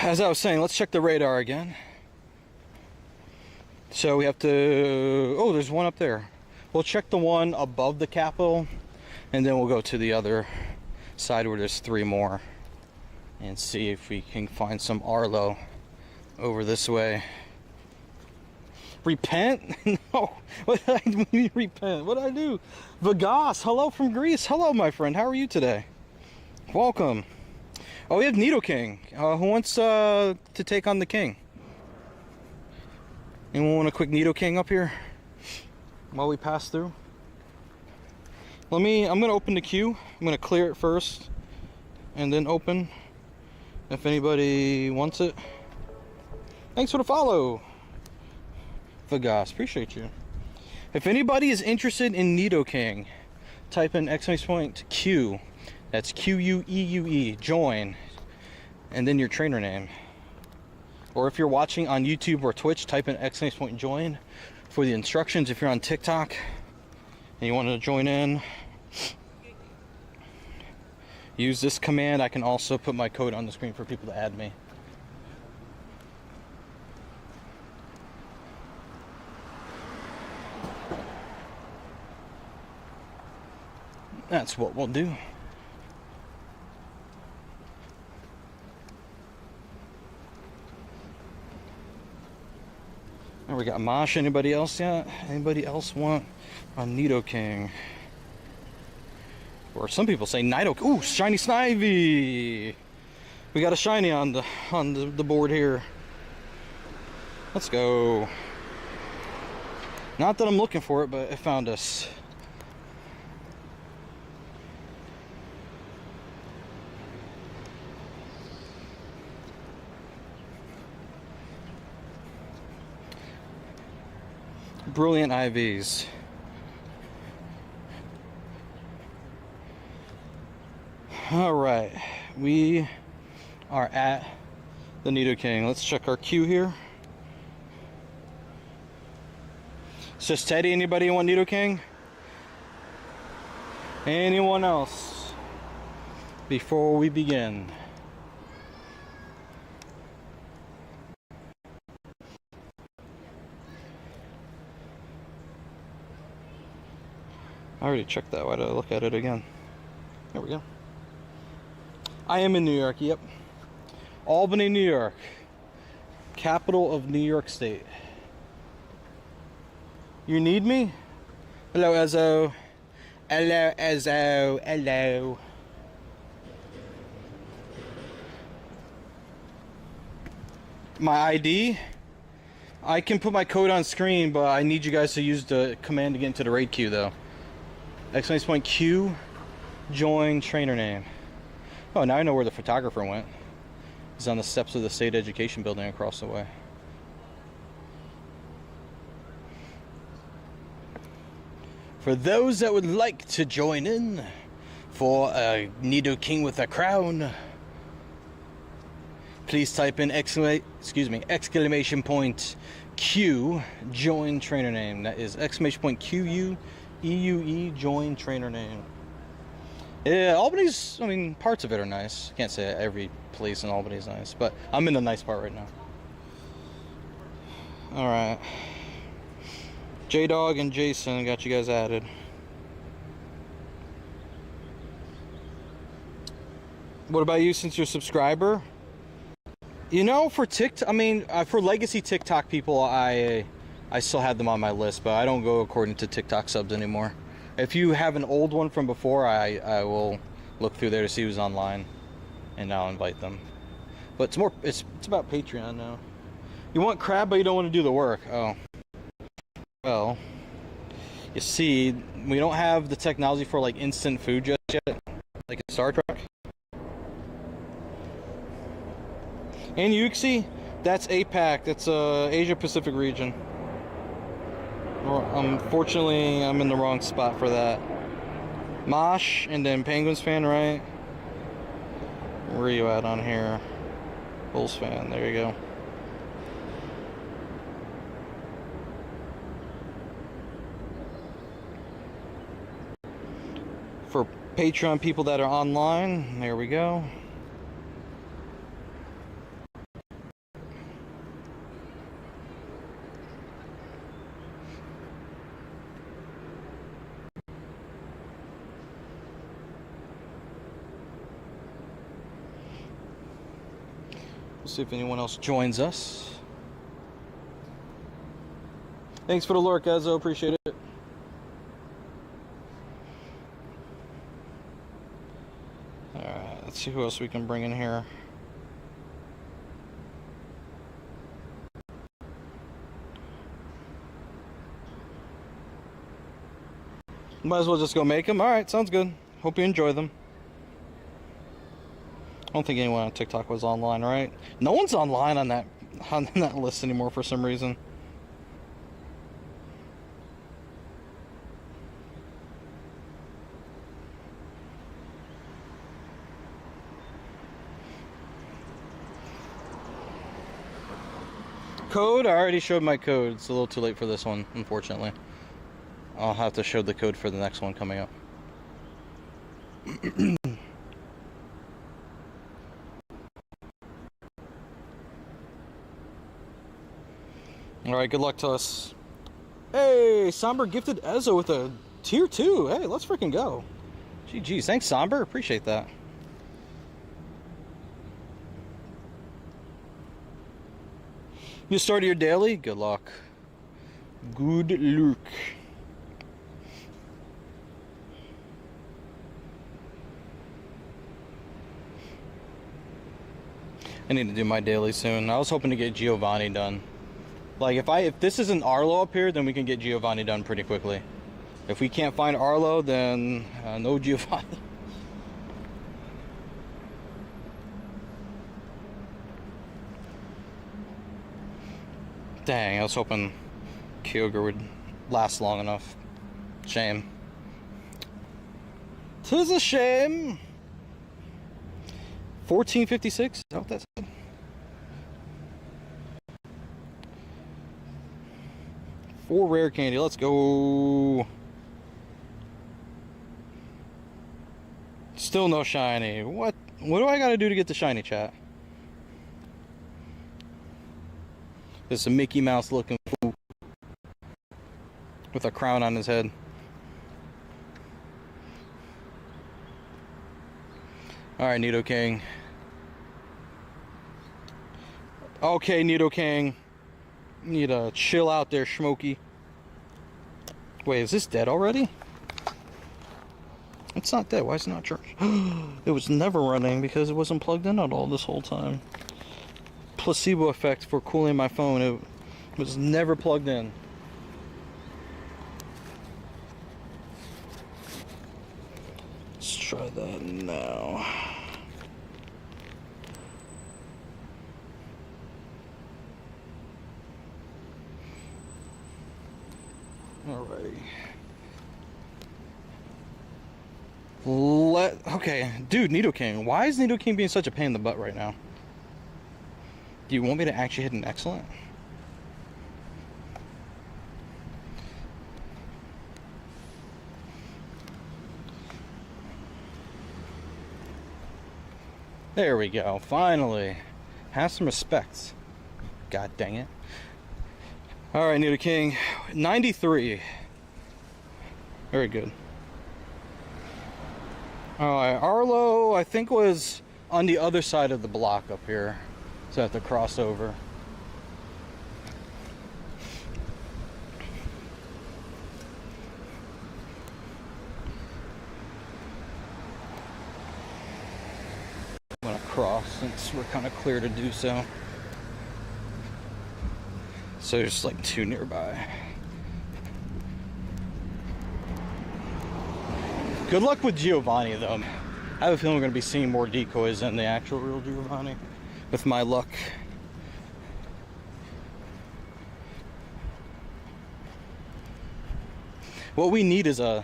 As I was saying, let's check the radar again. So we have to... Oh, there's one up there. We'll check the one above the capital, and then we'll go to the other side where there's 3 more and see if we can find some Arlo over this way. Repent? No. What did I mean, repent? What did I do? Vegas, hello from Greece. Hello, my friend. How are you today? Welcome. Oh, we have Nidoking. Who wants to take on the king? Anyone want a quick Nidoking up here while we pass through? I'm gonna open the queue. I'm gonna clear it first and then open if anybody wants it. Thanks for the follow, Vegas. Appreciate you. If anybody is interested in Nidoking, type in !Q. That's QUEUE, join, and then your trainer name. Or if you're watching on YouTube or Twitch, type in !join for the instructions. If you're on TikTok and you want to join in, use this command. I can also put my code on the screen for people to add me. That's what we'll do. we got Mosh. Anybody else yet? Anybody else want a Nidoking? Or some people say Nido. Ooh, shiny Snivy. We got a shiny on the board here. Let's go. Not that I'm looking for it, but it found us. Brilliant IVs. All right, we are at the Nidoking. Let's check our queue here. It's just Teddy. Anybody want Nidoking? Anyone else? Before we begin. I already checked that. Why did I look at it again? There we go. I am in New York, yep. Albany, New York. Capital of New York State. You need me? Hello, Ezzo. Hello, Ezzo. Hello. My ID? I can put my code on screen, but I need you guys to use the command to get into the raid queue, though. Exclamation point Q, join trainer name. Oh, now I know where the photographer went. He's on the steps of the state education building across the way. For those that would like to join in for a Nidoking with a crown, please type in exclamation point Q, join trainer name. That is exclamation point QU EUE, join trainer name. Yeah, Albany's, I mean, parts of it are nice. Can't say every place in Albany is nice, but I'm in the nice part right now. Alright. J-Dog and Jason got you guys added. What about you, since you're a subscriber? You know, for TikTok, I mean, for legacy TikTok people, I still have them on my list, but I don't go according to TikTok subs anymore. If you have an old one from before, I will look through there to see who's online, and I'll invite them. But it's about Patreon now. You want crab, but you don't want to do the work. Oh. Well, you see, we don't have the technology for like instant food just yet, like in Star Trek. And Yuxi, that's APAC. That's Asia Pacific region. Unfortunately, I'm in the wrong spot for that. Mosh, and then Penguins fan, right? Where are you at on here? Bulls fan, there you go. For Patreon people that are online, there we go. See if anyone else joins us. Thanks for the lurk, Ezzo. Appreciate it. Alright, let's see who else we can bring in here. Might as well just go make them. Alright, sounds good. Hope you enjoy them. I don't think anyone on TikTok was online, right? No one's online on that list anymore for some reason. Code? I already showed my code. It's a little too late for this one, unfortunately. I'll have to show the code for the next one coming up. Alright, good luck to us. Hey, Somber gifted Ezzo with a tier 2. Hey, let's freaking go. GG's. Thanks, Somber. Appreciate that. You started your daily? Good luck. Good luck. I need to do my daily soon. I was hoping to get Giovanni done. Like, if this isn't Arlo up here, then we can get Giovanni done pretty quickly. If we can't find Arlo, then no Giovanni. Dang, I was hoping Kyogre would last long enough. Shame. 'Tis a shame. 1456? Is that what that said? Four rare candy. Let's go. Still no shiny. What do I gotta do to get the shiny, chat? There's a Mickey Mouse looking fool with a crown on his head. Alright, Nidoking. Okay, Nidoking. Need to chill out there, Schmokey. Wait, is this dead already? It's not dead. Why is it not charged? It was never running because it wasn't plugged in at all this whole time. Placebo effect for cooling my phone. It was never plugged in. Let's try that now. Alrighty. Okay, dude, Nidoking. Why is Nidoking being such a pain in the butt right now? Do you want me to actually hit an excellent? There we go. Finally. Have some respect. God dang it. Alright, Nidoking. 93. Very good. Alright, Arlo, I think, was on the other side of the block up here. So I have to cross over. I'm gonna cross since we're kind of clear to do so. So there's like two nearby. Good luck with Giovanni though. I have a feeling we're gonna be seeing more decoys than the actual real Giovanni. With my luck. What we need is a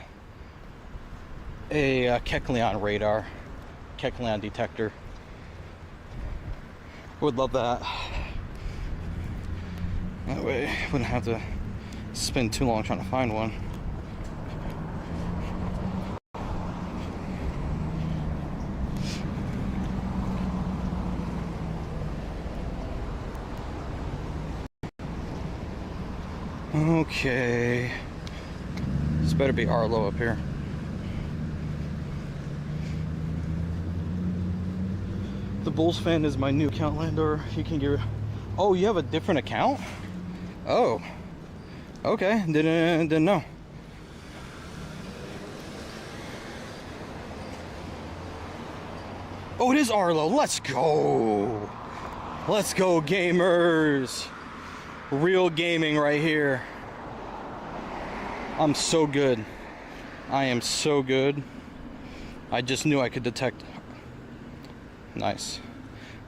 Kecleon radar. Kecleon detector. Would love that. That way I wouldn't have to spend too long trying to find one. Okay. This better be Arlo up here. The Bulls fan is my new account, Landor. You can get. Oh, you have a different account? Oh. Okay. Didn't know. Oh, it is Arlo. Let's go. Let's go, gamers. Real gaming right here. I'm so good. I am so good. I just knew I could detect. Nice.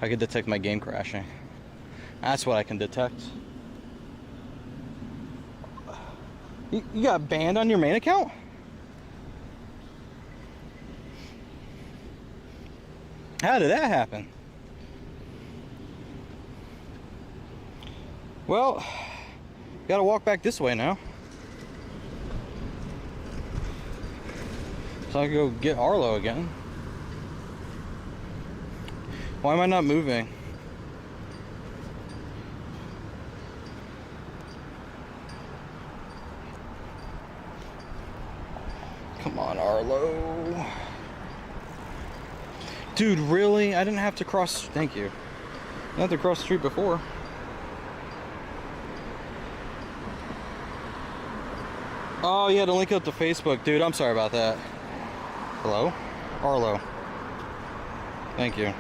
I could detect my game crashing. That's what I can detect. You got banned on your main account? How did that happen? Well, gotta walk back this way now. So I can go get Arlo again. Why am I not moving? Come on, Arlo. Dude, really? I didn't have to cross. Thank you. I didn't have to cross the street before. Oh, you had to link up to Facebook. Dude, I'm sorry about that. Hello? Arlo. Thank you.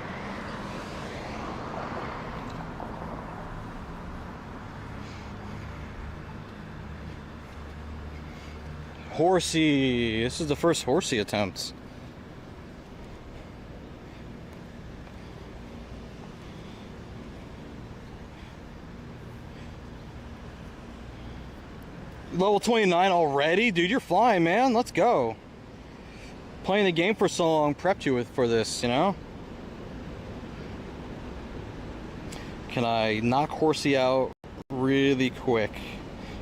Horsey. This is the first horsey attempt. Level 29 already? Dude, you're flying, man. Let's go. Playing the game for so long prepped you for this, you know? Can I knock Horsey out really quick?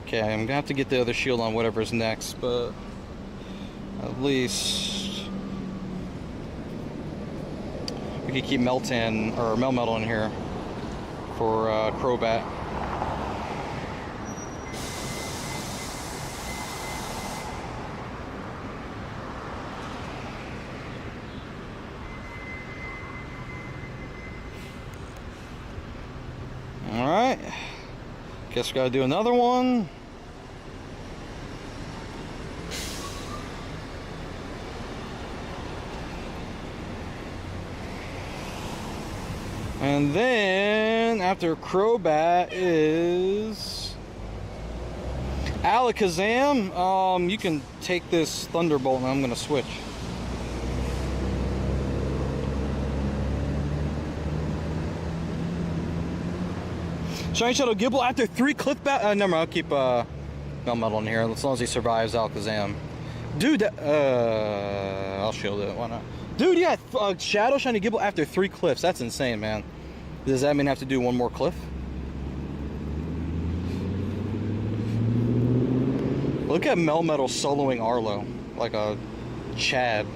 Okay, I'm gonna have to get the other shield on whatever's next, but at least we could keep Meltan or Melmetal in here for Crobat. Alright, guess we gotta do another one. And then after Crobat is Alakazam. You can take this Thunderbolt and I'm gonna switch. Shiny Shadow Gibble after 3 cliff bat. Never mind, I'll keep Melmetal in here as long as he survives Alakazam. Dude, I'll shield it. Why not? Dude, yeah, Shadow Shiny Gibble after 3 cliffs. That's insane, man. Does that mean I have to do one more cliff? Look at Melmetal soloing Arlo like a Chad.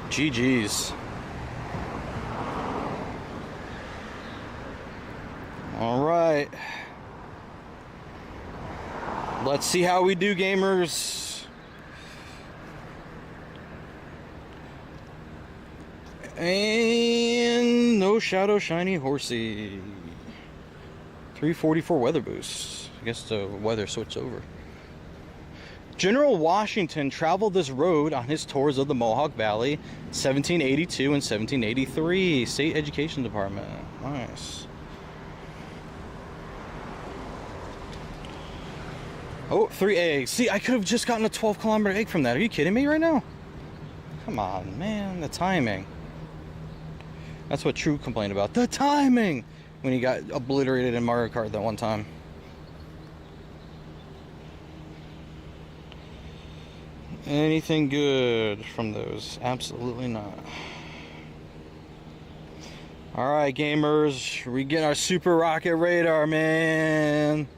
GG's. All right. Let's see how we do, gamers. And no Shadow Shiny Horsey. 344 weather boost. I guess the weather switched over. General Washington traveled this road on his tours of the Mohawk Valley, 1782 and 1783. State Education Department. Nice. Oh, 3 eggs. See, I could have just gotten a 12-kilometer egg from that. Are you kidding me right now? Come on, man. The timing. That's what True complained about. The timing! When he got obliterated in Mario Kart that one time. Anything good from those? Absolutely not. Alright, gamers. We get our Super Rocket Radar, man.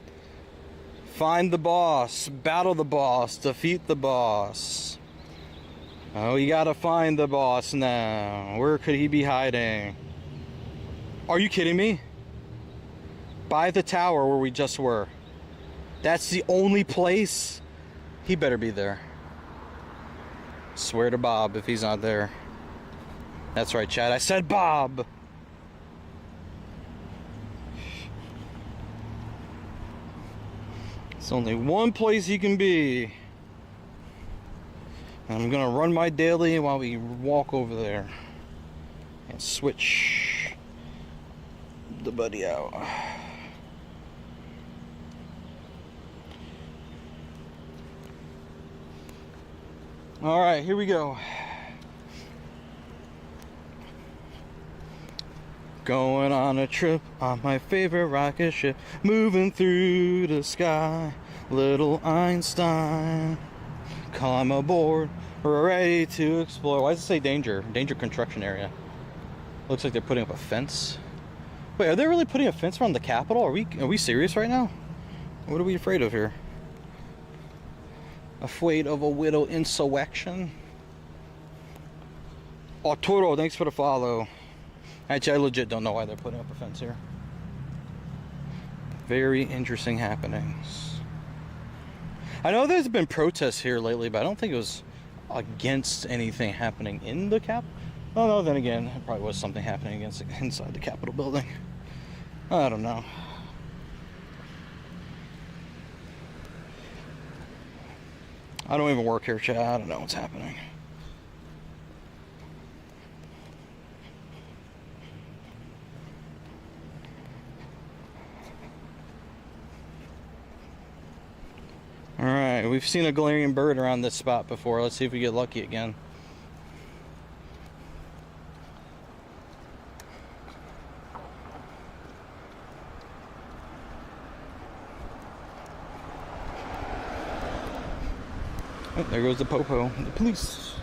Find the boss, battle the boss, defeat the boss. Oh, you gotta find the boss now. Where could he be hiding? Are you kidding me? By the tower where we just were. That's the only place? He better be there. Swear to Bob if he's not there. That's right, Chad. I said Bob. It's only one place he can be. And I'm gonna run my daily while we walk over there and switch the buddy out. All right, here we go. Going on a trip on my favorite rocket ship, moving through the sky. Little Einstein, come aboard, we're ready to explore. Why does it say danger? Danger construction area. Looks like they're putting up a fence. Wait, are they really putting a fence around the Capitol? Are we serious right now? What are we afraid of here? Afraid of a widow insurrection? Arturo, thanks for the follow. Actually, I legit don't know why they're putting up a fence here. Very interesting happenings. I know there's been protests here lately, but I don't think it was against anything happening in the Cap. Oh no, then again, it probably was something happening inside the Capitol building. I don't know. I don't even work here, chat. I don't know what's happening. Alright, we've seen a Galarian bird around this spot before. Let's see if we get lucky again. Oh, there goes the Popo. The police.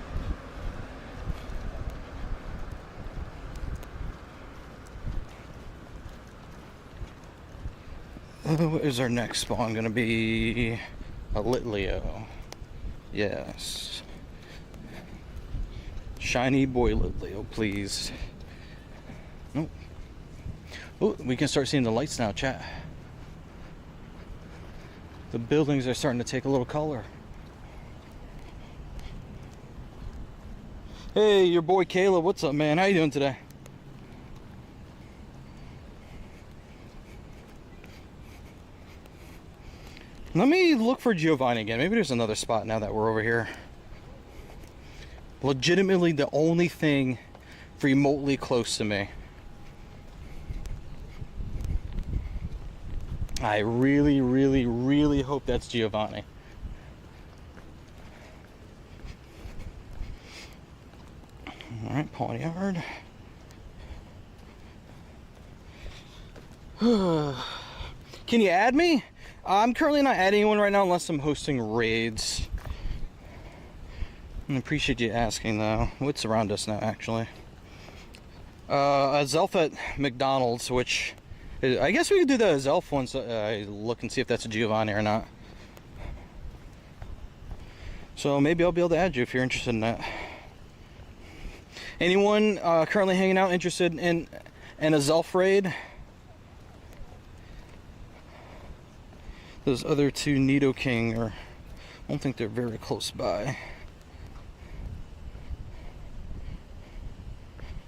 What is our next spawn gonna be? A Litleo. Yes. Shiny boy Litleo, please. Nope. Oh, we can start seeing the lights now, chat. The buildings are starting to take a little color. Hey, your boy Caleb, what's up, man? How you doing today? Let me look for Giovanni again. Maybe there's another spot now that we're over here. Legitimately the only thing remotely close to me. I really, really, really hope that's Giovanni. Alright, Pawnyard. Can you add me? I'm currently not adding anyone right now unless I'm hosting raids. I appreciate you asking though. What's around us now actually? A Zelf at McDonald's, which I guess we could do the Zelf once I look and see if that's a Giovanni or not. So maybe I'll be able to add you if you're interested in that. Anyone currently hanging out interested in a Zelf raid? Those other two Nidoking are, I don't think they're very close by.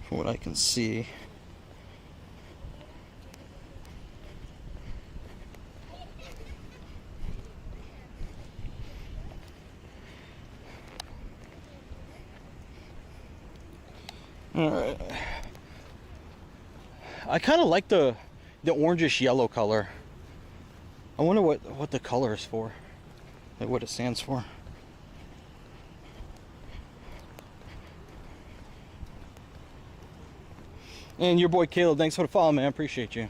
From what I can see. Alright. I kind of like the orangish yellow color. I wonder what the color is for, like what it stands for. And your boy Caleb, thanks for the follow, man. I appreciate you.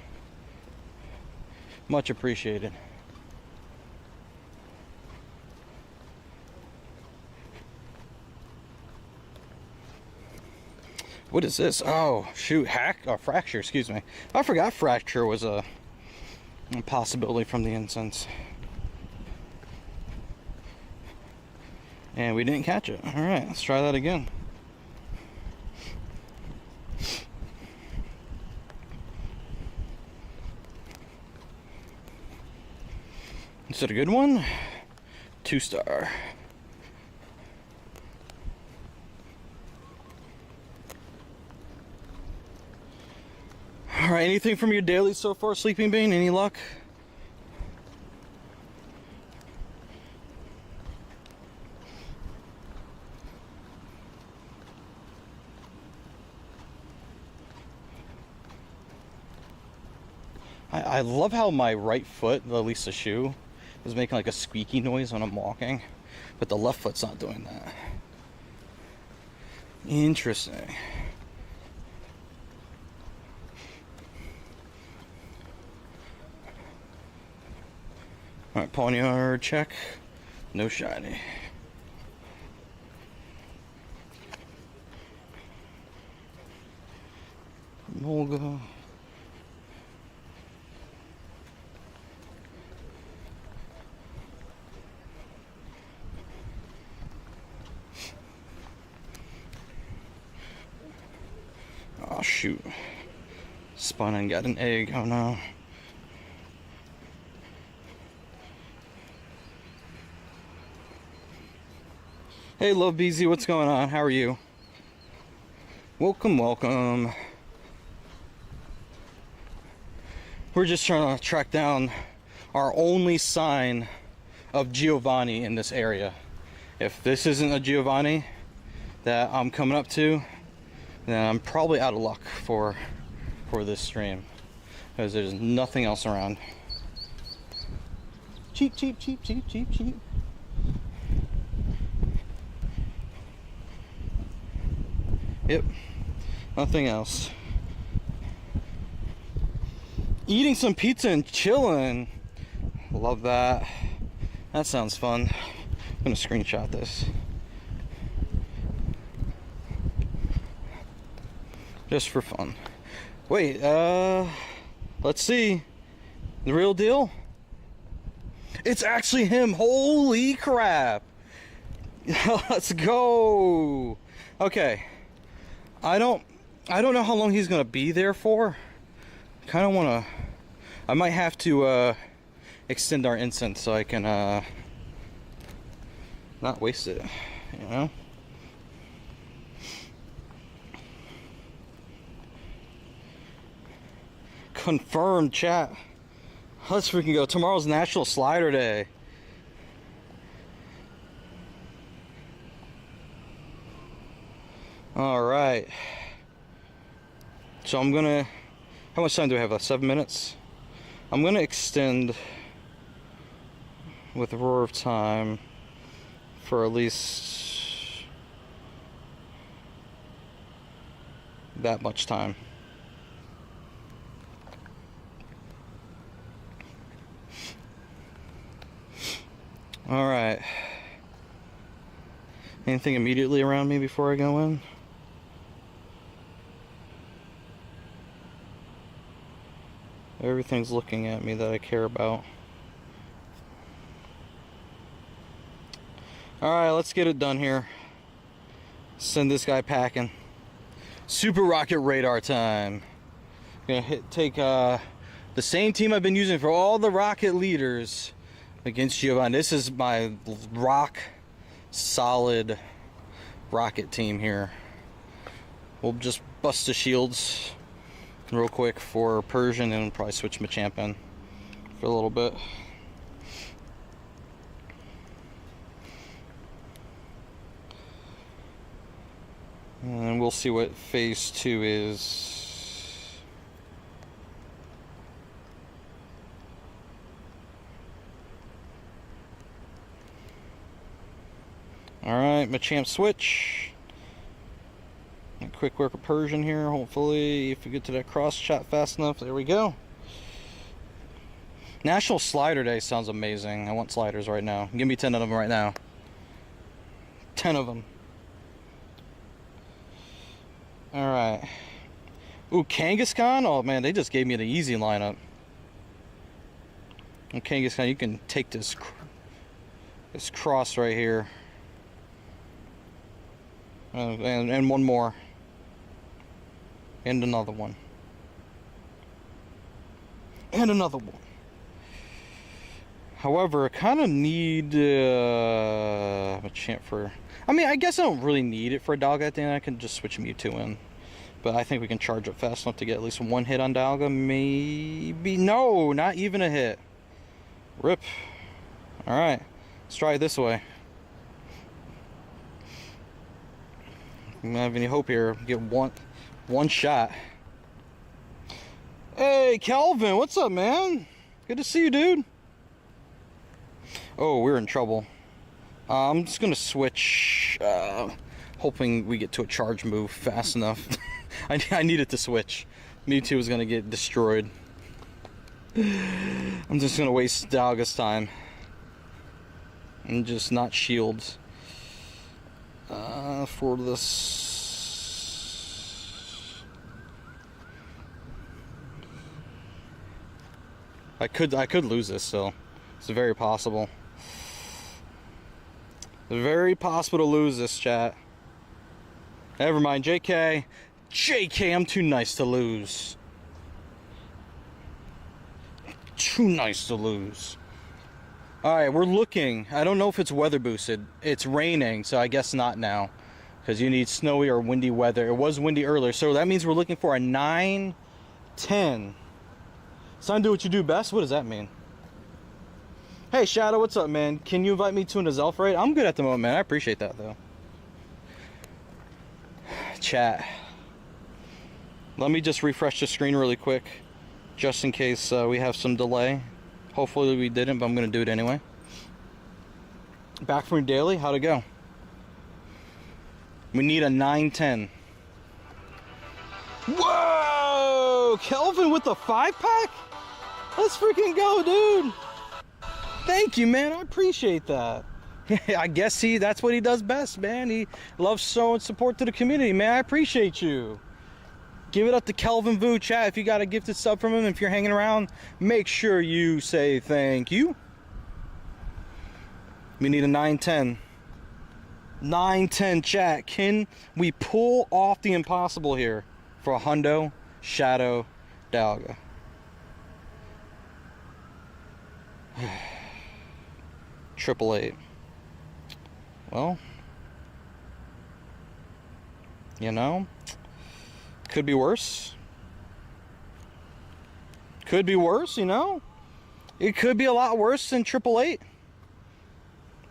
Much appreciated. What is this? Oh, shoot, fracture, excuse me. I forgot fracture was a possibility from the incense. And we didn't catch it. Alright, let's try that again. Is it a good one? 2-star. Alright, anything from your daily so far, Sleeping Bean? Any luck? I love how my right foot, at least the shoe, is making like a squeaky noise when I'm walking, but the left foot's not doing that. Interesting. Alright, Pawnyard check. No shiny. Molga. Oh shoot. Spun and got an egg. Oh no. Hey, Love BZ, what's going on? How are you? Welcome, welcome. We're just trying to track down our only sign of Giovanni in this area. If this isn't a Giovanni that I'm coming up to, then I'm probably out of luck for this stream, because there's nothing else around. Cheap, cheap, cheap, cheap, cheap, cheap. Yep, nothing else. Eating some pizza and chilling. Love that. That sounds fun. I'm gonna screenshot this. Just for fun. Wait, let's see. The real deal? It's actually him. Holy crap. Let's go. Okay. I don't know how long he's gonna be there for. Kind of wanna, I might have to extend our incense so I can not waste it, you know? Confirmed, chat. Let's freaking go. Tomorrow's National Slider Day. Alright. So I'm gonna, how much time do I have left? 7 minutes? I'm gonna extend with Roar of Time for at least that much time. Alright. Anything immediately around me before I go in? Everything's looking at me that I care about. Alright, let's get it done here. Send this guy packing. Super Rocket Radar time. Gonna take the same team I've been using for all the rocket leaders against Giovanni. This is my rock solid rocket team here. We'll just bust the shields real quick for Persian and probably switch Machamp in for a little bit. And we'll see what phase 2 is. Alright, Machamp switch. A quick work of Persian here, hopefully, if we get to that cross shot fast enough. There we go. National Slider Day sounds amazing. I want sliders right now. Give me 10 of them right now. 10 of them. Alright. Ooh, Kangaskhan? Oh man, they just gave me the easy lineup. And Kangaskhan, you can take this cross right here. And one more. And another one. And another one. However, I kind of need a chant for... I mean, I guess I don't really need it for a Dialga at the end. I can just switch Mewtwo in. But I think we can charge up fast enough to get at least one hit on Dialga. Maybe... No, not even a hit. Rip. Alright. Let's try it this way. I don't have any hope here. Get one shot. Hey, Calvin, what's up, man? Good to see you, dude. Oh, we're in trouble. I'm just gonna switch, hoping we get to a charge move fast enough. I needed to switch. Mewtwo was gonna get destroyed. I'm just gonna waste Dialga's time. And just not shields. For this. I could lose this still. It's very possible. Very possible to lose this, chat. Never mind, JK. JK, I'm too nice to lose. Too nice to lose. Alright, we're looking. I don't know if it's weather boosted. It's raining, so I guess not now. Because you need snowy or windy weather. It was windy earlier, so that means we're looking for a 9-10. Son, do what you do best? What does that mean? Hey, Shadow, what's up, man? Can you invite me to an Azelf raid? I'm good at the moment, man. I appreciate that, though. Chat. Let me just refresh the screen really quick, just in case we have some delay. Hopefully we didn't, but I'm going to do it anyway. Back from your daily. How'd it go? We need a 910. Whoa! Kelvin with the 5-pack? Let's freaking go, dude! Thank you, man. I appreciate that. I guess that's what he does best, man. He loves showing support to the community, man. I appreciate you. Give it up to Kelvin Vu, chat. If you got a gifted sub from him, if you're hanging around, make sure you say thank you. We need a 910. 910, chat. Can we pull off the impossible here for a hundo, Shadow, Dialga? 888. Well, you know, could be worse. Could be worse, you know. It could be a lot worse than 888.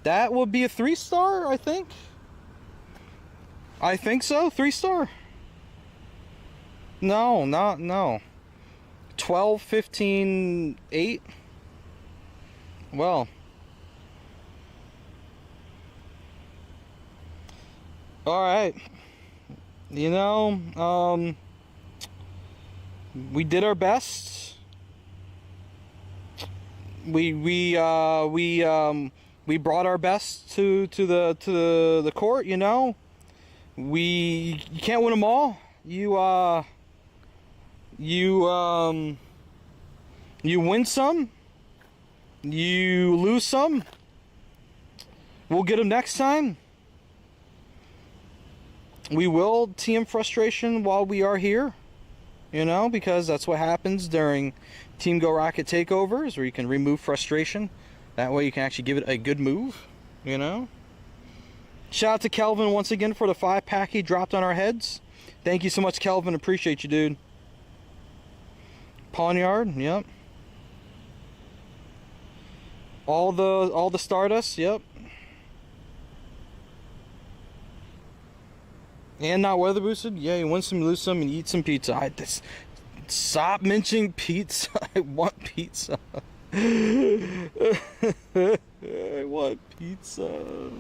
That would be a 3-star, I think. I think so, 3-star. No. 12, 15, 8. Well. Alright. You know, we did our best. We brought our best to the court, you know. You can't win them all. You win some, you lose some. We'll get them next time. We will TM frustration while we are here, you know, because that's what happens during Team Go Rocket takeovers, where you can remove frustration. That way you can actually give it a good move, you know. Shout out to Kelvin once again for the 5-pack he dropped on our heads. Thank you so much, Kelvin. Appreciate you, dude. Pawnyard, yep. All the Stardust, yep. And not weather boosted. Yeah, you win some, you lose some, and you eat some pizza. Stop mentioning pizza. I want pizza. I want pizza.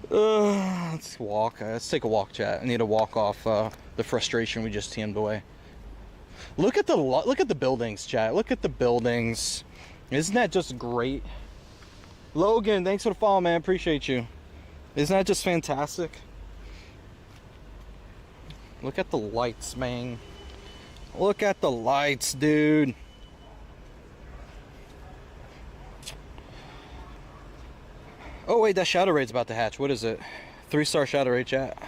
Let's walk. Let's take a walk, chat. I need to walk off the frustration we just teamed away. Look at the buildings, chat. Look at the buildings. Isn't that just great? Logan, thanks for the follow, man. Appreciate you. Isn't that just fantastic? Look at the lights, man. Look at the lights, dude. Oh wait, that Shadow Raid's about to hatch. What is it? 3-star Shadow Raid, chat.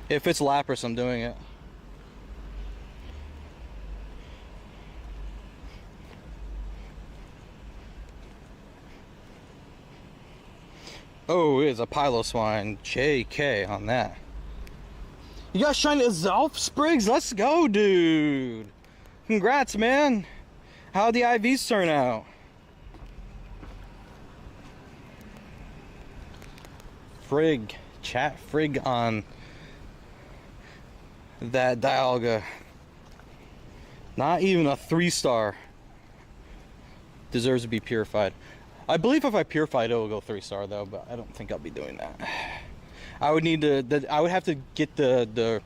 If it's Lapras, I'm doing it. Oh, it is a Piloswine. JK on that. You guys trying to Azelf Sprigs? Let's go, dude. Congrats, man. How'd the IVs turn out? Frig. Chat Frig on that Dialga. Not even a 3-star. Deserves to be purified. I believe if I purified it will go 3-star though, but I don't think I'll be doing that. I would need to. I would have to get the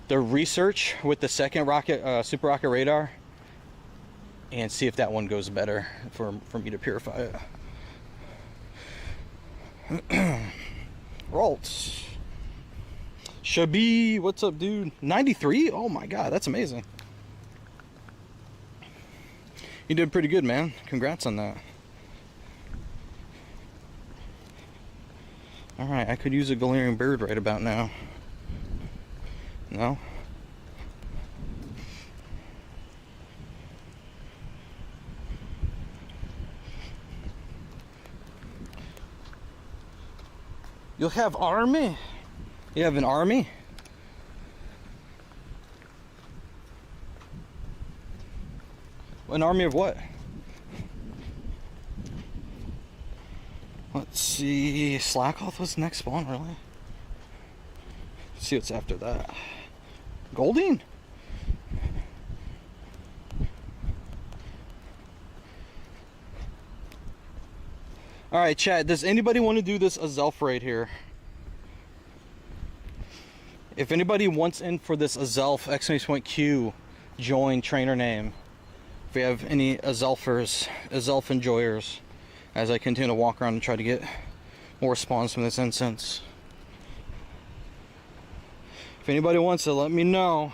research with the second rocket, Super Rocket Radar, and see if that one goes better for me to purify it. Ralts. Shabi, what's up, dude? 93? Oh my god, that's amazing. You did pretty good, man. Congrats on that. Alright, I could use a Galarian Bird right about now. No? You'll have army? You have an army? An army of what? Let's see. Slackoth was the next spawn, really? Let's see what's after that. Golding? Alright, chat. Does anybody want to do this Azelf raid here? If anybody wants in for this Azelf, !Q, join trainer name. If we have any Azelfers, Azelf enjoyers, as I continue to walk around and try to get more spawns from this incense. If anybody wants it, let me know.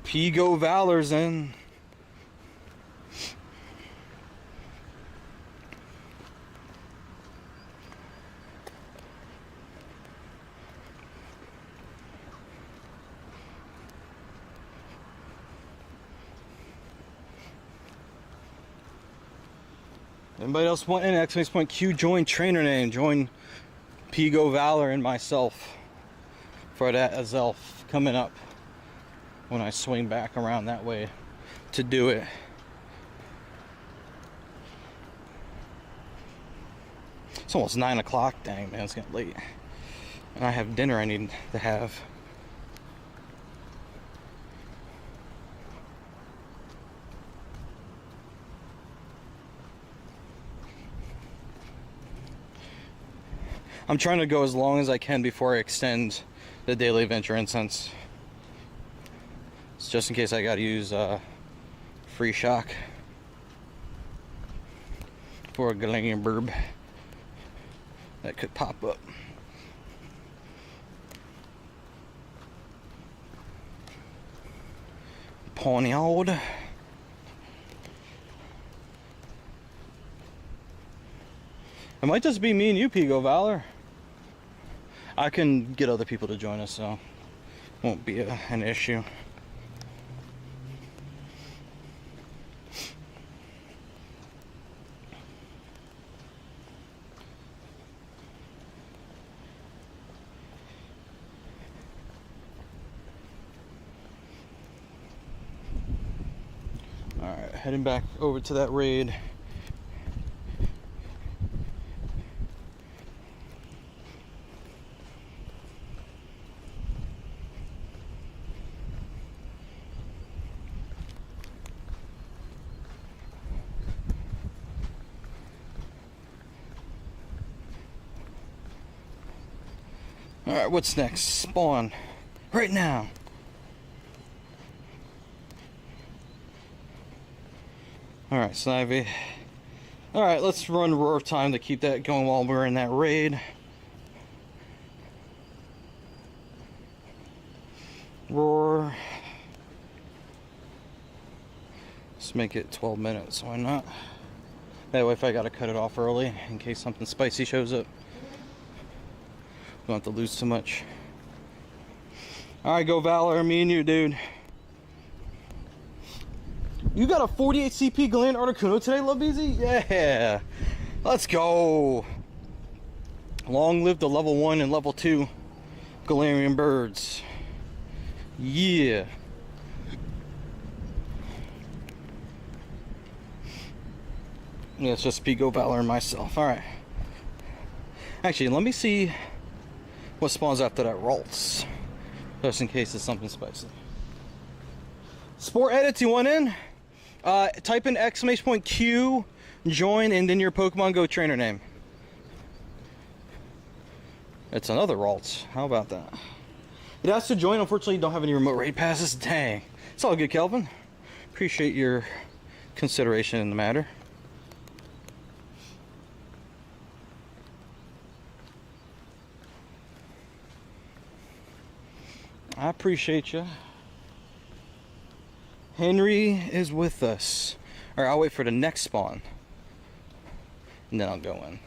Pigo Valor's in. Anybody else want in !Q, join trainer name, join Pigo Valor and myself for that Azelf coming up when I swing back around that way to do it. It's almost 9 o'clock. Dang, man, it's getting late. And I have dinner I need to have. I'm trying to go as long as I can before I extend the daily adventure incense. It's just in case I gotta use free shock for a Galarian burb that could pop up. Ponyard. It might just be me and you, Pigo Valor. I can get other people to join us, so it won't be an issue. Alright, heading back over to that raid. Alright, what's next? Spawn. Right now. Alright, Snivy. Alright, let's run roar time to keep that going while we're in that raid. Roar. Let's make it 12 minutes, why not? That way if I gotta cut it off early in case something spicy shows up, don't have to lose too much. Alright, go Valor, me and you, dude. You got a 48 CP Galarian Articuno today, Love Easy? Yeah! Let's go! Long live the level 1 and level 2 Galarian birds. Yeah! Yeah, it's just Pigo Valor and myself. Alright. Actually, let me see what spawns after that Ralts. Just in case it's something spicy. Sport Edits, you want in? Type in !Q, join, and then your Pokemon Go trainer name. It's another Ralts. How about that? It has to join. Unfortunately, you don't have any remote raid passes. Dang. It's all good, Kelvin. Appreciate your consideration in the matter. I appreciate you. Henry is with us. Alright, I'll wait for the next spawn. And then I'll go in.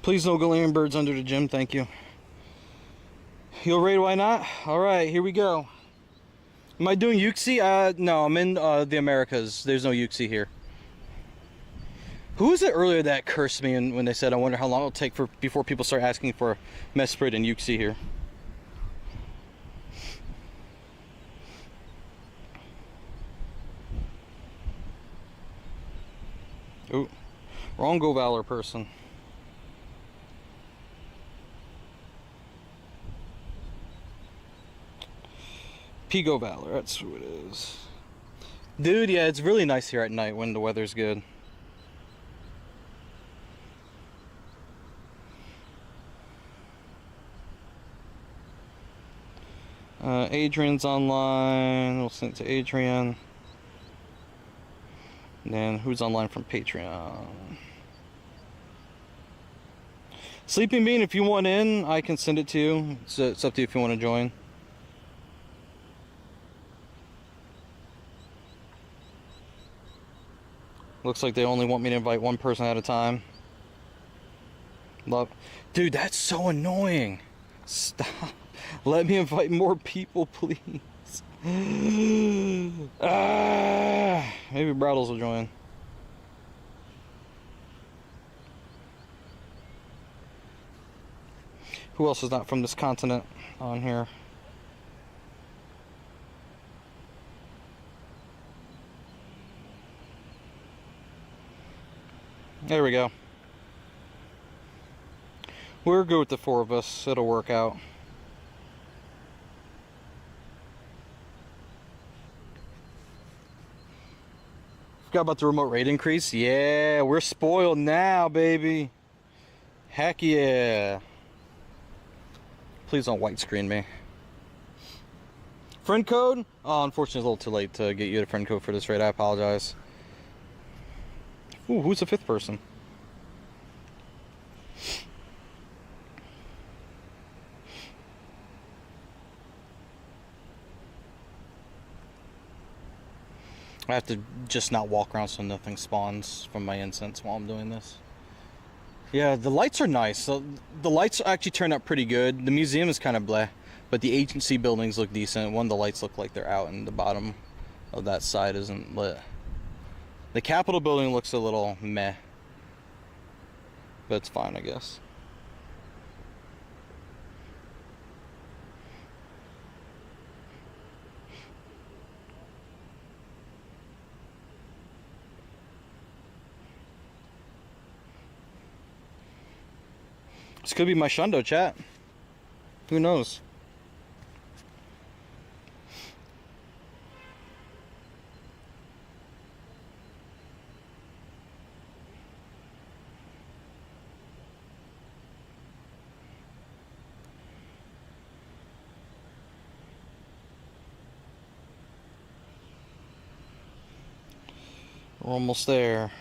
Please no Galarian birds under the gym, thank you. Heal raid, why not? Alright, here we go. Am I doing Uxie? No, I'm in the Americas. There's no Uxie here. Who was it earlier that cursed me when they said, I wonder how long it'll take before people start asking for Mesprit and Yuxi here? Ooh, wrong Go Valor person. Go Valor, that's who it is. Dude, yeah, it's really nice here at night when the weather's good. Adrian's online. We'll send it to Adrian. And then who's online from Patreon? Sleeping Bean, if you want in, I can send it to you. It's up to you if you want to join. Looks like they only want me to invite one person at a time. Love. Dude, that's so annoying. Stop. Let me invite more people, please. Maybe Brattles will join. Who else is not from this continent on here? There we go. We're good with the 4 of us. It'll work out. Forgot about the remote rate increase. Yeah, we're spoiled now, baby. Heck yeah. Please don't white screen me. Friend code? Oh, unfortunately, it's a little too late to get you a friend code for this raid. I apologize. Ooh, who's the 5th person? I have to just not walk around so nothing spawns from my incense while I'm doing this. Yeah, the lights are nice. So the lights actually turn out pretty good. The museum is kind of bleh, but the agency buildings look decent. One of the lights look like they're out and the bottom of that side isn't lit. The Capitol building looks a little meh, but it's fine, I guess. This could be my Shundo chat. Who knows? We're almost there.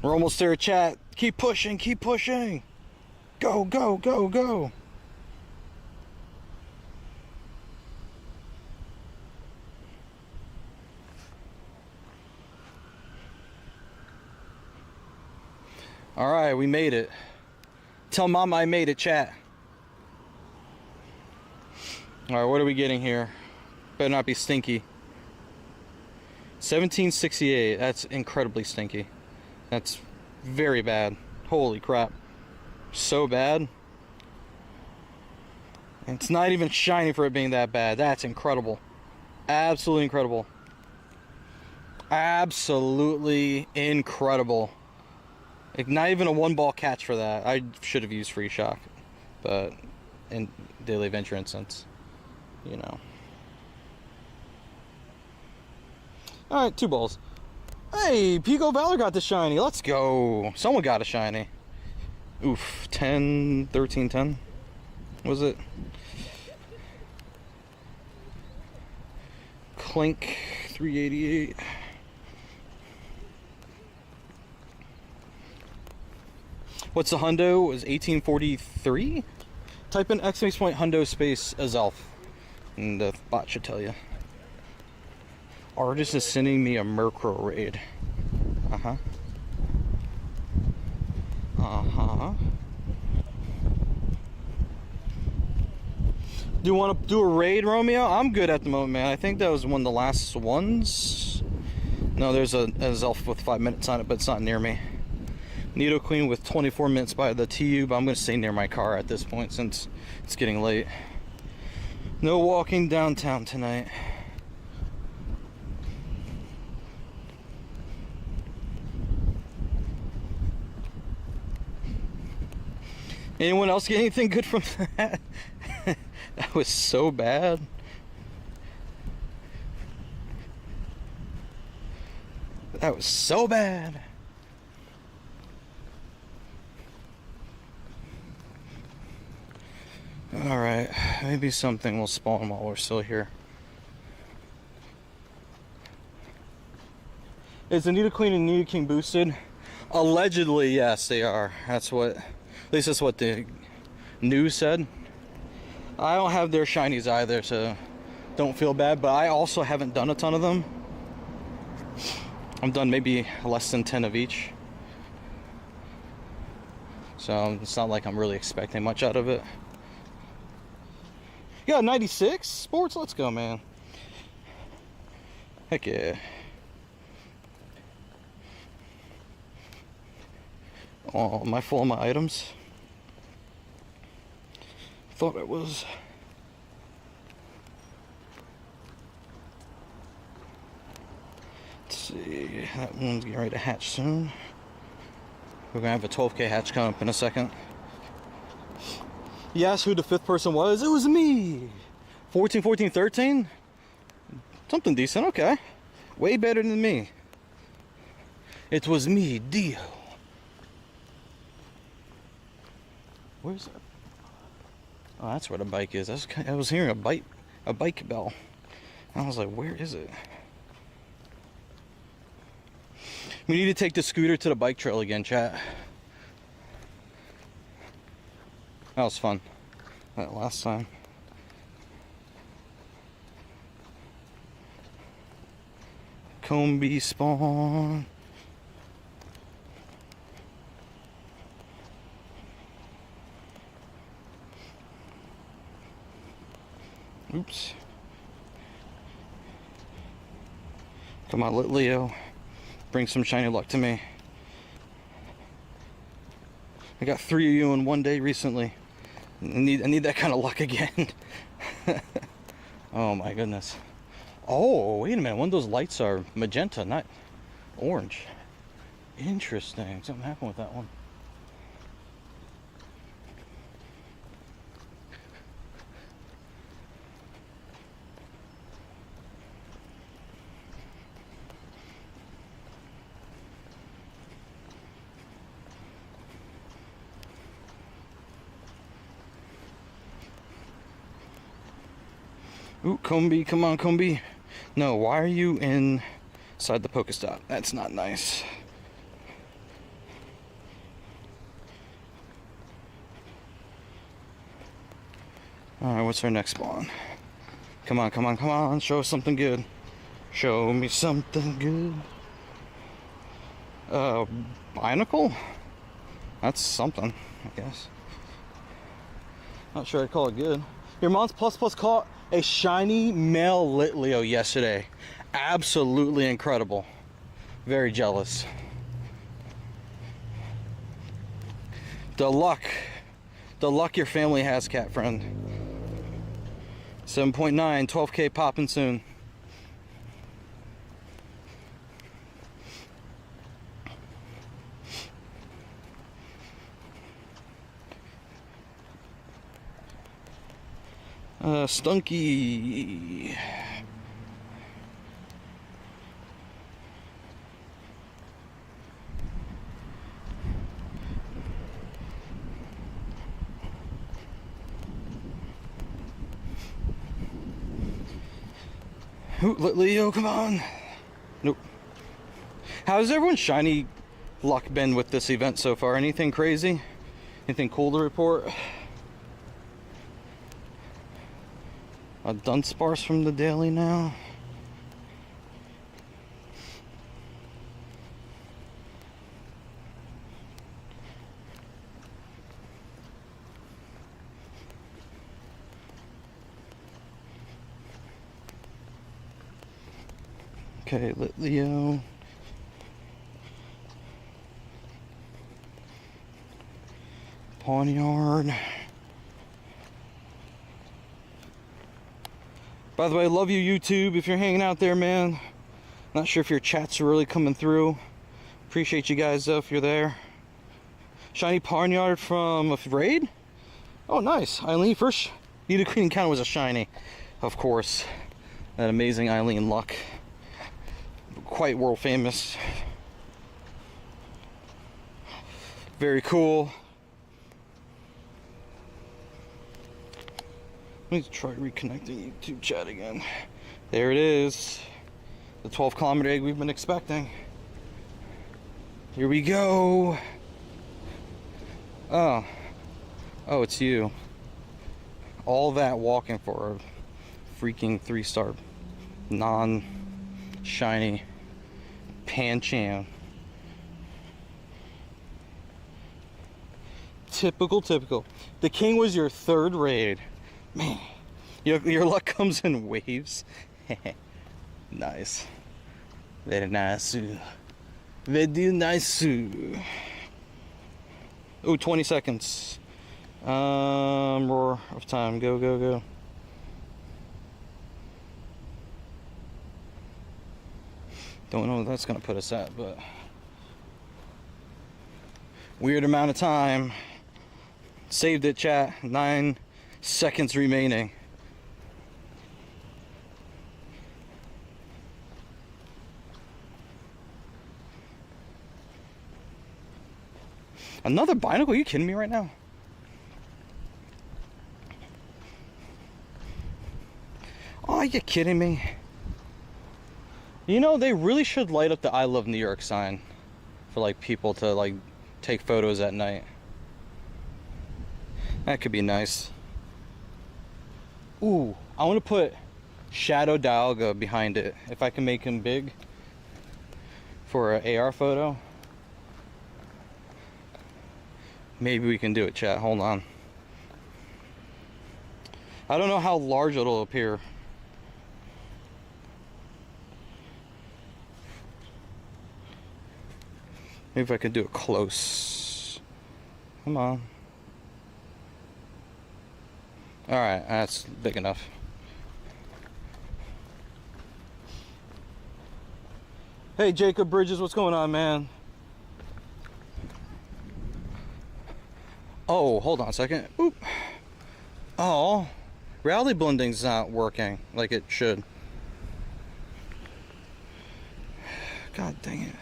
We're almost there, chat. Keep pushing, keep pushing. Go, go, go, go. All right, we made it. Tell Mama I made it, chat. All right, what are we getting here? Better not be stinky. 1768. That's incredibly stinky. That's very bad. Holy crap. So bad. And it's not even shiny for it being that bad. That's incredible. Absolutely incredible. Absolutely incredible. Like, not even a 1-ball catch for that. I should have used Free Shock. But in Daily Adventure Instance, you know. Alright, 2 balls. Hey, Pico Valor got the shiny. Let's go. Someone got a shiny. Oof. 10, 13, 10. What was it? Clink 388. What's the hundo? It was 1843? Type in !point hundo space Azelf. And the bot should tell you. Artist is sending me a Murkrow raid. Uh-huh. Uh-huh. Do you want to do a raid, Romeo? I'm good at the moment, man. I think that was one of the last ones. No, there's a Zelf with 5 minutes on it, but it's not near me. Nido Queen with 24 minutes by the TU, but I'm going to stay near my car at this point since it's getting late. No walking downtown tonight. Anyone else get anything good from that? That was so bad. That was so bad. Alright, maybe something will spawn while we're still here. Is the Nido Queen and Nido King boosted? Allegedly, yes, they are. That's what, at least that's what the news said. I don't have their shinies either, so don't feel bad, but I also haven't done a ton of them. I've done maybe less than 10 of each. So it's not like I'm really expecting much out of it. Yeah, 96 sports, let's go, man. Heck yeah. Oh, am I full of my items? Thought I was. Let's see, that one's getting ready to hatch soon. We're gonna have a 12K hatch come up in a second. You asked who the 5th person was? It was me! 14, 14, 13? Something decent, okay. Way better than me. It was me, Dio. Where's that? Oh, that's where the bike is. I was hearing a bike bell. I was like, where is it? We need to take the scooter to the bike trail again, chat. That was fun. That last time. Combi spawn. Oops. Come on, let Leo bring some shiny luck to me. I got 3 of you in one day recently. I need that kind of luck again. Oh my goodness. Oh, wait a minute. One of those lights are magenta, not orange. Interesting. Something happened with that one. Ooh, Combi, come on, Combi. No, why are you inside the Pokestop? That's not nice. Alright, what's our next spawn? Come on, come on, come on. Show us something good. Show me something good. Binacle? That's something, I guess. Not sure I'd call it good. Your mom's plus caught a shiny male Litleo yesterday. Absolutely incredible. Very jealous. The luck your family has, cat friend. 7.9, 12K popping soon. Stunky. Ooh, Leo, come on. Nope. How's everyone's shiny luck been with this event so far? Anything crazy? Anything cool to report? A Dunsparce from the daily now. Okay, let Leo. Pawnyard. By the way, I love you, YouTube, if you're hanging out there, man. Not sure if your chats are really coming through. Appreciate you guys, though, if you're there. Shiny Pawnyard from a raid? Oh, nice. Eileen, first Need a Queen encounter was a shiny. Of course. That amazing Eileen luck. Quite world famous. Very cool. Let me try reconnecting YouTube chat again. There it is. The 12-kilometer egg we've been expecting. Here we go. Oh, it's you. All that walking for a freaking 3-star non-shiny Pancham. Typical. The king was your 3rd raid. Man, your luck comes in waves. Nice. Very nice. Very nice. Oh, 20 seconds. Roar of time. Go. Don't know what that's gonna put us at, but weird amount of time. Saved it, chat. 9 seconds remaining. Another binacle? Are you kidding me right now? Oh, are you kidding me? You know, they really should light up the I Love New York sign for like people to like take photos at night. That could be nice. Ooh, I want to put Shadow Dialga behind it. If I can make him big for an AR photo. Maybe we can do it, chat. Hold on. I don't know how large it'll appear. Maybe if I could do it close. Come on. Alright, that's big enough. Hey, Jacob Bridges, what's going on, man? Oh, hold on a second. Oop. Oh, reality blending's not working like it should. God dang it.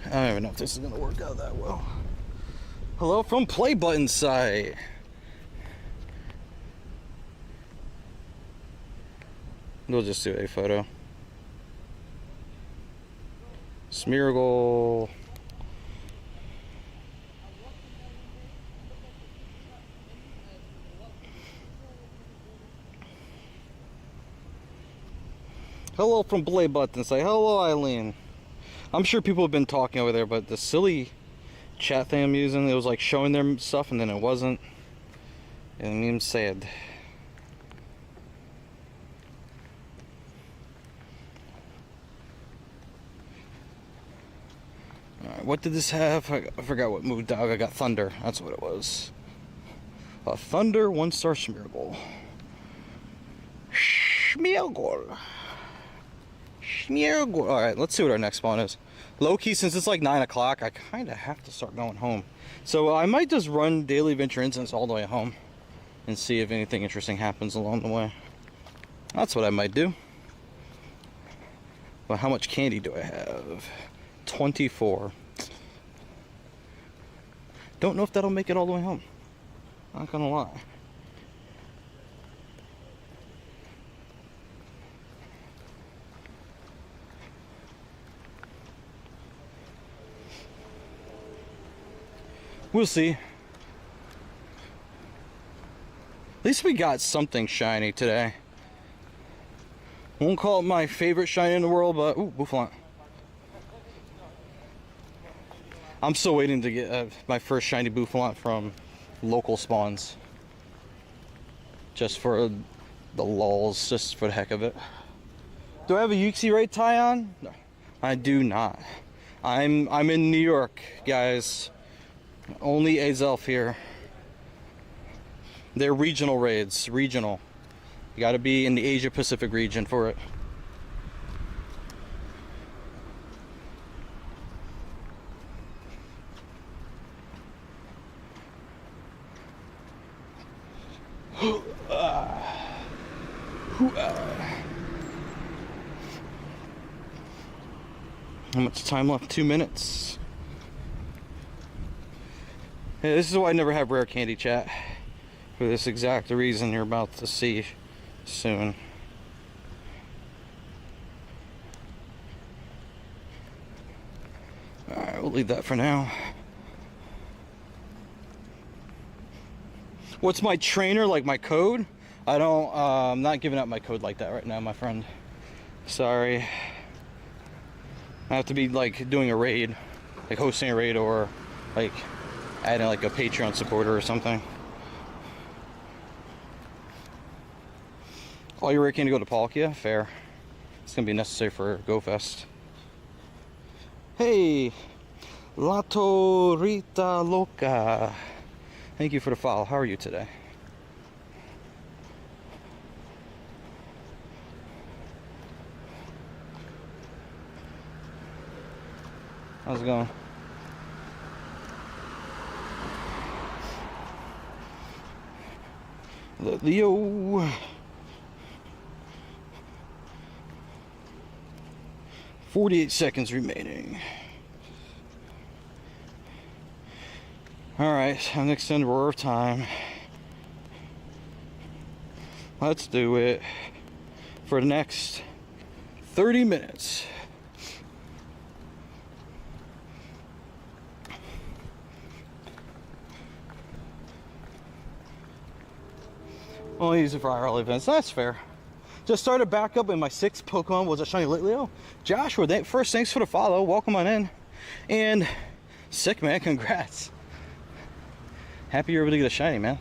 I don't even know if this is gonna work out that well. Hello from Play Button site. We'll just do a photo. Smeargle. Hello from Play Button site. Hello, Eileen. I'm sure people have been talking over there, but the silly chat thing I'm using, it was like showing them stuff and then it wasn't. And it means sad. Alright, what did this have? I forgot what move dog. I got Thunder. That's what it was. A Thunder 1-star Smeargle. Smeargle. Alright, let's see what our next spawn is. Low-key, since it's like 9 o'clock, I kind of have to start going home. So I might just run Daily Adventure Instance all the way home and see if anything interesting happens along the way. That's what I might do. Well, how much candy do I have? 24. Don't know if that'll make it all the way home. Not gonna lie. We'll see. At least we got something shiny today. Won't call it my favorite shiny in the world, but ooh, Boufflant. I'm still waiting to get my first shiny Boufflant from local spawns. Just for the lulz, just for the heck of it. Do I have a Yuxi raid tie on? No, I do not. I'm in New York, guys. Only Azelf here. They're regional raids. Regional. You gotta be in the Asia Pacific region for it. How much time left? 2 minutes. Hey, this is why I never have rare candy, chat. For this exact reason you're about to see soon. Alright, we'll leave that for now. What's my trainer, like my code? I'm not giving out my code like that right now, my friend. Sorry. I have to be like doing a raid, like hosting a raid, or like adding like a Patreon supporter or something. All your rare candy go to Palkia? Fair. It's gonna be necessary for GoFest. Hey, Lato Rita Loca. Thank you for the follow. How are you today? How's it going? Leo. 48 seconds remaining. Alright, I'm extended roar of time. Let's do it for the next 30 minutes. Only use it for IRL events. That's fair. Just started back up, and my 6th Pokemon was a shiny Litleo. Joshua, first, thanks for the follow. Welcome on in. And sick, man. Congrats. Happy you're able to get a shiny, man.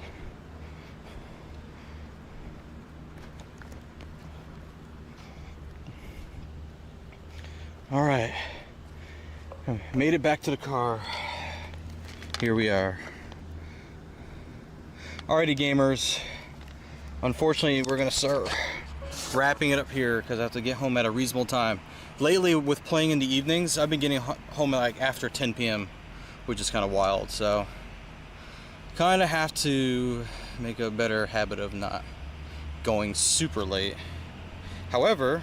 All right. Made it back to the car. Here we are. Alrighty, gamers. Unfortunately, we're gonna start wrapping it up here because I have to get home at a reasonable time. Lately, with playing in the evenings, I've been getting home at like after 10 p.m., which is kind of wild. So, kind of have to make a better habit of not going super late. However,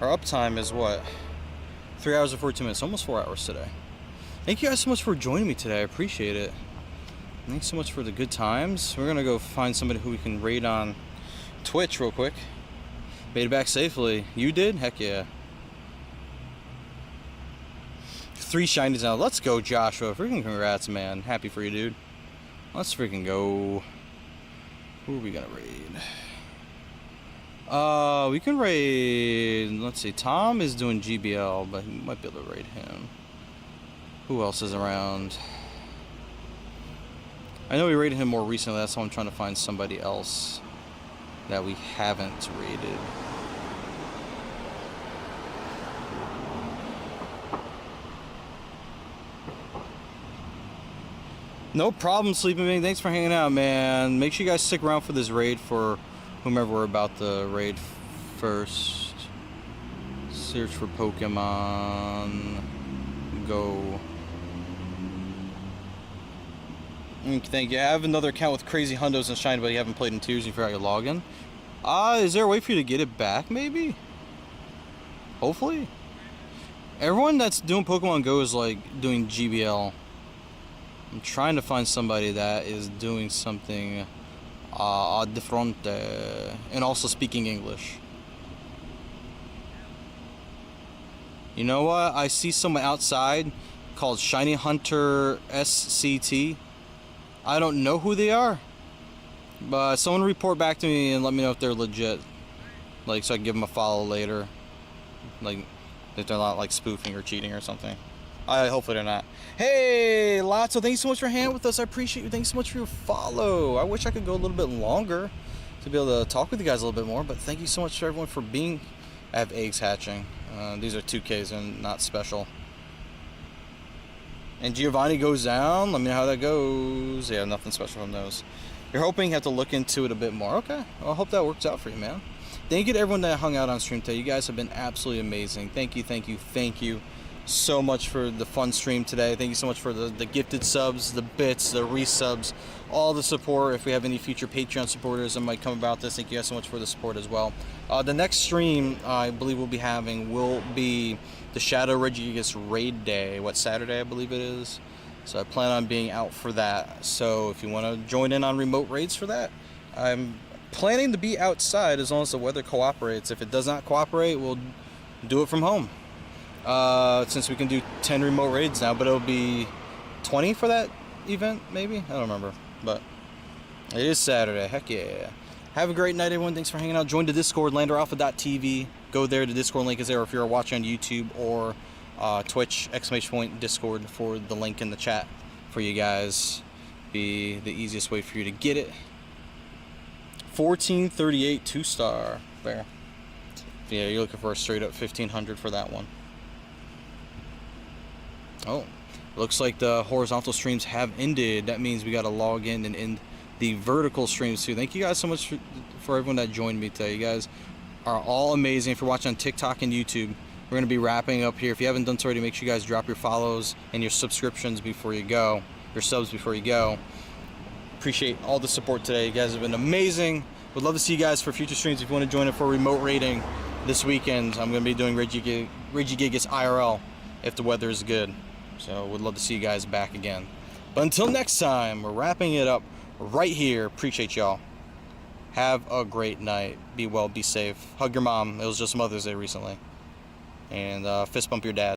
our uptime is what? 3 hours and 42 minutes, almost 4 hours today. Thank you guys so much for joining me today. I appreciate it. Thanks so much for the good times. We're gonna go find somebody who we can raid on Twitch real quick. Made it back safely. You did? Heck yeah. 3 shinies now. Let's go, Joshua. Freaking congrats, man. Happy for you, dude. Let's freaking go. Who are we gonna raid? We can raid. Let's see. Tom is doing GBL, but he might be able to raid him. Who else is around? I know we raided him more recently. That's why I'm trying to find somebody else that we haven't raided. No problem, Sleeping Being. Thanks for hanging out, man. Make sure you guys stick around for this raid for whomever we're about to raid first. Search for Pokemon. Go. Thank you. I have another account with crazy hundos and shiny, but you haven't played in 2 years. You forgot your login. Is there a way for you to get it back? Maybe. Hopefully. Everyone that's doing Pokemon Go is like doing GBL. I'm trying to find somebody that is doing something different and also speaking English. You know what? I see someone outside called Shiny Hunter SCT. I don't know who they are, but someone report back to me and let me know if they're legit, like, so I can give them a follow later, like if they're not like spoofing or cheating or something. Hopefully they're not. Hey Lotso, thanks so much for hanging with us. I appreciate you. Thanks so much for your follow. I wish I could go a little bit longer to be able to talk with you guys a little bit more, but thank you so much to everyone for being I have eggs hatching. These are 2Ks and not special. And Giovanni goes down. Let me know how that goes. Yeah, nothing special from those. You're hoping you have to look into it a bit more. Okay. Well, I hope that works out for you, man. Thank you to everyone that hung out on stream today. You guys have been absolutely amazing. Thank you so much for the fun stream today. Thank you so much for the gifted subs, the bits, the resubs, all the support. If we have any future Patreon supporters that might come about this, thank you guys so much for the support as well. The next stream I believe we'll be having will be the Shadow Regigigas Raid Day. What, Saturday I believe it is. So I plan on being out for that. So if you want to join in on remote raids for that, I'm planning to be outside as long as the weather cooperates. If it does not cooperate, we'll do it from home. Since we can do 10 remote raids now, but it'll be 20 for that event, maybe? I don't remember, but it is Saturday. Heck yeah. Have a great night, everyone. Thanks for hanging out. Join the Discord, landeralpha.tv. Go there. The Discord link is there if you're watching on YouTube or Twitch, !Discord for the link in the chat for you guys. Be the easiest way for you to get it. 1438 2-star. There. Yeah, you're looking for a straight up 1500 for that one. Oh, looks like the horizontal streams have ended. That means we got to log in and end the vertical streams too. Thank you guys so much for everyone that joined me today. You guys are all amazing. If you're watching on TikTok and YouTube, we're going to be wrapping up here. If you haven't done so already, make sure you guys drop your follows and your subscriptions before you go. Your subs before you go. Appreciate all the support today. You guys have been amazing. Would love to see you guys for future streams. If you want to join it for remote raiding this weekend, I'm going to be doing Regigigas IRL if the weather is good. So would love to see you guys back again. But until next time, we're wrapping it up right here. Appreciate y'all. Have a great night. Be well, be safe. Hug your mom. It was just Mother's Day recently. And fist bump your dad.